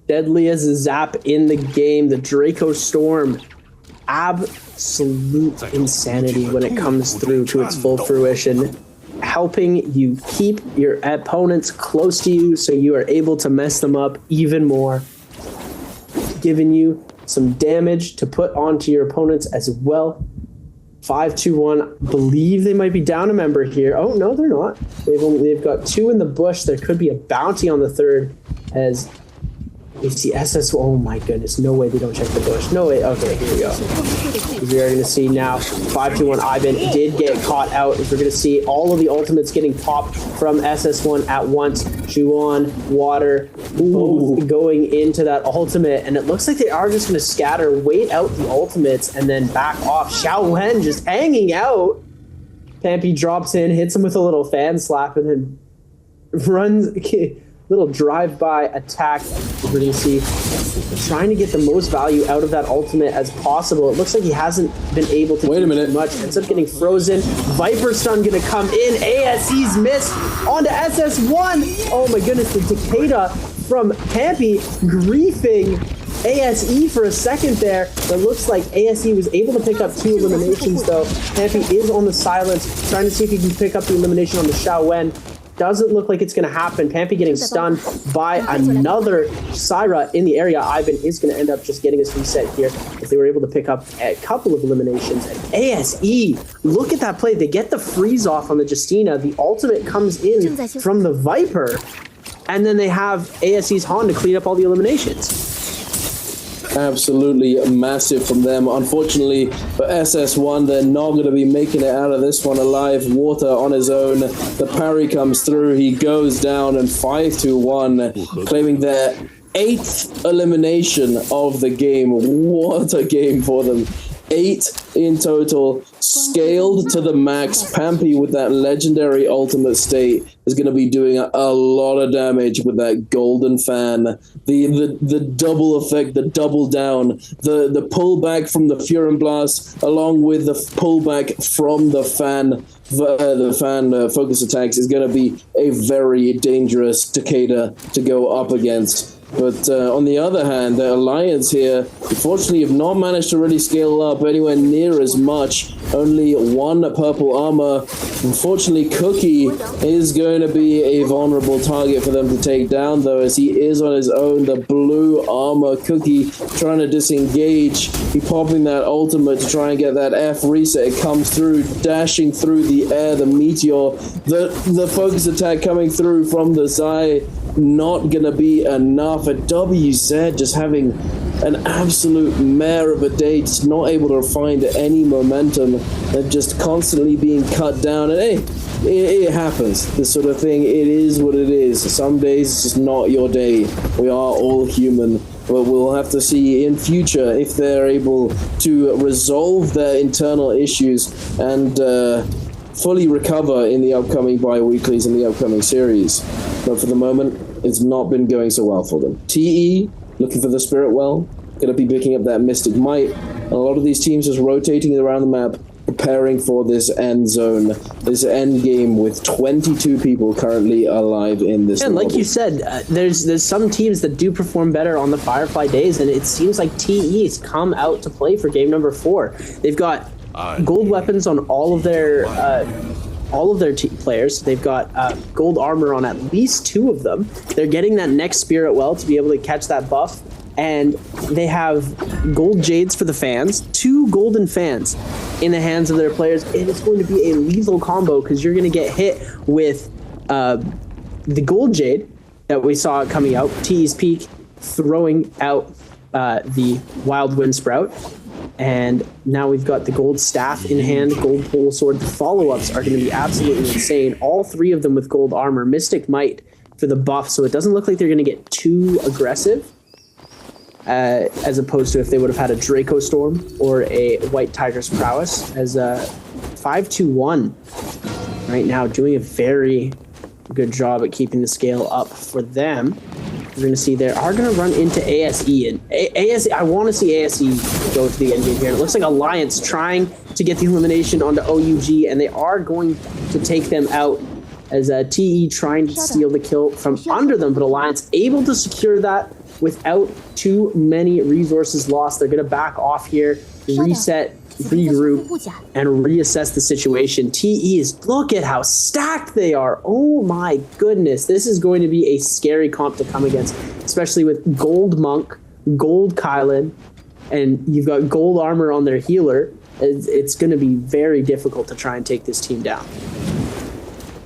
Deadliest zap in the game, the Draco Storm. Absolute insanity when it comes through to its full fruition. Helping you keep your opponents close to you so you are able to mess them up even more. Giving you some damage to put onto your opponents as well. 5-2-1. Believe they might be down a member here. Oh, no, they're not. They've got 2 in the bush. There could be a bounty on the third as SS. Oh my goodness, no way they don't check the bush. No way. Okay, here we go. We are going to see now 5-2-1. Ivan did get caught out. We're going to see all of the ultimates getting popped from SS1 at once. Juan, Water, both going into that ultimate, and it looks like they are just going to scatter, wait out the ultimates, and then back off. Xiao Wen just hanging out. Pampy drops in, hits him with a little fan slap, and then runs. Little drive-by attack. We're going to see trying to get the most value out of that ultimate as possible. It looks like he hasn't been able to do too much. Ends up getting frozen. Viper Stun going to come in. ASE's missed onto SS1. Oh my goodness, the Takeda from Pampy griefing ASE for a second there. It looks like ASE was able to pick up 2 eliminations though. Pampy is on the silence, trying to see if he can pick up the elimination on the Xiao Wen. Doesn't look like it's going to happen. Pampy getting stunned by another Syra in the area. Ivan is going to end up just getting us reset here if they were able to pick up a couple of eliminations. And ASE, look at that play. They get the freeze off on the Justina. The ultimate comes in from the Viper. And then they have ASE's Han to clean up all the eliminations. Absolutely massive from them. Unfortunately for SS1, they're not going to be making it out of this one alive. Water on his own. The parry comes through. He goes down, and 5-1, claiming their 8th elimination of the game. What a game for them. 8 in total, scaled to the max. Pampy with that legendary ultimate state is going to be doing a lot of damage with that golden fan. The double effect, the double down, the pullback from the Furin Blast, along with the pullback from the fan focus attacks is going to be a very dangerous Takeda to go up against. But on the other hand, the Alliance here, unfortunately, have not managed to really scale up anywhere near as much. Only 1 purple armor. Unfortunately, Cookie is going to be a vulnerable target for them to take down, though, as he is on his own. The blue armor Cookie trying to disengage. He popping that ultimate to try and get that F reset. It comes through, dashing through the air, the meteor. The focus attack coming through from the side. Not gonna be enough. At WZ just having an absolute mare of a day, just not able to find any momentum. They're just constantly being cut down. And hey, it happens. This sort of thing, it is what it is. Some days it's just not your day. We are all human. But we'll have to see in future if they're able to resolve their internal issues and fully recover in the upcoming bi-weeklies and the upcoming series. But for the moment, it's not been going so well for them. TE, looking for the Spirit Well, going to be picking up that Mystic Might. And a lot of these teams just rotating around the map, preparing for this end zone, this end game with 22 people currently alive in this. And like you said, there's some teams that do perform better on the Firefly days, and it seems like TE's come out to play for game number 4. They've got gold weapons on all of their players. They've got gold armor on at least 2 of them. They're getting that next Spirit Well to be able to catch that buff. And they have gold jades for the fans, 2 golden fans in the hands of their players. And it's going to be a lethal combo because you're going to get hit with the gold jade that we saw coming out, TE's Peak, throwing out the Wild Wind Sprout. And now we've got the gold staff in hand, gold pole sword. The follow-ups are going to be absolutely insane. All 3 of them with gold armor, Mystic Might for the buff. So it doesn't look like they're going to get too aggressive. As opposed to if they would have had a Draco Storm or a White Tiger's Prowess, as a 5-2-1 right now, doing a very good job at keeping the scale up for them. We're going to see they are going to run into ASE, and ASE, I want to see ASE go to the end game here. And it looks like Alliance trying to get the elimination onto OUG, and they are going to take them out as TE trying to steal the kill from under them, but Alliance able to secure that without too many resources lost. They're going to back off here, reset, regroup, and reassess the situation. TE is, look at how stacked they are. Oh my goodness. This is going to be a scary comp to come against, especially with gold Monk, gold Kylan, and you've got gold armor on their healer. It's going to be very difficult to try and take this team down.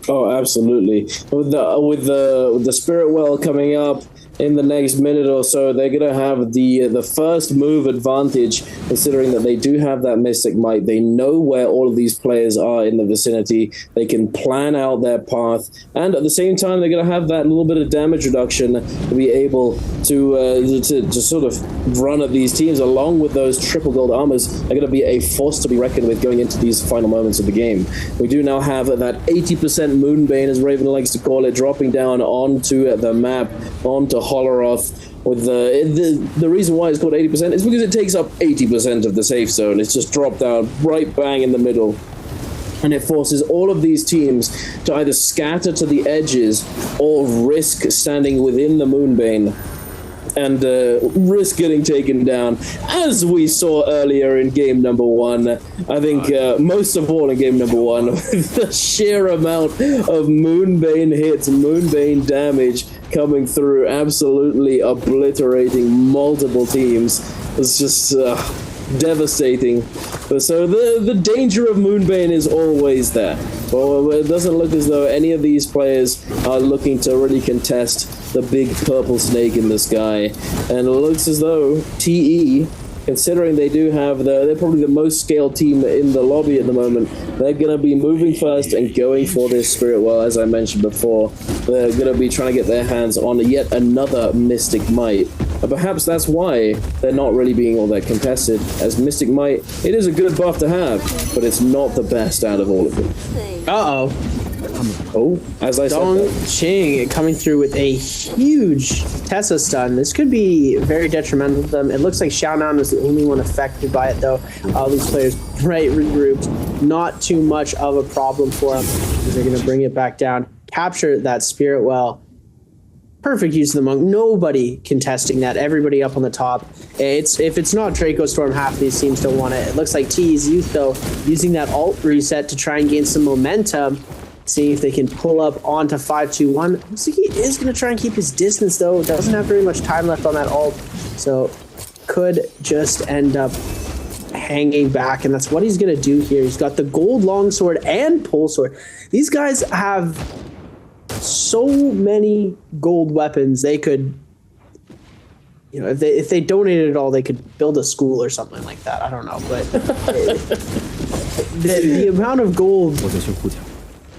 Oh, absolutely. With the Spirit Well coming up in the next minute or so, they're going to have the first move advantage, considering that they do have that Mystic Might. They know where all of these players are in the vicinity. They can plan out their path, and at the same time, they're going to have that little bit of damage reduction to be able to sort of run at these teams, along with those triple gold armors. They're going to be a force to be reckoned with going into these final moments of the game. We do now have that 80% Moonbane, as Raven likes to call it, dropping down onto the map, onto Holoroth. With the reason why it's called 80% is because it takes up 80% of the safe zone. It's just dropped down right bang in the middle. And it forces all of these teams to either scatter to the edges or risk standing within the Moonbane and risk getting taken down, as we saw earlier in game number 1. I think most of all in game number 1, the sheer amount of Moonbane hits, Moonbane damage coming through, absolutely obliterating multiple teams. It's just devastating. But so the danger of Moonbane is always there. Well, it doesn't look as though any of these players are looking to really contest the big purple snake in the sky. And it looks as though TE, considering they do have they're probably the most scaled team in the lobby at the moment, they're going to be moving first and going for this Spirit Well. As I mentioned before, they're going to be trying to get their hands on yet another Mystic Might. And perhaps that's why they're not really being all that contested, as Mystic Might, it is a good buff to have, but it's not the best out of all of them. Oh, as I Dong said, Ching coming through with a huge Tessa stun. This could be very detrimental to them. It looks like Xiaonan was the only one affected by it, though. All these players right regrouped. Not too much of a problem for them, because they're going to bring it back down, capture that Spirit Well. Perfect use of the Monk. Nobody contesting that. Everybody up on the top. If it's not Draco Storm, half of these teams don't want it. It looks like TE's Youth, though, using that alt reset to try and gain some momentum. Seeing if they can pull up onto 5-2-1. Looks like he is going to try and keep his distance, though. Doesn't have very much time left on that ult. So could just end up hanging back. And that's what he's going to do here. He's got the gold longsword and pole sword. These guys have so many gold weapons. They could, you know, if they donated it all, they could build a school or something like that. I don't know. But the amount of gold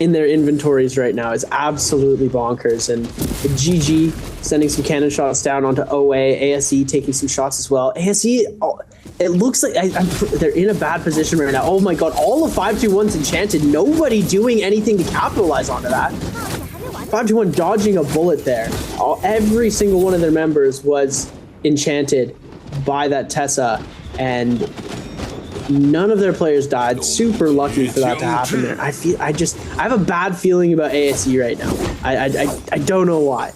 in their inventories right now is absolutely bonkers. And GG sending some cannon shots down onto OA, ASE taking some shots as well. ASE, it looks like they're in a bad position right now. Oh my god, all of 521's enchanted. Nobody doing anything to capitalize onto that. 521 dodging a bullet there. Every single one of their members was enchanted by that Tessa, and none of their players died. Super lucky for that to happen there. I have a bad feeling about ASE right now. I don't know why.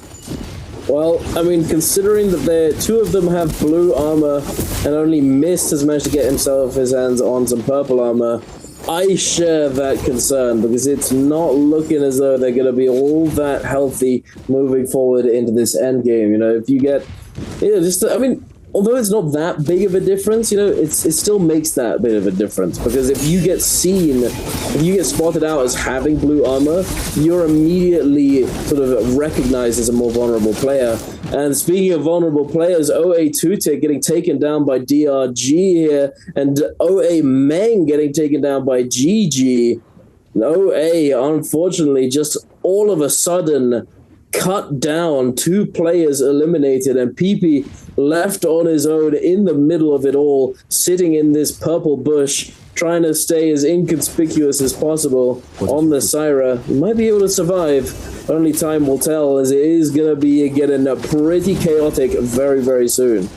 Well, I mean, considering that two of them have blue armor and only Mist has managed to get his hands on some purple armor, I share that concern because it's not looking as though they're going to be all that healthy moving forward into this end game. You know, if you get, although it's not that big of a difference, it still makes that bit of a difference because if you get spotted out as having blue armor, you're immediately sort of recognized as a more vulnerable player. And speaking of vulnerable players, OA Tutik getting taken down by DRG here, and OA Meng getting taken down by GG. OA, unfortunately, just all of a sudden cut down, 2 players eliminated, and PP left on his own in the middle of it all, sitting in this purple bush, trying to stay as inconspicuous as possible on the Syra. He might be able to survive. Only time will tell, as it is going to be getting pretty chaotic very, very soon.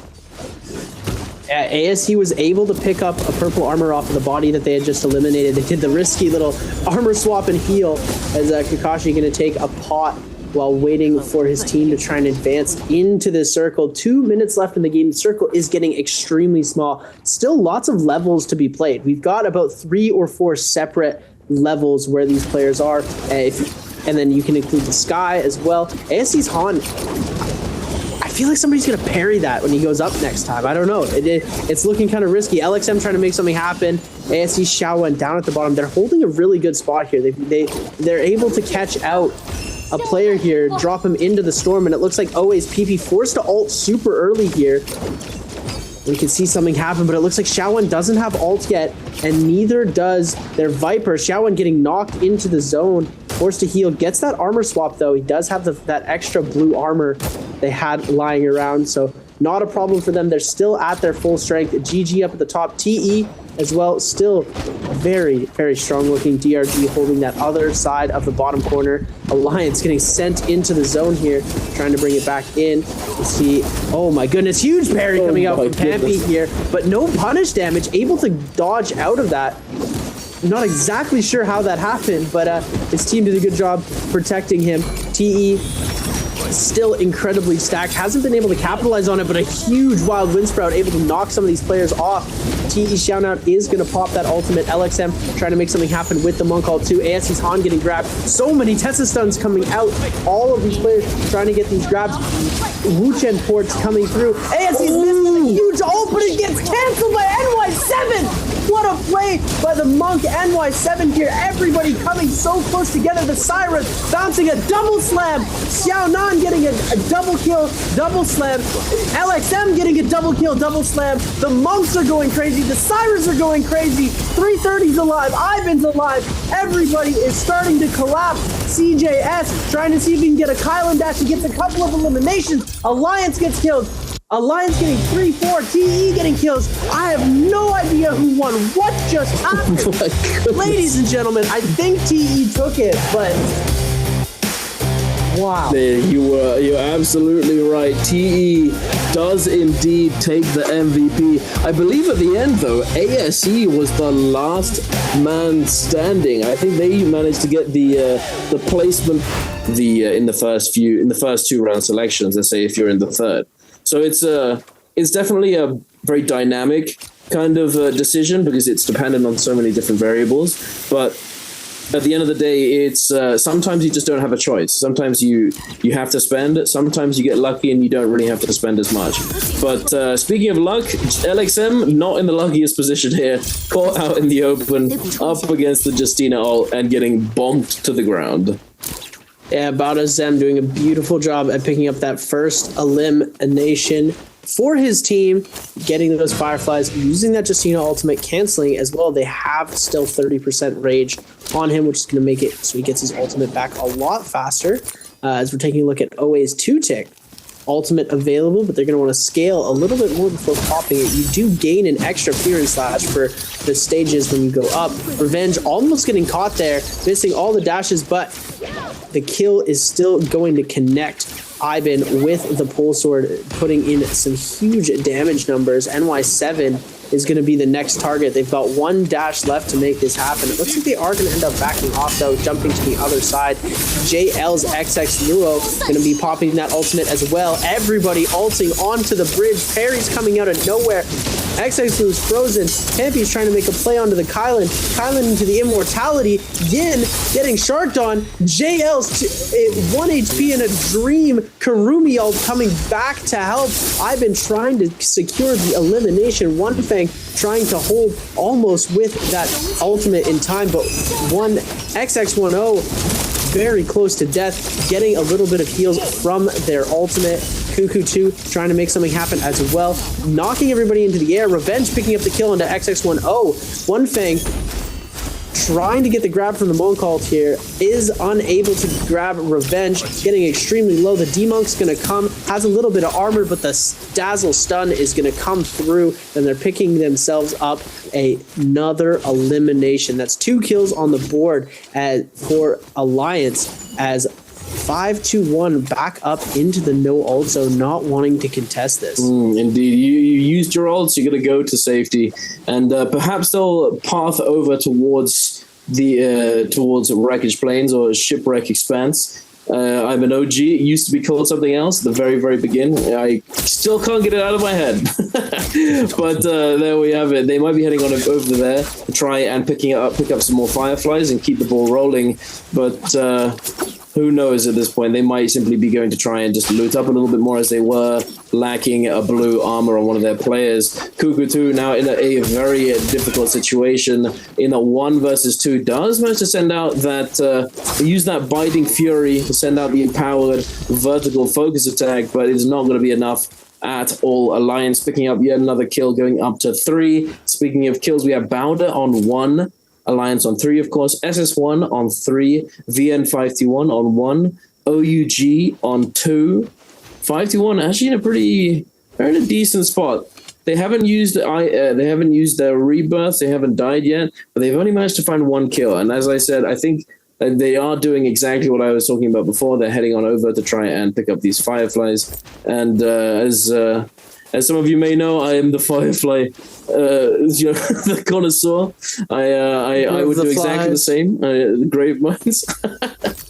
ASE was able to pick up a purple armor off of the body that they had just eliminated. They did the risky little armor swap and heal as Kakashi going to take a pot while waiting for his team to try and advance into this circle. 2 minutes left in the game. The circle is getting extremely small. Still lots of levels to be played. We've got about 3 or 4 separate levels where these players are. And then you can include the sky as well. ASE's Han, I feel like somebody's going to parry that when he goes up next time. I don't know. It's looking kind of risky. LXM trying to make something happen. ASE Xiaowen down at the bottom. They're holding a really good spot here. They're able to catch out a player here, drop him into the storm, and it looks like OA's PP forced to ult super early here. We can see something happen, but it looks like Xiaowen doesn't have ult yet, and neither does their Viper. Xiaowen getting knocked into the zone, forced to heal, gets that armor swap though. He does have that extra blue armor they had lying around, so not a problem for them. They're still at their full strength. GG up at the top. TE as well, still very, very strong looking. DRG holding that other side of the bottom corner. Alliance getting sent into the zone here, trying to bring it back in. You see, oh my goodness, huge parry coming out from Pampy here, but no punish damage, able to dodge out of that. Not exactly sure how that happened, but his team did a good job protecting him. TE still incredibly stacked, hasn't been able to capitalize on it, but a huge wild wind sprout able to knock some of these players off. TE Shoutout is going to pop that ultimate. LXM trying to make something happen with the Monk Ult too. ASE's Han getting grabbed. So many Tessa stuns coming out. All of these players trying to get these grabs. Wuchen ports coming through. ASE's missing a huge ult, but it gets canceled by NY7. What a play by the Monk NY7 here. Everybody coming so close together. The Sirens bouncing a double slam. Xiaonan getting a double kill, double slam. LXM getting a double kill, double slam. The Monks are going crazy. The Sirens are going crazy. 330's alive. Ivan's alive. Everybody is starting to collapse. CJS trying to see if he can get a Kylan dash. He gets a couple of eliminations. Alliance gets killed. Alliance getting 3-4, TE getting kills. I have no idea who won. What just happened? Oh, ladies and gentlemen, I think TE took it, but wow. You're absolutely right. TE does indeed take the MVP. I believe at the end though, ASE was the last man standing. I think they managed to get the placement in the first 2 round selections. Let's say if you're in the third. So it's definitely a very dynamic kind of decision because it's dependent on so many different variables. But at the end of the day, it's sometimes you just don't have a choice. Sometimes you have to spend. Sometimes you get lucky and you don't really have to spend as much. But speaking of luck, LXM not in the luckiest position here. Caught out in the open, up against the Justina ult and getting bonked to the ground. Yeah, Bada Zem doing a beautiful job at picking up that first elimination. for his team, getting those Fireflies, using that Justina ultimate, canceling as well. They have still 30% rage on him, which is going to make it so he gets his ultimate back a lot faster. As we're taking a look at OA's 2-tick. Ultimate available, but they're going to want to scale a little bit more before popping it. You do gain an extra Fury Slash for the stages when you go up. Revenge almost getting caught there, missing all the dashes, but the kill is still going to connect. Aizen with the pole sword, putting in some huge damage numbers. NY7 is going to be the next target. They've got one dash left to make this happen. It looks like they are going to end up backing off, though, jumping to the other side. JL's XX Luo going to be popping that ultimate as well. Everybody ulting onto the bridge. Parry's coming out of nowhere. XX Luo's frozen. Pampy's trying to make a play onto the Kylan. Kylan into the immortality. Yin getting sharked on. JL's 1 HP in a dream. Karumi ult coming back to help. I've been trying to secure the elimination. One Fang trying to hold almost with that ultimate in time, but one XX10 very close to death, getting a little bit of heals from their ultimate. Cuckoo 2 trying to make something happen as well, knocking everybody into the air. Revenge picking up the kill into XX10. One Fang trying to get the grab from the Monk ult here, is unable to grab Revenge, getting extremely low. The D-Monk's going to come, has a little bit of armor, but the Dazzle Stun is going to come through, and they're picking themselves up another elimination. That's 2 kills on the board for Alliance, as 5-1 back up into the no ult zone, not wanting to contest this. Indeed, you used your ults, you're going to go to safety, and perhaps they'll path over towards the towards Wreckage Plains or Shipwreck Expanse. I'm an OG. It used to be called something else at the very, very beginning. I still can't get it out of my head. But there we have it. They might be heading on over there to try and pick up some more Fireflies and keep the ball rolling. But who knows at this point? They might simply be going to try and just loot up a little bit more, as they were lacking a blue armor on one of their players. Cuckoo 2 now in a very difficult situation in a 1 versus 2. Does manage to send out that, use that Biting Fury to send out the empowered vertical focus attack, but it's not going to be enough at all. Alliance picking up yet another kill, going up to 3. Speaking of kills, we have Bowder on 1. Alliance on 3, of course. SS1 on 3. VN5T1 on 1. OUG on 2. 5T1 actually in a very decent spot. They haven't used their rebirth. They haven't died yet, but they've only managed to find 1 kill. And as I said, I think they are doing exactly what I was talking about before. They're heading on over to try and pick up these Fireflies. And as some of you may know, I am the Firefly, the connoisseur. I would do exactly the same. The grave mines.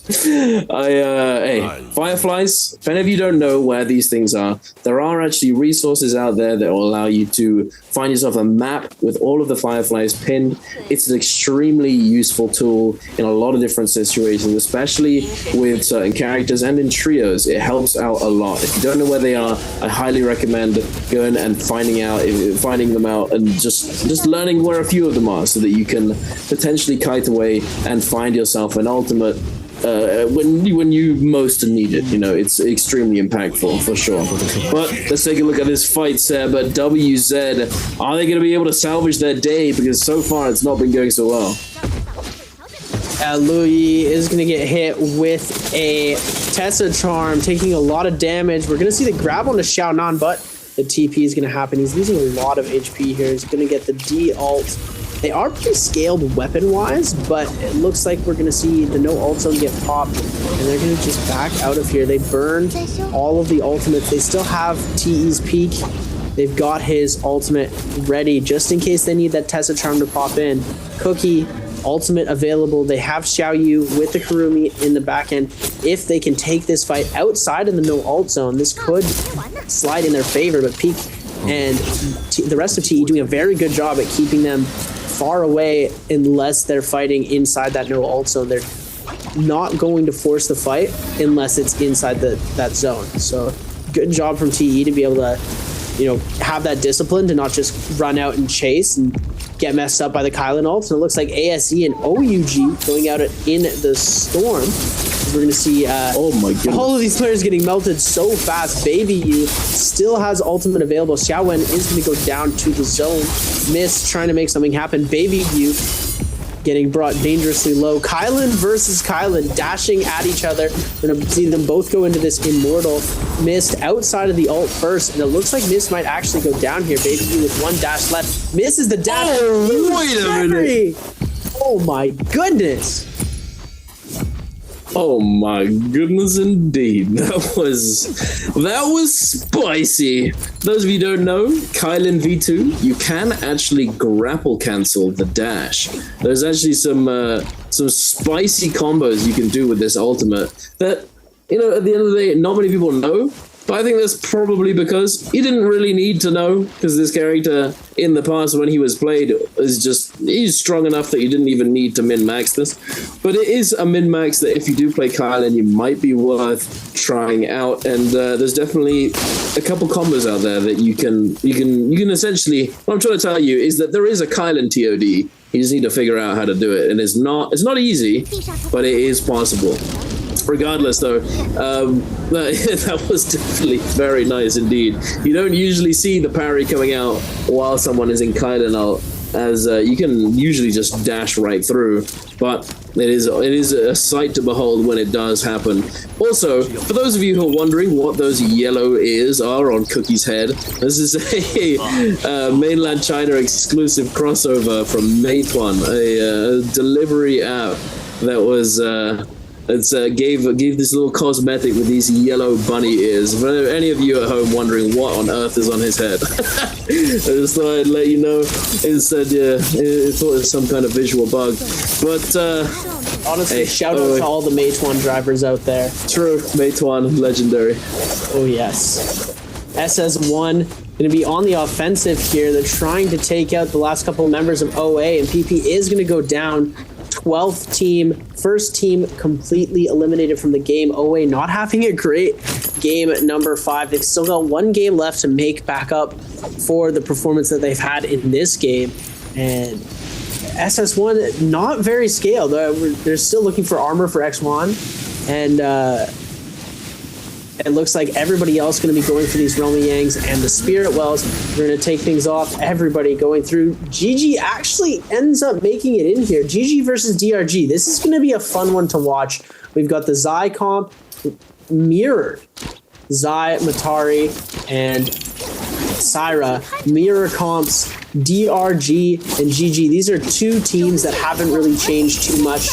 Hey, Fireflies, if any of you don't know where these things are, there are actually resources out there that will allow you to find yourself a map with all of the Fireflies pinned. It's an extremely useful tool in a lot of different situations, especially with certain characters and in trios. It helps out a lot. If you don't know where they are, I highly recommend going and finding them out and just learning where a few of them are, so that you can potentially kite away and find yourself an ultimate when you most need it. You know, it's extremely impactful for sure. But let's take a look at this fight, Seb. But WZ, are they going to be able to salvage their day? Because so far it's not been going so well. Louis is going to get hit with a Tessa Charm, taking a lot of damage. We're going to see the grab on the Xiaonan, but the TP is going to happen. He's losing a lot of HP here. He's going to get the D ult. They are pretty scaled weapon-wise, but it looks like we're going to see the no ult zone get popped, and they're going to just back out of here. They burned all of the ultimates. They still have TE's peak. They've got his ultimate ready just in case they need that Tessa Charm to pop in. Cookie, ultimate available. They have Xiaoyu with the Karumi in the back end. If they can take this fight outside of the no ult zone, this could slide in their favor, but Peak and the rest of TE doing a very good job at keeping them far away unless they're fighting inside that no ult zone. They're not going to force the fight unless it's inside that zone. So good job from TE to be able to, have that discipline to not just run out and chase and get messed up by the Kylan ults. And it looks like ASE and OUG going out in the storm. we're going to see oh my goodness. all of these players getting melted so fast. Baby Yu still has ultimate available. Xiaowen is going to go down to the zone. Miss trying to make something happen. Baby Yu getting brought dangerously low. Kylan versus Kylan dashing at each other. We're going to see them both go into this Immortal. Missed outside of the ult first, and it looks like Miss might actually go down here. Baby Yu with one dash left. Miss is the dash. Oh, wait a minute. Oh my goodness. Oh my goodness indeed. That was spicy. Those of you who don't know, Kylan V2, you can actually grapple cancel the dash. There's actually some spicy combos you can do with this ultimate that, you know, at the end of the day, not many people know. But I think that's probably because you didn't really need to know, because this character in the past when he was played he's strong enough that you didn't even need to min-max this. But it is a min-max that if you do play Kylan, you might be worth trying out. And there's definitely a couple combos out there that you can essentially, what I'm trying to tell you is that there is a Kylan TOD. You just need to figure out how to do it. And it's not easy, but it is possible. Regardless, though, that was definitely very nice indeed. You don't usually see the parry coming out while someone is in Kylan ult, as you can usually just dash right through, but it is a sight to behold when it does happen. Also, for those of you who are wondering what those yellow ears are on Cookie's head, this is a mainland China exclusive crossover from Meituan, a delivery app that was gave this little cosmetic with these yellow bunny ears. For any of you at home wondering what on earth is on his head, I just thought I'd let you know. Instead, yeah, I thought it was some kind of visual bug. But honestly, hey, shout out to all the Meituan drivers out there. True, Meituan, legendary. Oh yes. SS1 going to be on the offensive here. They're trying to take out the last couple of members of OA, and PP is going to go down. 12th team, first team completely eliminated from the game. OA not having a great game at number 5. They've still got one game left to make back up for the performance that they've had in this game. And SS1 not very scaled. They're still looking for armor for X1, and it looks like everybody else going to be going for these Realm Yangs and the Spirit Wells. We're going to take things off. Everybody going through. GG actually ends up making it in here. GG versus DRG. This is going to be a fun one to watch. We've got the Zai comp mirrored. Zai, Matari, and Syra. Mirror comps, DRG and GG. These are two teams that haven't really changed too much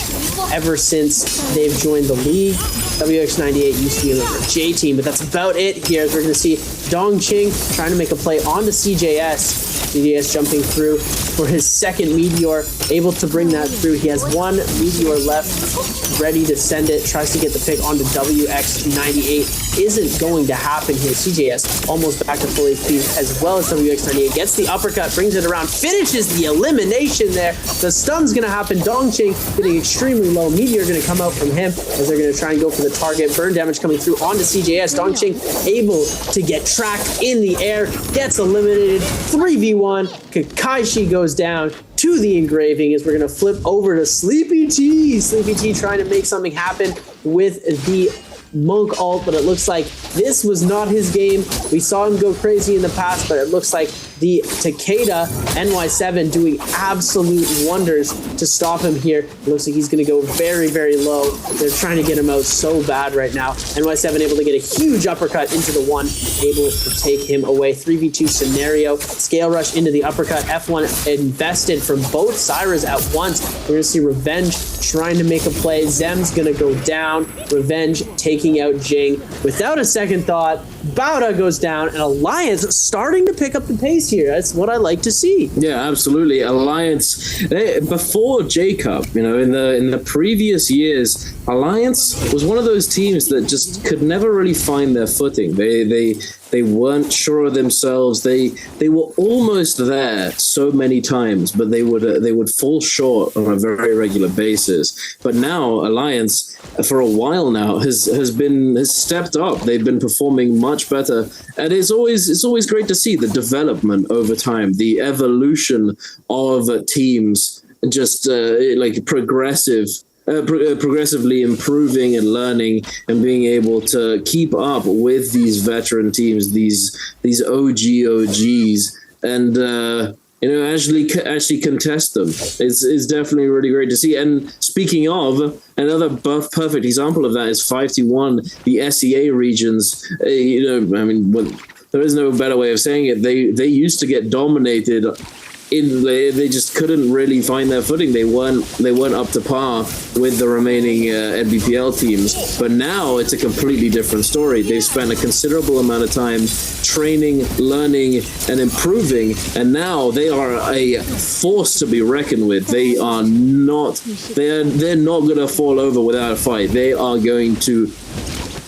ever since they've joined the league. WX98 used to be a J team, but that's about it here. We're going to see Dongqing trying to make a play onto CJS. CJS jumping through for his second Meteor, able to bring that through. He has one Meteor left, ready to send it. Tries to get the pick onto WX98. Isn't going to happen here. CJS almost back to full HP, as well as WX98. Gets the uppercut, brings it around, finishes the elimination there. The stun's going to happen. Dongqing getting extremely low. Meteor going to come out from him as they're going to try and go for the target. Burn damage coming through onto CJS. Dongqing able to get tracked in the air. Gets eliminated. 3v1. Kakaishi goes down to the engraving as we're going to flip over to Sleepy T. Sleepy T trying to make something happen with the Monk ult, but it looks like this was not his game. We saw him go crazy in the past, but it looks like the Takeda NY7 doing absolute wonders to stop him here. It looks like he's going to go very, very low. They're trying to get him out so bad right now. NY7 able to get a huge uppercut into the one, able to take him away. 3v2 scenario. Scale rush into the uppercut. F1 invested from both Syras at once. We're going to see Revenge trying to make a play. Zem's going to go down. Revenge taking out Jing. Without a second thought, Bauda goes down, and Alliance starting to pick up the pace here. That's what I like to see. Yeah, absolutely. Alliance, before J-Cup, you know, in the previous years, Alliance was one of those teams that just could never really find their footing. They weren't sure of themselves. They were almost there so many times, but they would fall short on a very regular basis. But now Alliance, for a while now, has stepped up. They've been performing much better, and it's always great to see the development over time, the evolution of teams, just like progressive. progressively improving and learning and being able to keep up with these veteran teams, these OGs, and actually contest them. It's definitely really great to see. And speaking of, another perfect example of that is 5T1, the SEA regions. There is no better way of saying it. They used to get dominated. They just couldn't really find their footing. They weren't up to par with the remaining NBPL teams. But now it's a completely different story. They've spent a considerable amount of time training, learning, and improving, and now they are a force to be reckoned with. They're not going to fall over without a fight. They are going to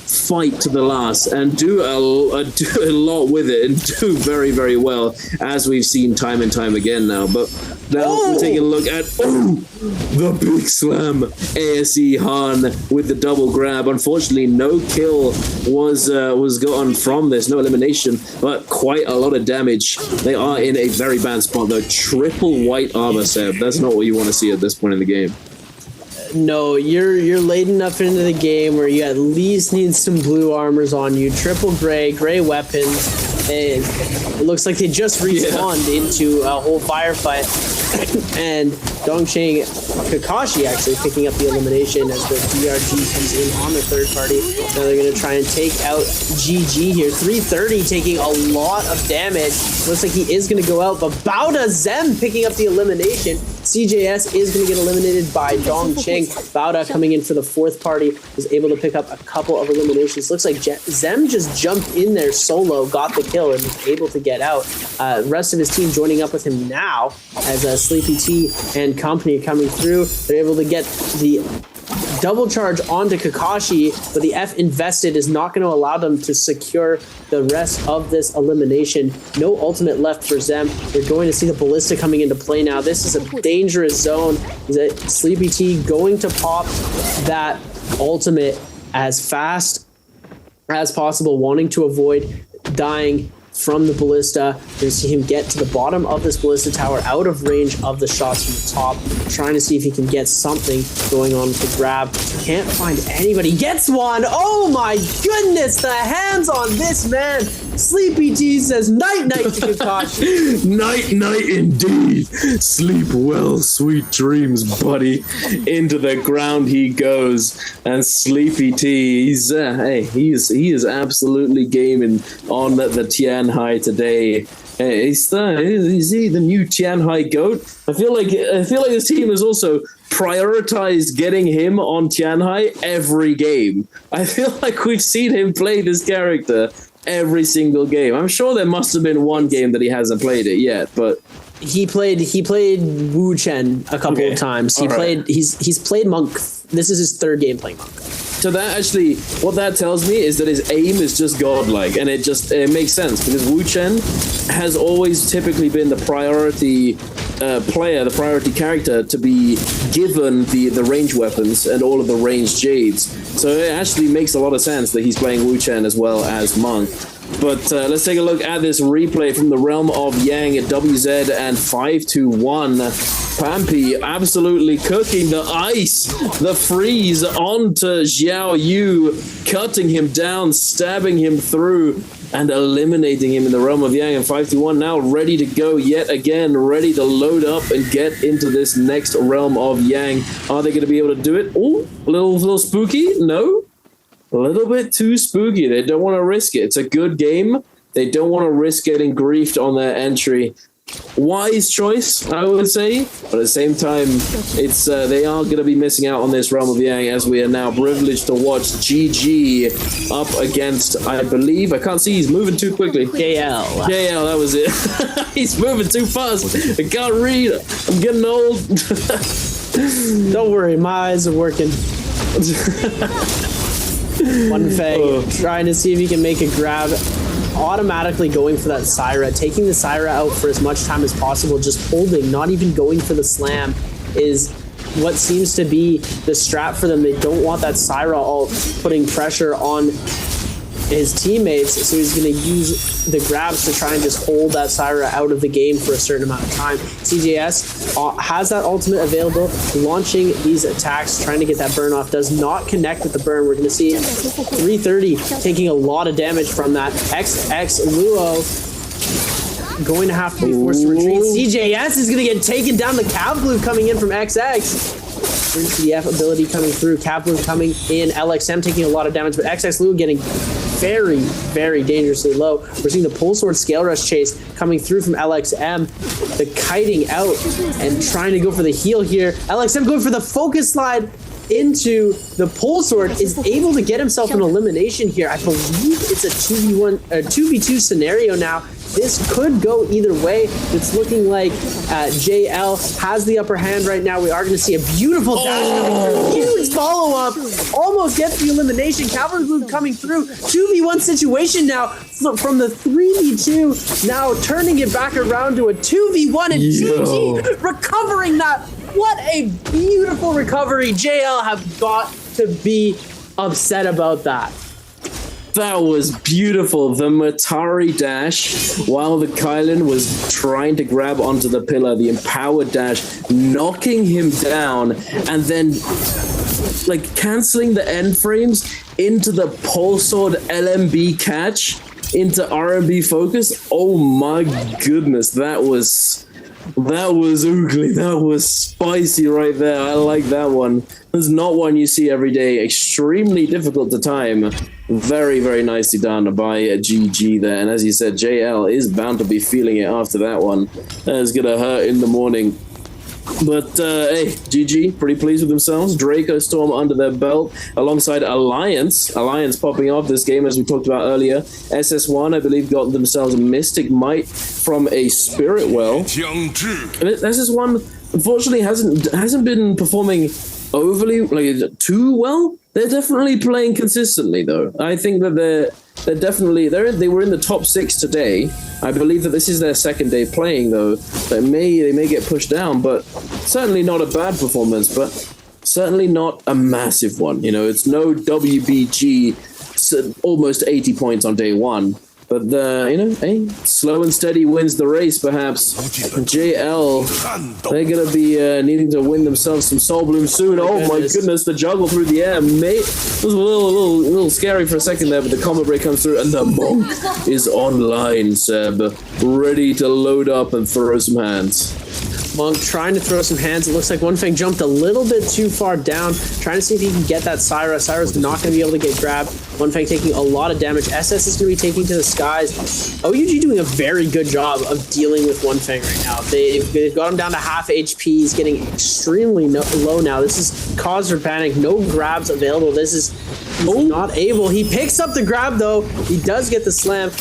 fight to the last and do a lot with it and do very, very well, as we've seen time and time again now. But now we're taking a look at the big slam. ASE Han with the double grab. Unfortunately, no kill was gotten from this, no elimination, but quite a lot of damage. They are in a very bad spot though. Triple white armor, Seb. That's not what you want to see at this point in the game. No, you're late enough into the game where you at least need some blue armors on you. Triple gray weapons. And it looks like they just respawned into a whole firefight. And Dongqing Kakashi actually picking up the elimination as the DRG comes in on the third party. Now they're going to try and take out GG here. 330 taking a lot of damage. Looks like he is going to go out, but Bauda Zem picking up the elimination. CJS is going to get eliminated by Dongqing. Bauda coming in for the fourth party was able to pick up a couple of eliminations. Looks like Zem just jumped in there solo, got the kill, and was able to get out. Rest of his team joining up with him now as Sleepy T and company coming through. They're able to get the double charge onto Kakashi, but the F invested is not going to allow them to secure the rest of this elimination. No ultimate left for Zem. They're going to see the ballista coming into play now. This is a dangerous zone. Sleepy T going to pop that ultimate as fast as possible, wanting to avoid dying from the ballista. You're going to see him get to the bottom of this ballista tower, out of range of the shots from the top, trying to see if he can get something going on with the grab. Can't find anybody. Gets one! Oh my goodness! The hands on this man! Sleepy T says night-night to Kakashi. Night-night indeed! Sleep well, sweet dreams, buddy. Into the ground he goes. And Sleepy T, he is absolutely gaming on the Tianhai today. Is he the new Tianhai GOAT? I feel like this team has also prioritized getting him on Tianhai every game. I feel like we've seen him play this character every single game. I'm sure there must have been one game that he hasn't played it yet, but he played Wu Chen a couple of times. He's played Monk. This is his third game playing Monk. So that actually, what that tells me is that his aim is just godlike, and it makes sense because Wu Chen has always typically been the priority player, the priority character to be given the range weapons and all of the ranged jades. So it actually makes a lot of sense that he's playing Wu Chen as well as Monk. But let's take a look at this replay from the realm of Yang at WZ and 5-1. Pampy absolutely cooking the ice, the freeze onto Xiao Yu, cutting him down, stabbing him through, and eliminating him in the realm of Yang. And 5-1 now ready to go yet again, ready to load up and get into this next realm of Yang. Are they going to be able to do it? Oh, a little spooky? No? A little bit too spooky. They don't want to risk it. It's a good game. They don't want to risk getting griefed on their entry. Wise choice, I would say, but at the same time, it's they are going to be missing out on this realm of Yang, as we are now privileged to watch GG up against, I believe, I can't see, he's moving too quickly. JL, that was it. He's moving too fast. I can't read. I'm getting old. Don't worry, my eyes are working. One Fang trying to see if he can make a grab, automatically going for that Syra, taking the Syra out for as much time as possible, just holding, not even going for the slam, is what seems to be the strat for them. They don't want that Syra all putting pressure on his teammates, so he's going to use the grabs to try and just hold that Syra out of the game for a certain amount of time. CJS has that ultimate available, launching these attacks, trying to get that burn off, does not connect with the burn. We're going to see 330 taking a lot of damage from that. XX Luo going to have to be forced to retreat. CJS is going to get taken down. The Cav Blue coming in from XX. CF ability coming through. Cav Blue coming in. LXM taking a lot of damage, but XX Luo getting very, very dangerously low. We're seeing the Pole Sword Scale Rush chase coming through from LXM. The kiting out and trying to go for the heal here. LXM going for the focus slide into the Pole Sword, is able to get himself an elimination here. I believe it's a 2v2 scenario now. This could go either way. It's looking like JL has the upper hand right now. We are going to see a beautiful dash, huge follow-up, almost gets the elimination. Cavalry Blue coming through. 2v1 situation now from the 3v2, now turning it back around to a 2v1, and GG recovering that. What a beautiful recovery. JL have got to be upset about that. That was beautiful. The Matari dash, while the Kylan was trying to grab onto the pillar, the empowered dash, knocking him down, and then like canceling the end frames into the Pole Sword LMB catch into RMB focus. Oh my goodness, that was oogly. That was spicy right there. I like that one. There's not one you see every day. Extremely difficult to time. Very, very nicely done by GG there. And as you said, JL is bound to be feeling it after that one. That is going to hurt in the morning. But hey, GG, pretty pleased with themselves. Draco Storm under their belt alongside Alliance. Alliance popping off this game as we talked about earlier. SS1, I believe, got themselves a Mystic Might from a Spirit Well. And SS1, unfortunately, hasn't been performing overly, like, too well. They're definitely playing consistently, though. I think that they were in the top 6 today. I believe that this is their second day playing, though. They may get pushed down, but certainly not a bad performance, but certainly not a massive one. You know, it's no WBG, almost 80 points on day one. But hey, slow and steady wins the race, perhaps. JL, they're going to be needing to win themselves some Soul Bloom soon. Oh my goodness, the juggle through the air, mate. It was a little scary for a second there, but the combo break comes through, and the Monk is online, Seb. Ready to load up and throw some hands. Monk trying to throw some hands. It looks like One Fang jumped a little bit too far down, trying to see if he can get that Syra. Syra's not going to be able to get grabbed. One Fang taking a lot of damage. SS is going to be taking to the skies. OUG doing a very good job of dealing with One Fang right now. They've got him down to half HP. He's getting extremely low now. This is cause for panic. No grabs available. He's not able. He picks up the grab, though. He does get the slam.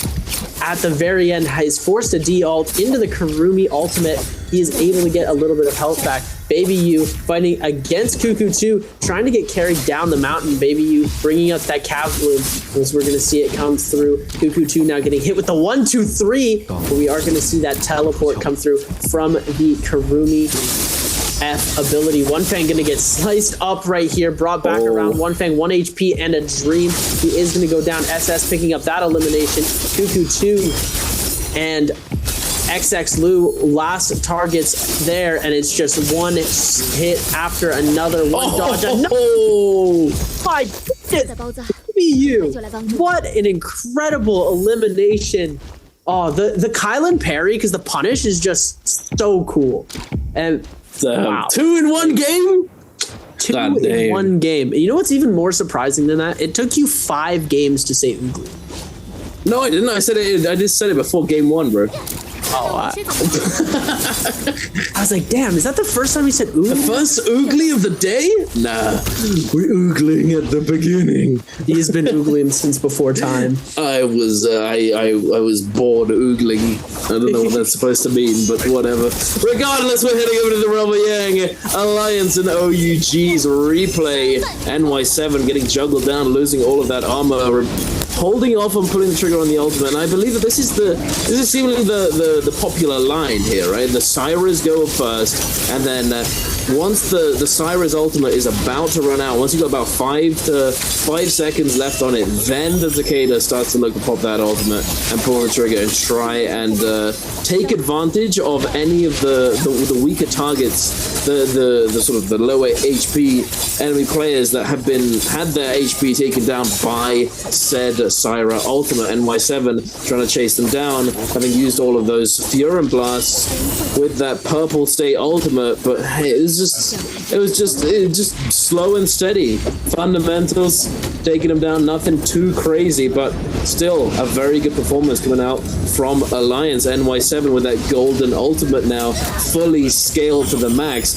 At the very end, he's forced to de-ult into the Karumi ultimate. He is able to get a little bit of health back. Baby U fighting against Cuckoo 2, trying to get carried down the mountain. Baby U bringing up that Cav Bloom, as we're going to see it come through. Cuckoo 2 now getting hit with the 1-2-3, but we are going to see that teleport come through from the Karumi F ability. One Fang going to get sliced up right here, brought back around. One Fang, 1 HP and a dream. He is going to go down. SS picking up that elimination. Cuckoo 2 and XX Lu last targets there, and it's just one hit after another. One dodge. Oh my goodness! You, what an incredible elimination! Oh, the Kylan parry, because the punish is just so cool. And wow. 2 in 1 game? 2 in 1 game. You know what's even more surprising than that? It took you 5 games to say Oogly. No, I didn't. I just said it before game 1, bro. Oh, I was like, damn, is that the first time he said oogly? The first oogly of the day? Nah, we're oogling at the beginning. He's been oogling since before time. I was bored oogling. I don't know what that's supposed to mean, but whatever. Regardless, we're heading over to the Realm of Yang. Alliance and OUG's replay. NY7 getting juggled down, losing all of that armor, holding off on pulling the trigger on the ultimate. And I believe that this is seemingly the popular line here, right? The Syras go first, and then once the Syra's ultimate is about to run out, once you've got about 5 seconds left on it, then the Takeda starts to look to pop that ultimate and pull the trigger and try and take advantage of any of the weaker targets, the sort of the lower HP enemy players that have had their HP taken down by said Syra ultimate. NY7 trying to chase them down, having used all of those Furin blasts with that purple state ultimate, but hey, it was just slow and steady. Fundamentals taking them down, nothing too crazy, but still a very good performance coming out from Alliance. NY7 with that golden ultimate now fully scaled to the max,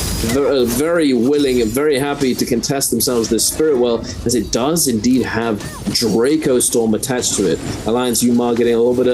very willing and very happy to contest themselves this Spirit Well, as it does indeed have Draco Storm attached to it. Alliance Umar getting a little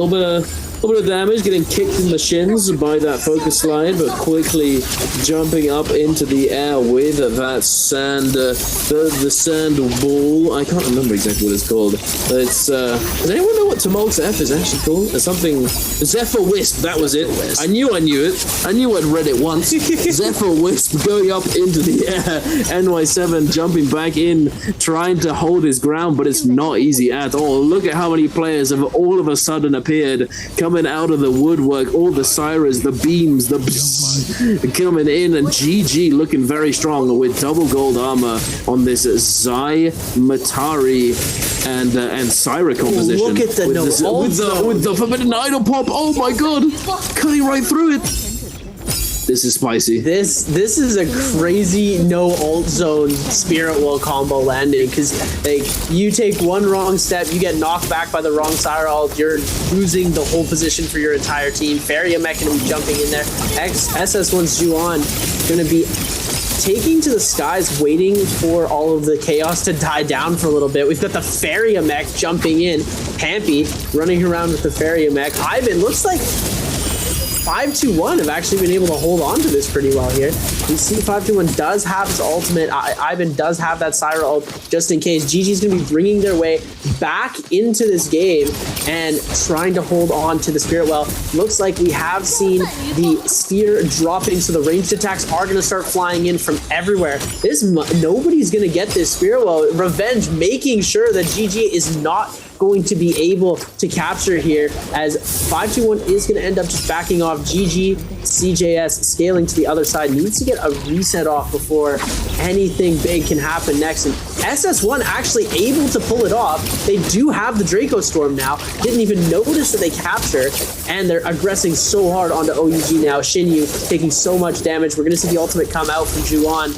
bit of damage, getting kicked in the shins by that focus slide, but quickly jumping up into the air with that sand, the sand ball. I can't remember exactly what it's called. It's does anyone know what Tumult's F is actually called? It's something Zephyr Wisp. That was it. I knew it. I knew I'd read it once. Zephyr Wisp going up into the air. NY7 jumping back in, trying to hold his ground, but it's not easy at all. Look at how many players have all of a sudden appeared, coming out of the woodwork, all the Syras, the beams, the bzzz, coming in, and GG looking very strong with double gold armor on this Zai, Matari, and Syra composition. Look at the with the Forbidden Idol pop. Oh my god, cutting right through it. This is spicy. This is a crazy no ult zone Spirit Well combo landing, because like you take one wrong step, you get knocked back by the wrong Syra ult, you're losing the whole position for your entire team. Faria Mech gonna be jumping in there. SS1's Juan gonna be taking to the skies, waiting for all of the chaos to die down for a little bit. We've got the Faria Mech jumping in. Pampy running around with the Faria Mech. Ivan looks like 521 have actually been able to hold on to this pretty well here. We see 521 does have his ultimate. Ivan does have that Syra ult just in case. GG's going to be bringing their way back into this game and trying to hold on to the Spirit Well. Looks like we have seen the sphere dropping, so the ranged attacks are going to start flying in from everywhere. Nobody's going to get this Spirit Well. Revenge making sure that GG is not going to be able to capture here, as 521 is going to end up just backing off. GG, CJS scaling to the other side, needs to get a reset off before anything big can happen next. And SS1 actually able to pull it off. They do have the Draco Storm now, didn't even notice that they captured, and they're aggressing so hard onto OUG now. Shinyu taking so much damage. We're going to see the ultimate come out from Juan.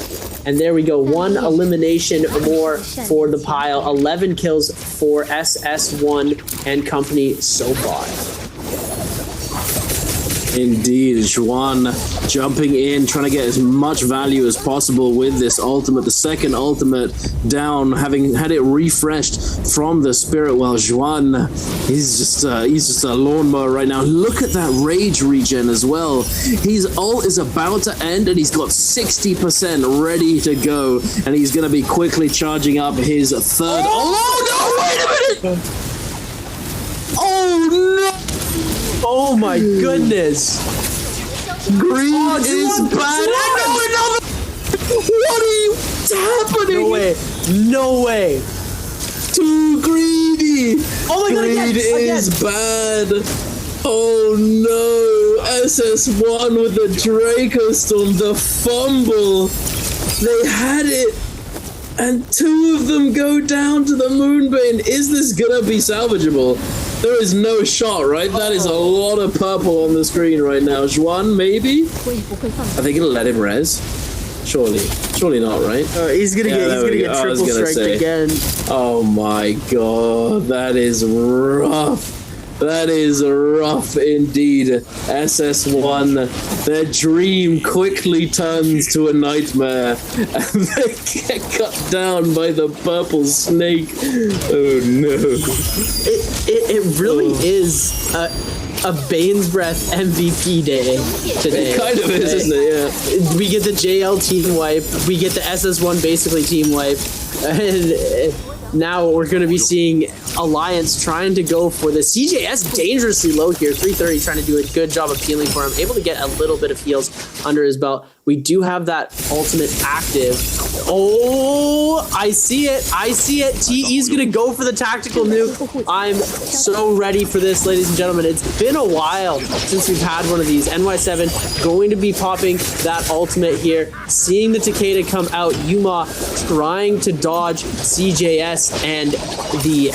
And there we go, one elimination more for the pile. 11 kills for SS1 and company so far. Indeed, Juan jumping in, trying to get as much value as possible with this ultimate. The second ultimate down, having had it refreshed from the Spirit Well. Juan, he's just a lawnmower right now. Look at that rage regen as well. His ult is about to end, and he's got 60% ready to go, and he's going to be quickly charging up his third. Oh no! Wait a minute! Oh no! Oh my goodness! Green is bad. What are you happening? No way! No way! Too greedy. Oh my god! Greed is bad. Oh no! SS1 with the Draco Storm, the fumble. They had it, and two of them go down to the Moonbane. Is this gonna be salvageable? There is no shot, right? That is a lot of purple on the screen right now. Juan, maybe? Are they gonna let him res? Surely not, right? He's gonna get triple striked again. Oh my god, that is rough. That is rough indeed. SS1, their dream quickly turns to a nightmare, and they get cut down by the purple snake. Oh no. It really is a Bane's Breath MVP day today. It kind of is, isn't it? Yeah. We get the JL team wipe, we get the SS1 basically team wipe, and now we're going to be seeing Alliance trying to go for the CJS dangerously low here. 330 trying to do a good job of healing for him. Able to get a little bit of heals under his belt. We do have that ultimate active. Oh, I see it. I see it. TE's going to go for the tactical nuke. I'm so ready for this, ladies and gentlemen. It's been a while since we've had one of these. NY7 going to be popping that ultimate here. Seeing the Takeda come out. Yuma trying to dodge CJS and the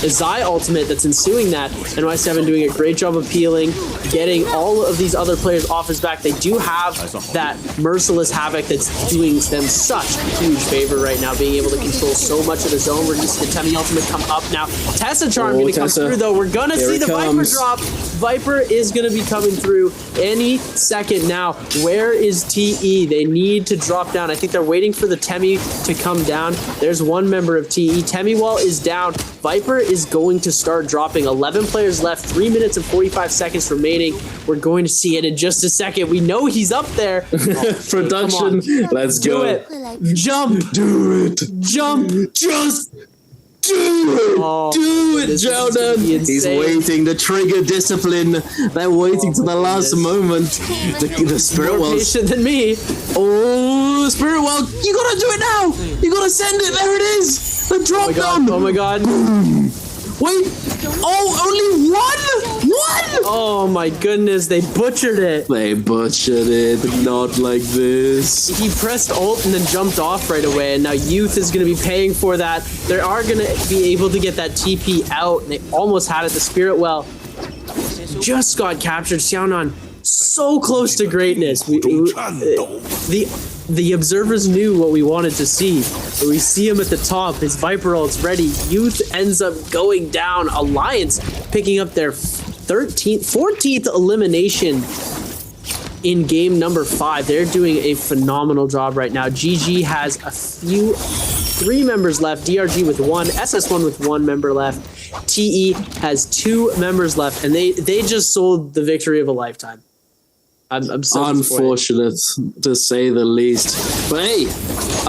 Zai ultimate that's ensuing that. NY7 doing a great job of peeling, getting all of these other players off his back. They do have that merciless Havoc that's doing them such huge favor right now, being able to control so much of the zone. We're going to see the Temi ultimate come up now. Tessa Charm going to come through, though. We're going to see the Viper drop. Viper is going to be coming through any second now. Where is TE? They need to drop down. I think they're waiting for the Temi to come down. There's one member of TE. Temi wall is down. Viper is going to start dropping. 11 players left. 3 minutes and 45 seconds remaining. We're going to see it in just a second. We know he's up there. Production. Let's go. Do it. Jump. Do it. Jump. Just do it. Oh, do it, Jordan. He's waiting. The trigger discipline. They're waiting to the last moment. The spirit more patient than me. Oh, spirit well. You gotta do it now. You gotta send it. There it is. The drop down. Oh my god. Wait. Oh, only one? One? Oh my goodness, they butchered it. They butchered it. Not like this. He pressed ult and then jumped off right away, and now Youth is going to be paying for that. They are going to be able to get that TP out, and they almost had it. The Spirit Well just got captured. Xiaonan so close to greatness. The observers knew what we wanted to see. But we see him at the top. His Viper ult's ready. Youth ends up going down. Alliance picking up their 14th elimination in game number 5. They're doing a phenomenal job right now. GG has 3 members left. DRG with 1. SS1 with 1 member left. TE has 2 members left. And they just sold the victory of a lifetime. I'm so unfortunate to say the least. But hey,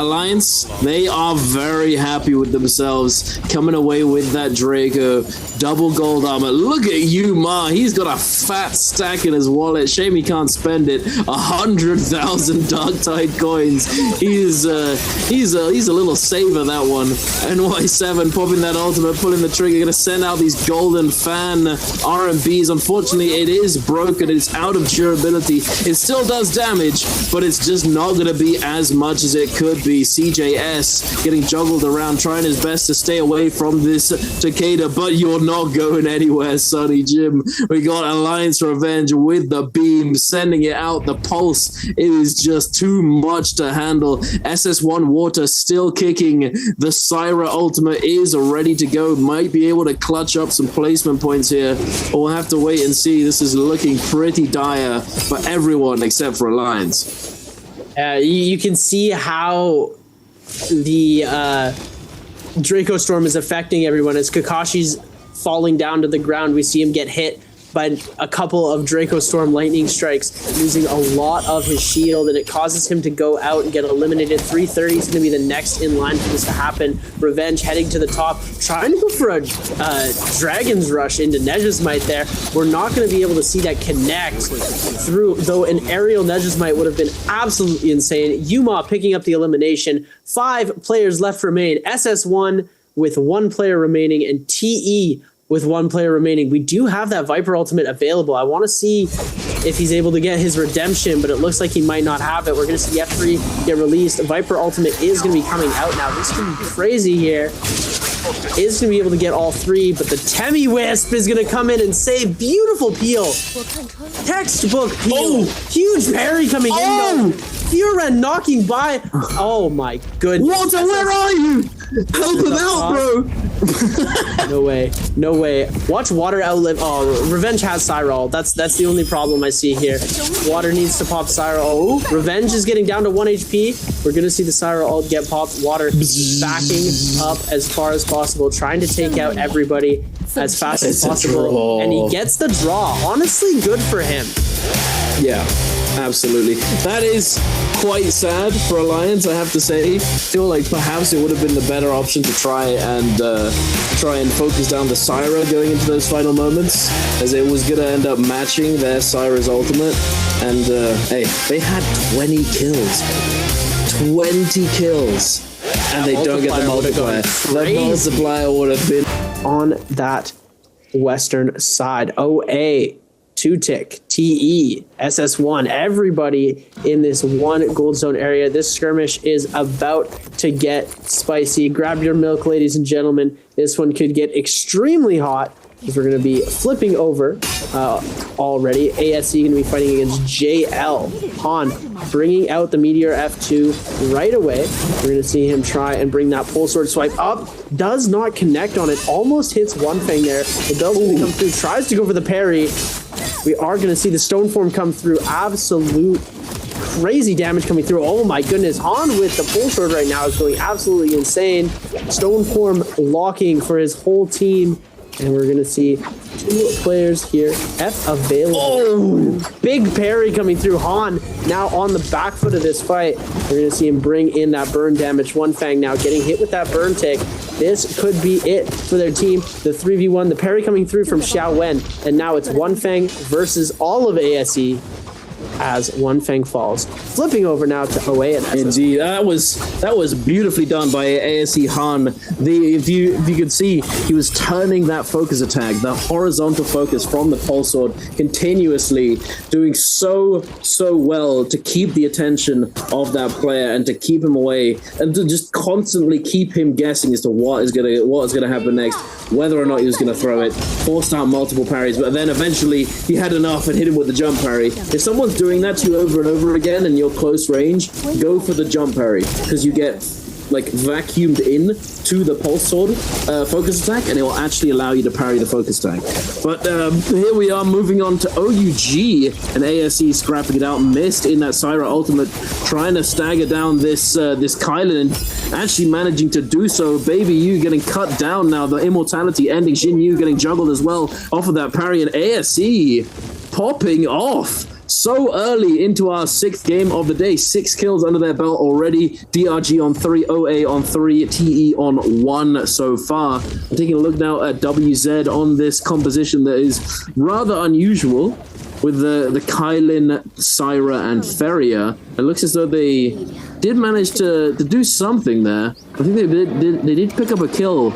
Alliance, they are very happy with themselves coming away with that Draco. Double gold armor. Look at you, Ma. He's got a fat stack in his wallet. Shame he can't spend it. 100,000 Darktide coins. He's a little saver, that one. NY7 popping that ultimate, pulling the trigger, gonna send out these golden fan RMBs. Unfortunately, it is broken. It's out of durability. It still does damage, but it's just not going to be as much as it could be. CJS getting juggled around, trying his best to stay away from this Takeda, but you're not going anywhere, Sonny Jim. We got Alliance Revenge with the beam, sending it out. The pulse, it is just too much to handle. SS1 Water still kicking. The Syra ultimate is ready to go. Might be able to clutch up some placement points here. We'll have to wait and see. This is looking pretty dire for everyone except for Alliance. You can see how the Draco Storm is affecting everyone. As Kakashi's falling down to the ground, we see him get hit by a couple of Draco Storm lightning strikes, losing a lot of his shield, and it causes him to go out and get eliminated. 330 is going to be the next in line for this to happen. Revenge heading to the top, trying to go for a Dragon's Rush into Nejasmite there. We're not going to be able to see that connect through, though an aerial Nejasmite would have been absolutely insane. Yuma picking up the elimination. 5 players left remain. SS1 with 1 player remaining, and TE with 1 player remaining. We do have that Viper ultimate available. I want to see if he's able to get his redemption, but it looks like he might not have it. We're going to see the F3 get released. Viper ultimate is going to be coming out now. This is going to be crazy here. Is going to be able to get all 3, but the Temi Wisp is going to come in and save. Beautiful peel. Textbook peel. Oh, huge parry coming in. Furen knocking by. Oh my goodness. Walter, where are you? Help him out, bro. No way. No way. Watch Water outlive. Oh, Revenge has Cyril. That's the only problem I see here. Water needs to pop Cyril. Oh, Revenge is getting down to 1 HP. We're going to see the Cyril ult get popped. Water backing up as far as possible, trying to take out everybody as fast as possible. And he gets the draw. Honestly, good for him. Yeah. Absolutely. That is quite sad for Alliance, I have to say. I feel like perhaps it would have been the better option to try and focus down the Syra going into those final moments, as it was going to end up matching their Syra's ultimate. And hey, they had 20 kills. 20 kills. And they don't get the multiplier. The multiplier would have been on that western side. OA, 2-tick, TE, SS1, everybody in this one gold zone area. This skirmish is about to get spicy. Grab your milk, ladies and gentlemen. This one could get extremely hot, because we're going to be flipping over already. ASE going to be fighting against JL. Han bringing out the Meteor F2 right away. We're going to see him try and bring that pole sword swipe up. Does not connect on it. Almost hits One Fang there. The double comes through. Tries to go for the parry. We are going to see the stone form come through. Absolute crazy damage coming through. Oh my goodness. Han with the pole sword right now is going absolutely insane. Stone form locking for his whole team. And we're going to see 2 players here. F available. Oh, big parry coming through. Han now on the back foot of this fight. We're going to see him bring in that burn damage. One Fang now getting hit with that burn tick. This could be it for their team. The 3v1, the parry coming through from Xiao Wen. And now it's One Fang versus all of ASE. As One Fang falls. Flipping over now to OA and SS. Indeed, that was beautifully done by ASE Han. If you could see, he was turning that focus attack, the horizontal focus from the pulse sword, continuously doing so well to keep the attention of that player and to keep him away and to just constantly keep him guessing as to what is gonna happen next, whether or not he was gonna throw it. Forced out multiple parries, but then eventually he had enough and hit him with the jump parry. If someone's doing that to you over and over again and you're close range, go for the jump parry, because you get like vacuumed in to the pulse sword focus attack, and it will actually allow you to parry the focus attack. But here we are moving on to OUG, and ASE scrapping it out, missed in that Syra ultimate, trying to stagger down this Kylan, and actually managing to do so. Baby Yu getting cut down now, the immortality ending, Jin Yu getting juggled as well off of that parry, and ASE popping off so early into our 6th game of the day. 6 kills under their belt already. DRG on 3, OA on 3, TE on 1 so far. I'm taking a look now at WZ on this composition that is rather unusual with the Kylin, Syra, and Feria. It looks as though they did manage to do something there. I think they did pick up a kill,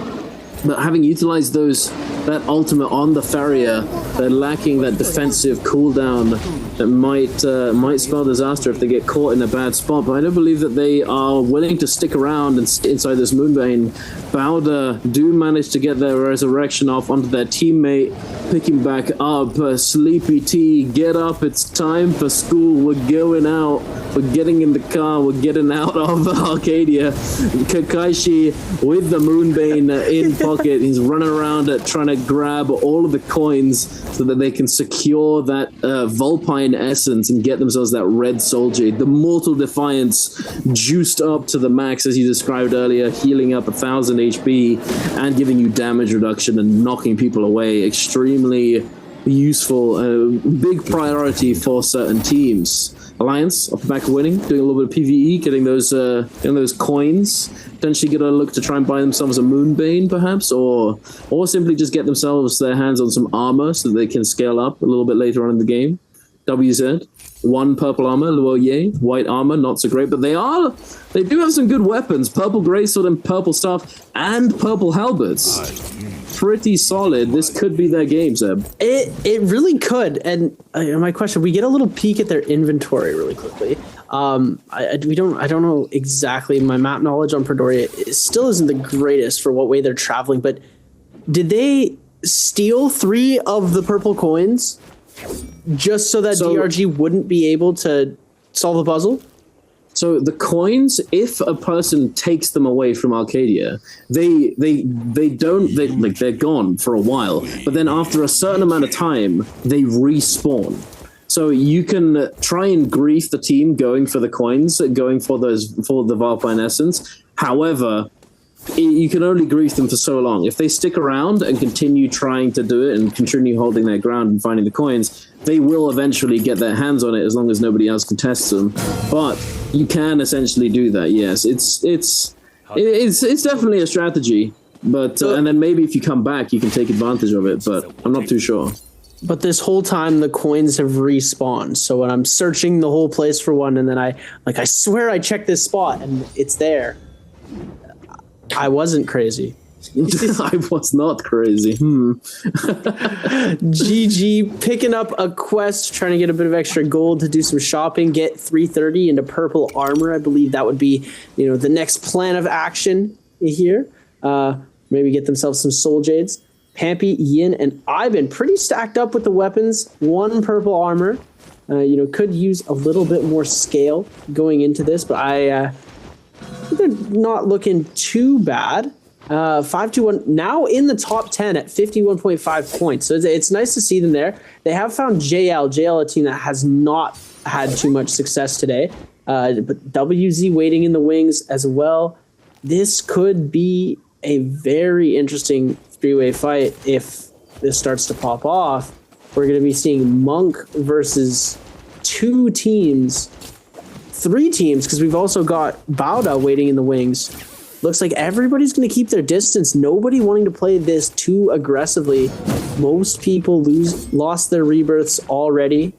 but having utilized that ultimate on the Feria, they're lacking that defensive cooldown that might spell disaster if they get caught in a bad spot. But I don't believe that they are willing to stick around and inside this Moonbane. Bowder do manage to get their resurrection off onto their teammate, picking back up. Sleepy T, get up, it's time for school, we're going out, we're getting in the car, we're getting out of Arcadia. Kakaishi with the Moonbane in pocket, he's running around trying to grab all of the coins so that they can secure that Vulpine essence and get themselves that red soul jade. The Mortal Defiance juiced up to the max, as you described earlier, healing up 1,000 HP and giving you damage reduction and knocking people away. Extremely useful, big priority for certain teams. Alliance, off the back of winning, doing a little bit of PvE, getting those coins. Potentially gonna look to try and buy themselves a Moonbane, perhaps, or simply just get themselves their hands on some armor so that they can scale up a little bit later on in the game. WZ, 1 purple armor, well, yay. White armor, not so great, but they do have some good weapons. Purple greatsword and purple staff and purple halberds. Pretty solid. This could be their game, Zeb. It really could. And my question: we get a little peek at their inventory really quickly. I don't know exactly. My map knowledge on Predoria still isn't the greatest for what way they're traveling. But did they steal 3 of the purple coins just so that DRG wouldn't be able to solve the puzzle? So the coins, if a person takes them away from Arcadia, they're gone for a while. But then after a certain amount of time, they respawn. So you can try and grief the team going for the coins, going for the Vulpine Essence. However, you can only grief them for so long. If they stick around and continue trying to do it and continue holding their ground and finding the coins, they will eventually get their hands on it as long as nobody else contests them. But you can essentially do that. Yes, it's definitely a strategy. But and then maybe if you come back, you can take advantage of it. But I'm not too sure. But this whole time, the coins have respawned. So when I'm searching the whole place for one, and then I swear I checked this spot and it's there. I wasn't crazy. I was not crazy. GG picking up a quest, trying to get a bit of extra gold to do some shopping, get 330 into purple armor. I believe that would be, the next plan of action here. Maybe get themselves some soul jades. Pampy, Yin, and Ivan pretty stacked up with the weapons. 1 purple armor. Could use a little bit more scale going into this, but they're not looking too bad. 5-2-1 now in the top 10 at 51.5 points. So it's nice to see them there. They have found JL, a team that has not had too much success today. But WZ waiting in the wings as well. This could be a very interesting 3-way fight if this starts to pop off. We're going to be seeing Monk versus 2 teams, 3 teams, because we've also got Bauda waiting in the wings. Looks like everybody's going to keep their distance. Nobody wanting to play this too aggressively. Most people lost their rebirths already,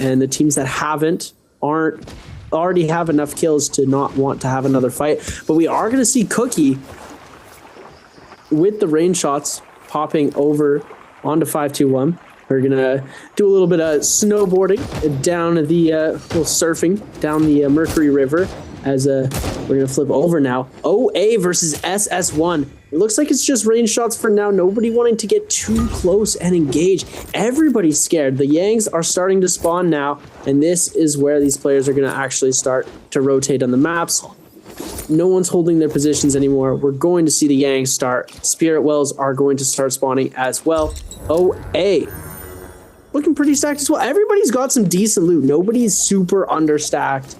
and the teams that haven't already have enough kills to not want to have another fight. But we are going to see Cookie with the rain shots popping over onto 5-2-1. We're going to do a little bit of snowboarding down the, surfing down the Mercury River as we're going to flip over now. OA versus SS1. It looks like it's just rain shots for now. Nobody wanting to get too close and engage. Everybody's scared. The Yangs are starting to spawn now, and this is where these players are going to actually start to rotate on the maps. No one's holding their positions anymore. We're going to see the Yangs start. Spirit Wells are going to start spawning as well. OA. Looking pretty stacked as well. Everybody's got some decent loot. Nobody's super understacked.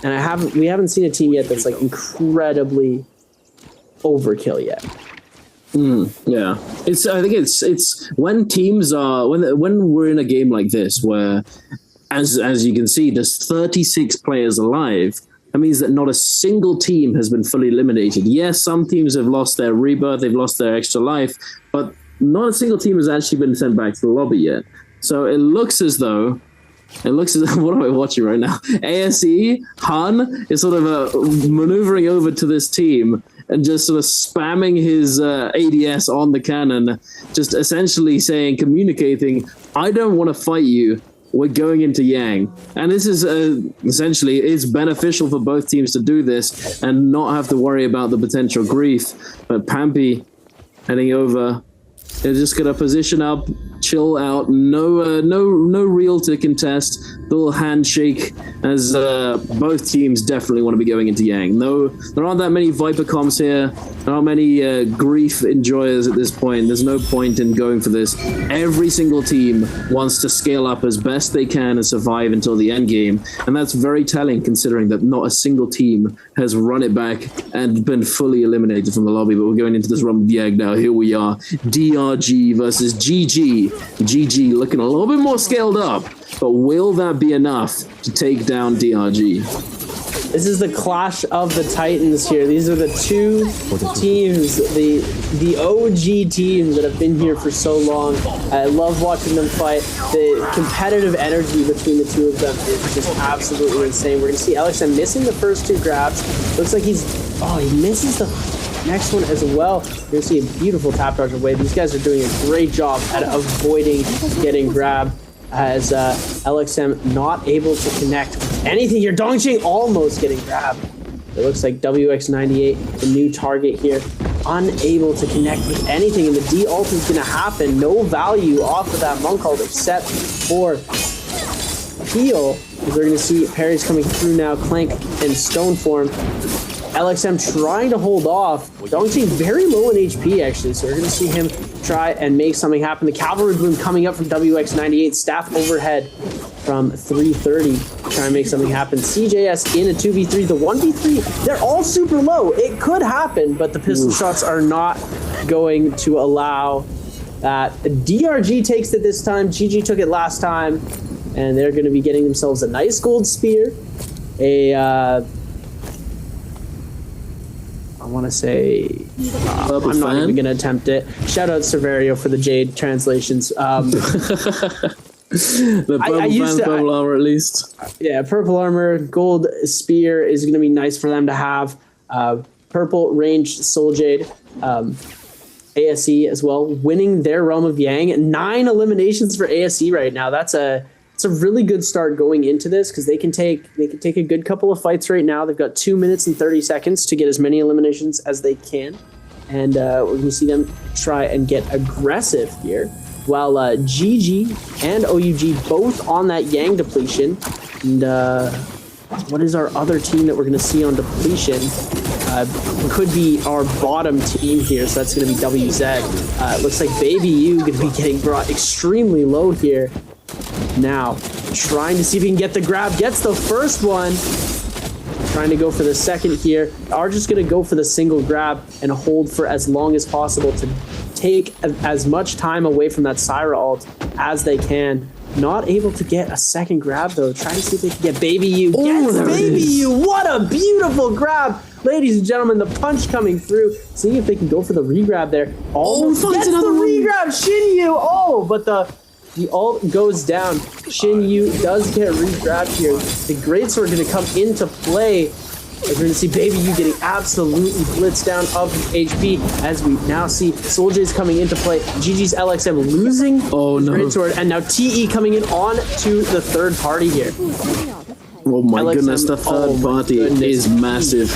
And we haven't seen a team yet that's like incredibly overkill yet. Yeah. I think it's when teams are when we're in a game like this where as you can see, there's 36 players alive. That means that not a single team has been fully eliminated. Yes, some teams have lost their rebirth, they've lost their extra life, but not a single team has actually been sent back to the lobby yet. So it looks as though, what am I watching right now? ASE, Han, is sort of maneuvering over to this team and just sort of spamming his ADS on the cannon, just essentially communicating, I don't want to fight you. We're going into Yang. And this is essentially, it's beneficial for both teams to do this and not have to worry about the potential grief. But Pampy heading over, they're just going to position up, chill out, no real to contest, little handshake as both teams definitely want to be going into Yang. No, there aren't that many Viper comps here. There aren't many grief enjoyers at this point. There's no point in going for this. Every single team wants to scale up as best they can and survive until the end game. And that's very telling considering that not a single team has run it back and been fully eliminated from the lobby. But we're going into this run with Yang now. Here we are. DRG versus GG. GG looking a little bit more scaled up. But will that be enough to take down DRG? This is the clash of the Titans here. These are the 2 teams, the OG teams that have been here for so long. I love watching them fight. The competitive energy between the 2 of them is just absolutely insane. We're going to see LXM missing the first 2 grabs. Looks like he misses the next one as well. You're going to see a beautiful tap dodge away. These guys are doing a great job at avoiding getting grabbed. As LXM not able to connect with anything here. Dongqing almost getting grabbed. It looks like WX98, the new target here, unable to connect with anything, and the D-ult is going to happen. No value off of that Monk ult except for Peel. We're going to see parries coming through now, Clank and Stone form. LXM trying to hold off. Dongqing very low in HP actually, so we're going to see him try and make something happen. The Cavalry Bloom coming up from WX98, staff overhead. from 330, trying to make something happen. CJS in a 2v3. The 1v3, they're all super low. It could happen, but the pistol shots are not going to allow that. DRG takes it this time. GG took it last time, and they're going to be getting themselves a nice gold spear. I want to say, I'm not even going to attempt it. Shout out Severio for the Jade translations. The purple armor, at least. Yeah, purple armor, gold spear is going to be nice for them to have. Purple ranged Soul Jade, ASE as well, winning their Realm of Yang. 9 eliminations for ASE right now. It's a really good start going into this because they can take a good couple of fights right now. They've got 2 minutes and 30 seconds to get as many eliminations as they can, and we're going to see them try and get aggressive here. While GG and OUG both on that Yang depletion, and what is our other team that we're going to see on depletion? Could be our bottom team here, so that's going to be WZ. It looks like Baby U going to be getting brought extremely low here. Now, trying to see if he can get the grab, gets the first one. Trying to go for the second here. Are just going to go for the single grab and hold for as long as possible to take as much time away from that Syra ult as they can. Not able to get a second grab, though. Trying to see if they can get Baby U. Gets Baby U. What a beautiful grab. Ladies and gentlemen, the punch coming through. Seeing if they can go for the re-grab there. Almost gets the re-grab. Shin Yu. Oh, but the ult goes down. Shin Yu does get re-grabbed here. The greatsword going to come into play. We're going to see Baby U getting absolutely blitzed down of HP as we now see Soul J's coming into play. GG's LXM losing greatsword, and now TE coming in on to the third party here. Oh my LXM, goodness, the third party is massive.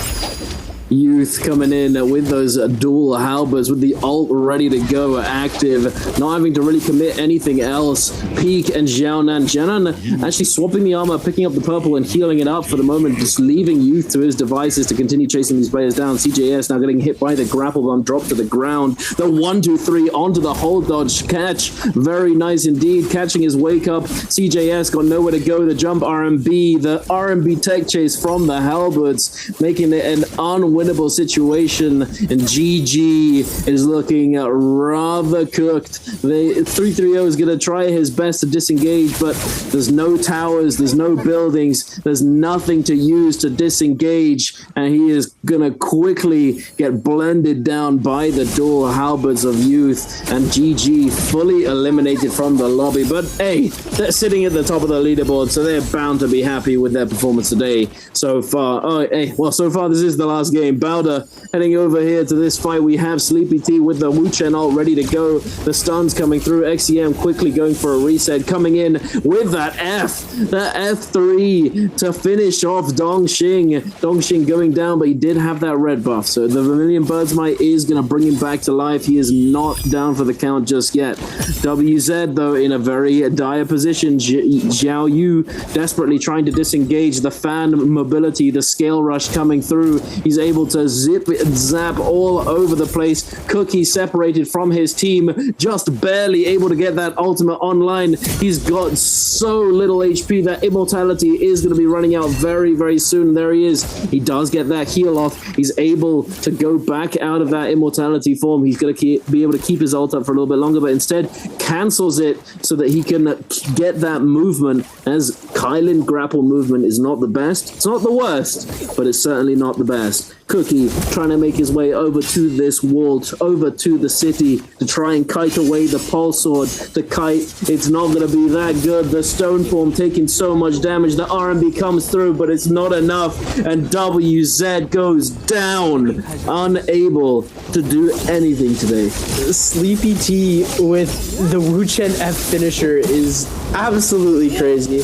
Youth coming in with those dual halberds with the ult ready to go, active, not having to really commit anything else. Peak and Xiaonan. Xiaonan actually swapping the armor, picking up the purple and healing it up for the moment, just leaving Youth to his devices to continue chasing these players down. CJS now getting hit by the grapple bomb, dropped to the ground. The 1-2-3 onto the hold dodge catch. Very nice indeed, catching his wake up. CJS got nowhere to go. The jump RMB, the RMB tech chase from the halberds, making it an unwinnable situation, and GG is looking rather cooked. The 330 is going to try his best to disengage, but there's no towers, there's no buildings, there's nothing to use to disengage, and he is going to quickly get blended down by the dual halberds of Youth, and GG fully eliminated from the lobby. But hey, they're sitting at the top of the leaderboard, so they're bound to be happy with their performance today so far. So far this is the last game. Bowder heading over here to this fight. We have Sleepy T with the Wu Chen ult ready to go. The stuns coming through. XEM quickly going for a reset, coming in with that F3 to finish off Dongxing. Dongxing going down, but he did have that red buff, so the Vermilion Bird's Might is going to bring him back to life. He is not down for the count just yet. WZ, though, in a very dire position. Xiao Yu desperately trying to disengage. The fan mobility, the scale rush coming through. He's able to zip and zap all over the place. Cookie separated from his team, just barely able to get that ultimate online. He's got so little HP that immortality is going to be running out very, very soon. There he is. He does get that heal off. He's able to go back out of that immortality form. He's going to be able to keep his ult up for a little bit longer, but instead cancels it so that he can get that movement, as Kylin grapple movement is not the best. It's not the worst, but it's certainly not the best. Cookie trying to make his way over to this wall, over to the city to try and kite away the pulse sword. The kite, it's not going to be that good. The stone form taking so much damage. The RMB comes through, but it's not enough. And WZ goes down, unable to do anything today. Sleepy T with the Wu Chen F finisher is absolutely crazy.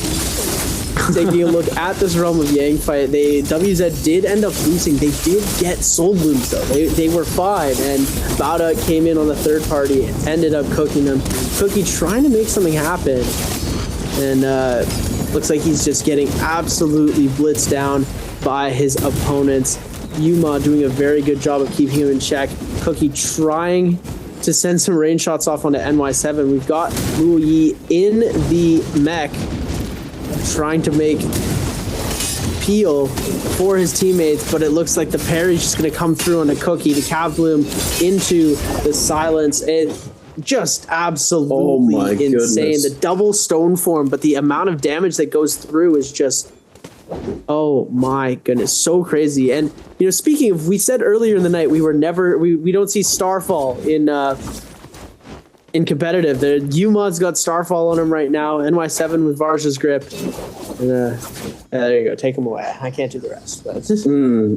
Taking a look at this Realm of Yang fight, WZ did end up losing. They did get soul blooms though. They were fine, and Bauda came in on the third party and ended up cooking them. Cookie trying to make something happen, and looks like he's just getting absolutely blitzed down by his opponents. Yuma doing a very good job of keeping him in check. Cookie trying to send some range shots off onto NY7. We've got Luo Yi in the mech. trying to make peel for his teammates, but it looks like the parry's just going to come through on a cookie. The Cav Bloom into the silence. It just absolutely insane. The double stone form, but the amount of damage that goes through is just, oh my goodness, so crazy. And speaking of, we said earlier in the night we don't see Starfall in competitive. The UMod's got Starfall on him right now. NY7 with Varja's grip. There you go. Take him away. I can't do the rest. But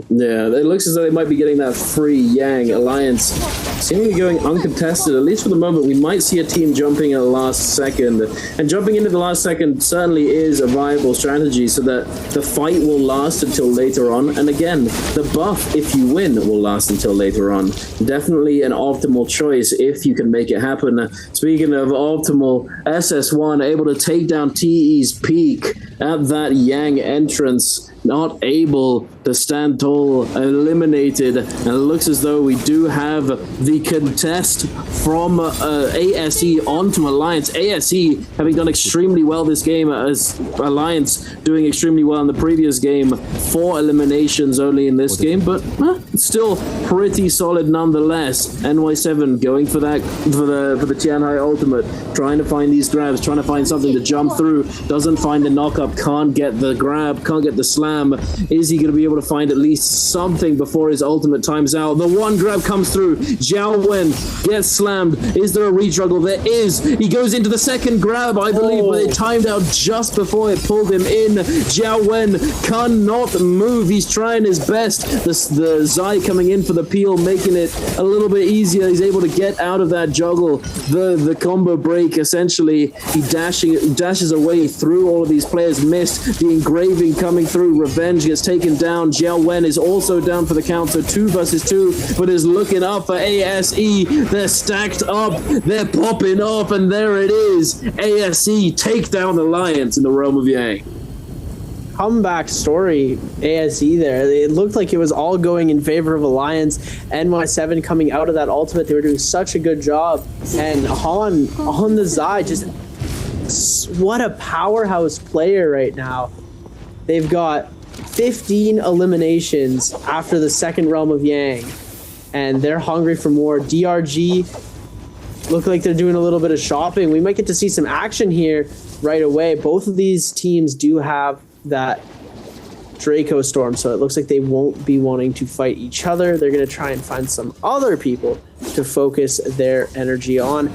yeah, it looks as though they might be getting that free Yang Alliance seemingly going uncontested. At least for the moment, we might see a team jumping at the last second. And jumping into the last second certainly is a viable strategy so that the fight will last until later on. And again, the buff, if you win, will last until later on. Definitely an optimal choice if you can make it happen. Speaking of optimal, SS1 able to take down TE's peak at that Yang entrance, not able to stand tall, eliminated, and it looks as though we do have the contest from ASE onto Alliance. ASE having done extremely well this game, as Alliance doing extremely well in the previous game. 4 eliminations only in this game, but still pretty solid nonetheless. NY7 going for that for the Tianhai ultimate, trying to find these grabs, trying to find something to jump through, doesn't find the knock-up, can't get the grab, can't get the slam. Is he going to be able to find at least something before his ultimate times out? The one grab comes through. Jiao Wen gets slammed. Is there a re-juggle? There is. He goes into the second grab, I believe, but it timed out just before it pulled him in. Jiao Wen cannot move. He's trying his best. The Zai coming in for the peel, making it a little bit easier. He's able to get out of that juggle. The combo break, essentially, he dashes away through all of these players. Missed. The engraving coming through. Revenge gets taken down. Jiao Wen is also down for the count, so 2 versus 2, but is looking up for ASE. They're stacked up, they're popping up, and there it is. ASE take down the Alliance in the realm of Yang. Comeback story, ASE there. It looked like it was all going in favor of Alliance. NY7 coming out of that ultimate, they were doing such a good job. And Han on the Zai, just what a powerhouse player right now. They've got 15 eliminations after the second realm of Yang, and they're hungry for more. DRG look like they're doing a little bit of shopping. We might get to see some action here right away. Both of these teams do have that Draco Storm, so it looks like they won't be wanting to fight each other. They're going to try and find some other people to focus their energy on.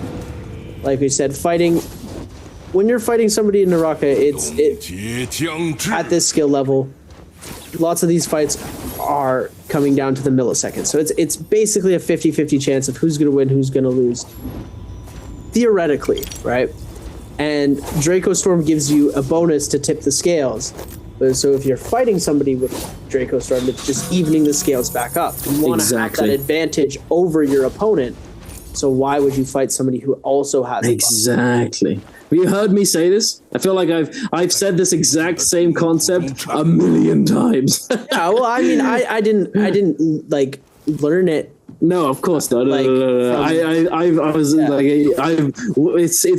Like we said, when you're fighting somebody in Naraka, at this skill level, lots of these fights are coming down to the millisecond. So it's basically a 50-50 chance of who's going to win, who's going to lose. Theoretically, right? And Draco Storm gives you a bonus to tip the scales. So if you're fighting somebody with Draco Storm, it's just evening the scales back up. You want to have that advantage over your opponent. So why would you fight somebody who also has a exactly? Have you heard me say this? I feel like I've said this exact same concept a million times. Yeah, well, I mean, I didn't like learn it. No, of course not. It's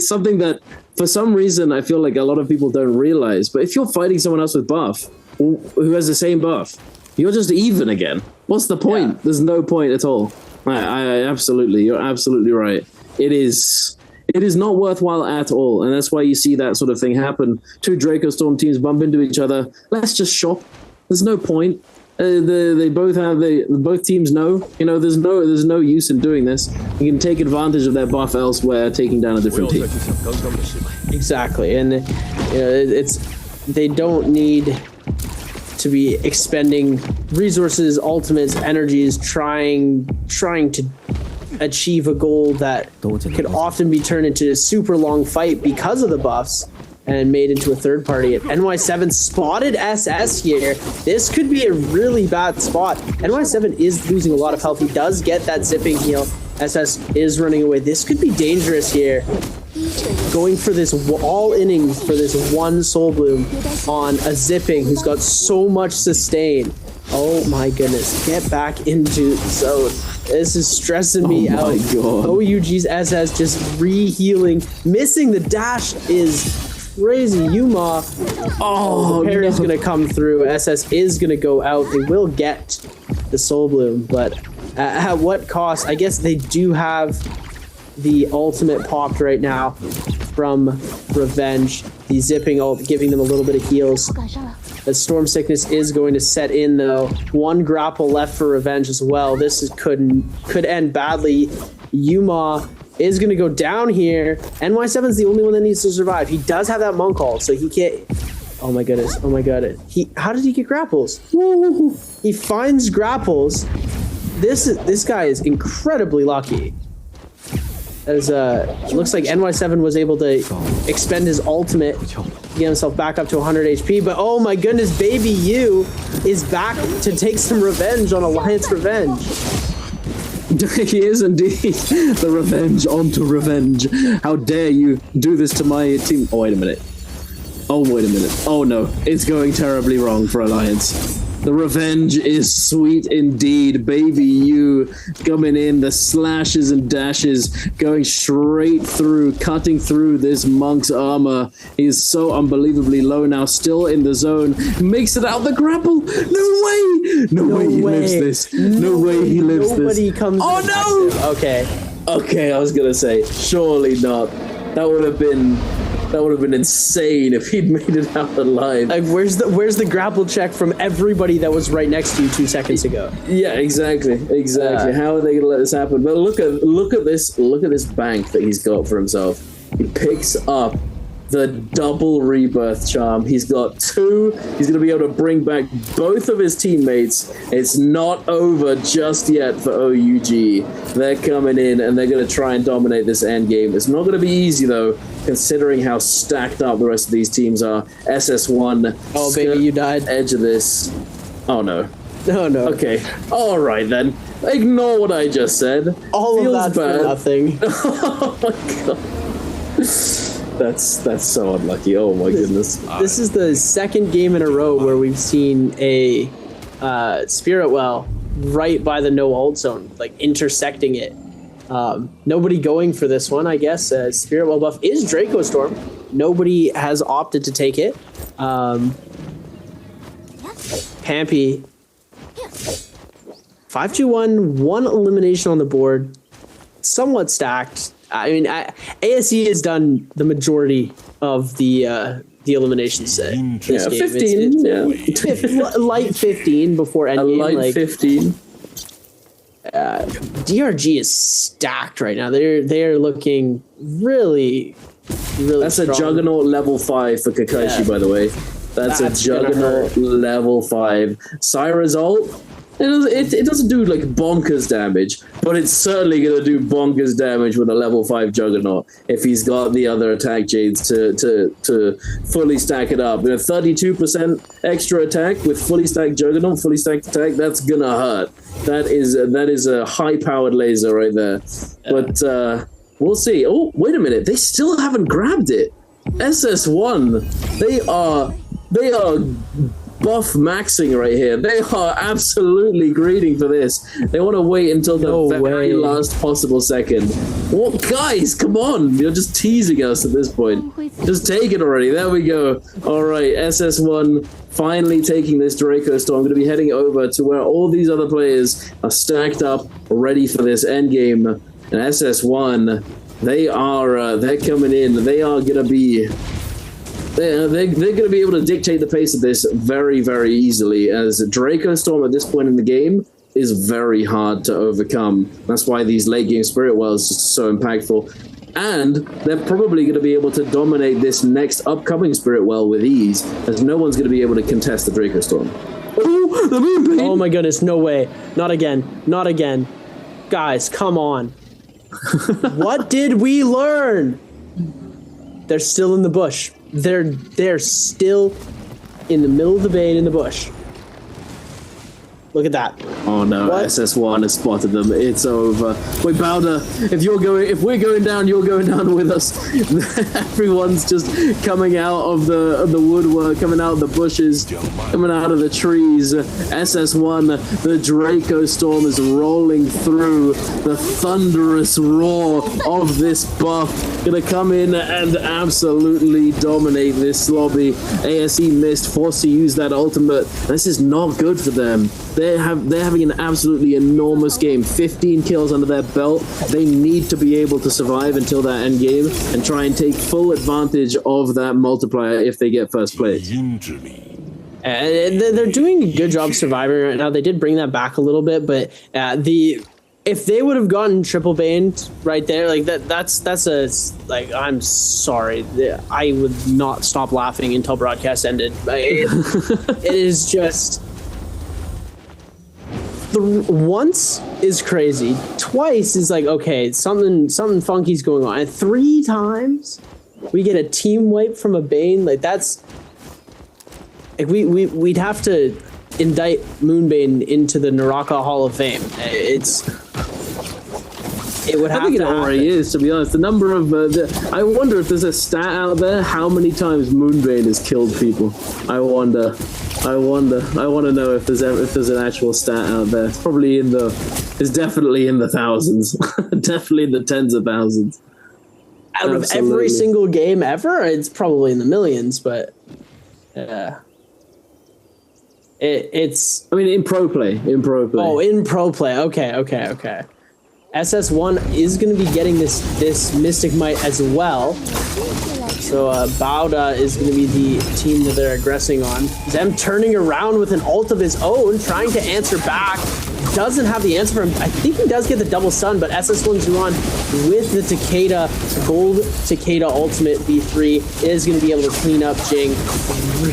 something that for some reason I feel like a lot of people don't realize. But if you're fighting someone else with buff who has the same buff, you're just even again. What's the point? Yeah. There's no point at all. I absolutely, you're absolutely right. It is not worthwhile at all, and that's why you see that sort of thing happen. 2 Draco Storm teams bump into each other. Let's just shop. There's no point. Both teams know. There's no use in doing this. You can take advantage of their buff elsewhere, taking down a different team. Exactly, and they don't need to be expending resources, ultimates, energies, trying to achieve a goal that could often be turned into a super long fight because of the buffs and made into a third party. NY7 spotted SS here. This could be a really bad spot. NY7 is losing a lot of health. He does get that zipping heal. SS is running away. This could be dangerous here. Going for this all innings for this one Soul Bloom on a zipping who's got so much sustain. Oh my goodness. Get back into the zone. This is stressing me out. Oh my God. OUG's SS just re-healing. Missing the dash is crazy. Yuma. Oh, Parry's no. going to come through. SS is going to go out. They will get the Soul Bloom, but at what cost? I guess they do have the ultimate popped right now from Revenge. The zipping ult giving them a little bit of heals. The Storm Sickness is going to set in though. One grapple left for Revenge as well. This could end badly. Yuma is going to go down here. NY7's the only one that needs to survive. He does have that monk ult, so he can't. Oh my goodness. Oh my god. How did he get grapples? Woo. He finds grapples. This guy is incredibly lucky. As it looks like NY7 was able to expend his ultimate, get himself back up to 100 HP. But oh my goodness, Baby U is back to take some revenge on Alliance Revenge. He is indeed. The revenge onto revenge. How dare you do this to my team? Oh, wait a minute. Oh no, it's going terribly wrong for Alliance. The revenge is sweet indeed. Baby U coming in, the slashes and dashes going straight through, cutting through this monk's armor. He is so unbelievably low now, still in the zone. Makes it out the grapple. No way! No way he lives this. No way he lives this. Nobody comes. Oh no! Okay, I was gonna say, surely not. That would have been insane if he'd made it out alive. Like, where's the grapple check from everybody that was right next to you 2 seconds ago? Yeah, exactly. How are they gonna let this happen? But look at this bank that he's got for himself. He picks up the double rebirth charm. He's got 2. He's gonna be able to bring back both of his teammates. It's not over just yet for OUG. They're coming in and they're gonna try and dominate this end game. It's not gonna be easy though, considering how stacked up the rest of these teams are. SS1. Oh baby, you died. Edge of this. Oh no. No. Okay. All right then. Ignore what I just said. All Feels of that bad. for nothing. Oh my god. That's so unlucky. Oh my goodness. This is the second game in a row where we've seen a Spirit Well right by the no ult zone, like intersecting it. Nobody going for this one, I guess. Spirit Well buff is Draco Storm. Nobody has opted to take it. Pampy. 5-2-1, 1 elimination on the board. Somewhat stacked. I mean, ASE has done the majority of the eliminations. This game. 15, light 15 before endgame. A light 15. DRG is stacked right now. They're looking really That's strong. a Juggernaut level 5 for Kakashi, by the way. That's a Juggernaut level 5. Syra's ult. It doesn't do like bonkers damage, but it's certainly going to do bonkers damage with a level 5 Juggernaut if he's got the other attack Jades to fully stack it up. 32% extra attack with fully stacked Juggernaut, fully stacked attack, that's going to hurt. That is a high-powered laser right there. But we'll see. Oh, wait a minute. They still haven't grabbed it. SS1, they are buff maxing right here. They are absolutely greeding for this. They want to wait until the very last possible second. Well, guys, come on. You're just teasing us at this point. Just take it already. There we go. All right, SS1 finally taking this Draco Storm. I'm going to be heading over to where all these other players are stacked up, ready for this endgame. And SS1, they're coming in. They are going to be... They're going to be able to dictate the pace of this very, very easily, as Draco Storm at this point in the game is very hard to overcome. That's why these late game Spirit Wells are so impactful. And they're probably going to be able to dominate this next upcoming Spirit Well with ease, as no one's going to be able to contest the Draco Storm. Oh, the Moonbeam! Oh my goodness, no way. Not again. Not again. Guys, come on. What did we learn? They're still in the bush. They're still in the middle of the bait in the bush. Look at that. Oh no, what? SS1 has spotted them. It's over. Wait, Bowder, if we're going down, you're going down with us. Everyone's just coming out of the woodwork, coming out of the bushes, coming out of the trees. SS1, the Draco Storm is rolling through. The thunderous roar of this buff gonna come in and absolutely dominate this lobby. ASE missed, forced to use that ultimate. This is not good for them. They're having an absolutely enormous game. 15 kills under their belt. They need to be able to survive until that end game and try and take full advantage of that multiplier if they get first place. They're doing a good job surviving right now. They did bring that back a little bit, but if they would have gotten triple baned right there, like that's I'm sorry, I would not stop laughing until broadcast ended. It is just. Once is crazy. Twice is like, okay, something funky's going on. And 3 times we get a team wipe from a Bane. Like that's like we'd have to indict Moonbane into the Naraka Hall of Fame. It would have I think to it already happen. is, to be honest. The number of I wonder if there's a stat out there how many times Moonbane has killed people. I wonder. I want to know if there's an actual stat out there. It's definitely in the thousands. Definitely in the tens of thousands. Out of every single game ever, it's probably in the millions, but it's. I mean, in pro play. Oh, in pro play. Okay. SS1 is going to be getting this Mystic Might as well. So Bauda is going to be the team that they're aggressing on. Zem turning around with an ult of his own, trying to answer back. Doesn't have the answer for him. I think he does get the double stun, but SS1 Zuan with the Takeda, gold Takeda ultimate V3 is going to be able to clean up Jing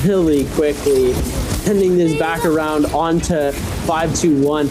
really quickly. Sending this back around onto 521.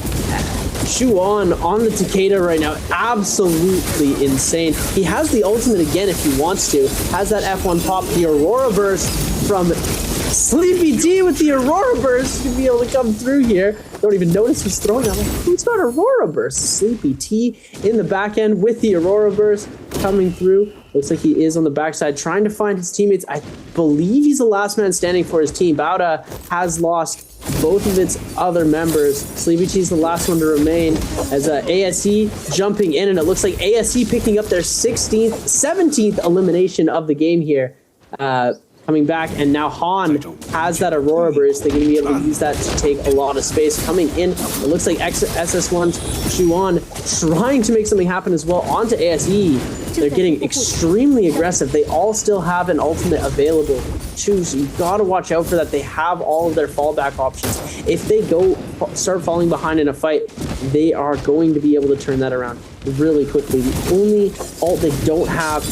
Shuan on the Takeda right now, absolutely insane. He has the ultimate again if he wants to. Has that F1 pop, the Aurora Burst from Sleepy T with the Aurora Burst to be able to come through here. Don't even notice he's throwing out. Who's got Aurora Burst? Sleepy T in the back end with the Aurora Burst coming through. Looks like he is on the backside trying to find his teammates. I believe he's the last man standing for his team. Bauda has lost both of its other members. Sleepy T's the last one to remain as ASE jumping in, and it looks like ASE picking up their 17th elimination of the game here. Coming back, and now Han has that Aurora Burst. They're going to be able to use that to take a lot of space. Coming in, it looks like SS1's Shuan trying to make something happen as well onto ASE. They're getting extremely aggressive. They all still have an ultimate available too, so you've got to watch out for that. They have all of their fallback options. If they start falling behind in a fight, they are going to be able to turn that around really quickly. The only ult they don't have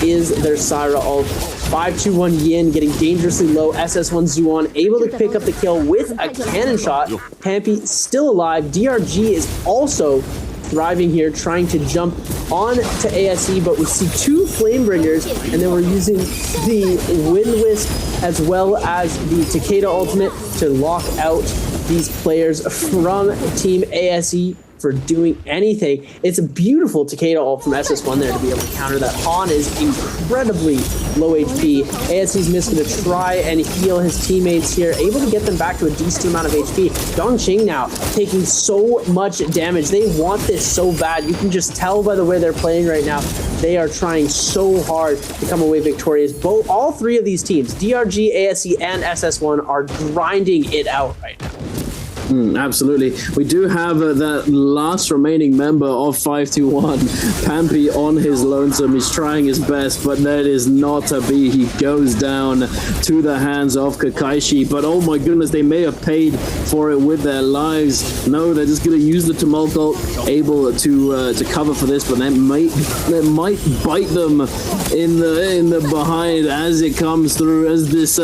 is their Syra ult. 521 Yin getting dangerously low. SS1 Zuan able to pick up the kill with a cannon shot. Pampy still alive. DRG is also thriving here, trying to jump on to ASE, but we see 2 Flamebringers, and then we're using the Wind Wisp as well as the Takeda ultimate to lock out these players from Team ASE for doing anything. It's a beautiful Takeda ult from SS1 there to be able to counter that. Han is incredibly low HP. ASE's missing to try and heal his teammates here, able to get them back to a decent amount of HP. Dongqing now taking so much damage. They want this so bad. You can just tell by the way they're playing right now. They are trying so hard to come away victorious. All 3 of these teams, DRG, ASE, and SS1, are grinding it out right now. Absolutely. We do have that last remaining member of 521, Pampy, on his lonesome. He's trying his best, but that is not to be. He goes down to the hands of Kakaishi, but oh my goodness, they may have paid for it with their lives. No, they're just going to use the Tumult ult, able to cover for this, but that might bite them in the behind as it comes through, as this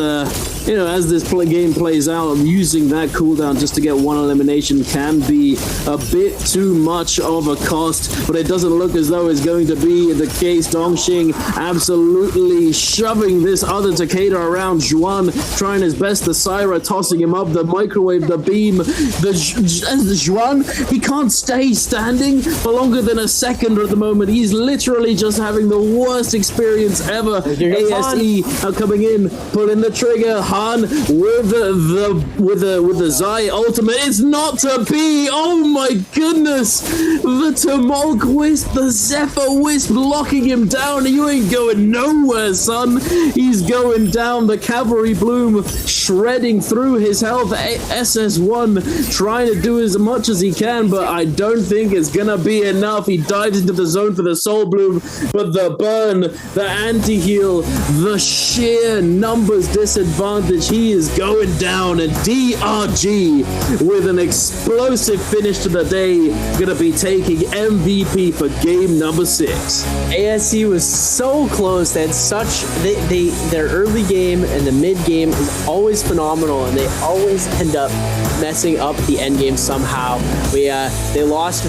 as this game plays out, using that cooldown just to get one elimination can be a bit too much of a cost, but it doesn't look as though it's going to be the case. Dongxing absolutely shoving this other Takeda around. Juan trying his best. The Syra tossing him up. The microwave, the beam. The Juan, he can't stay standing for longer than a second at the moment. He's literally just having the worst experience ever. ASE are coming in, pulling the trigger. Han with the Zai ultimate. It's not to be. Oh my goodness. The Tumulk Wisp, the Zephyr Wisp locking him down. You ain't going nowhere, son. He's going down. The Cavalry Bloom shredding through his health. SS1 trying to do as much as he can, but I don't think it's gonna be enough. He dives into the zone for the Soul Bloom, but the burn, the anti-heal, the sheer numbers disadvantage, he is going down, and DRG with an explosive finish to the day, gonna be taking MVP for game number 6. ASE was so close. They had such their early game and the mid game is always phenomenal, and they always end up messing up the end game somehow. They lost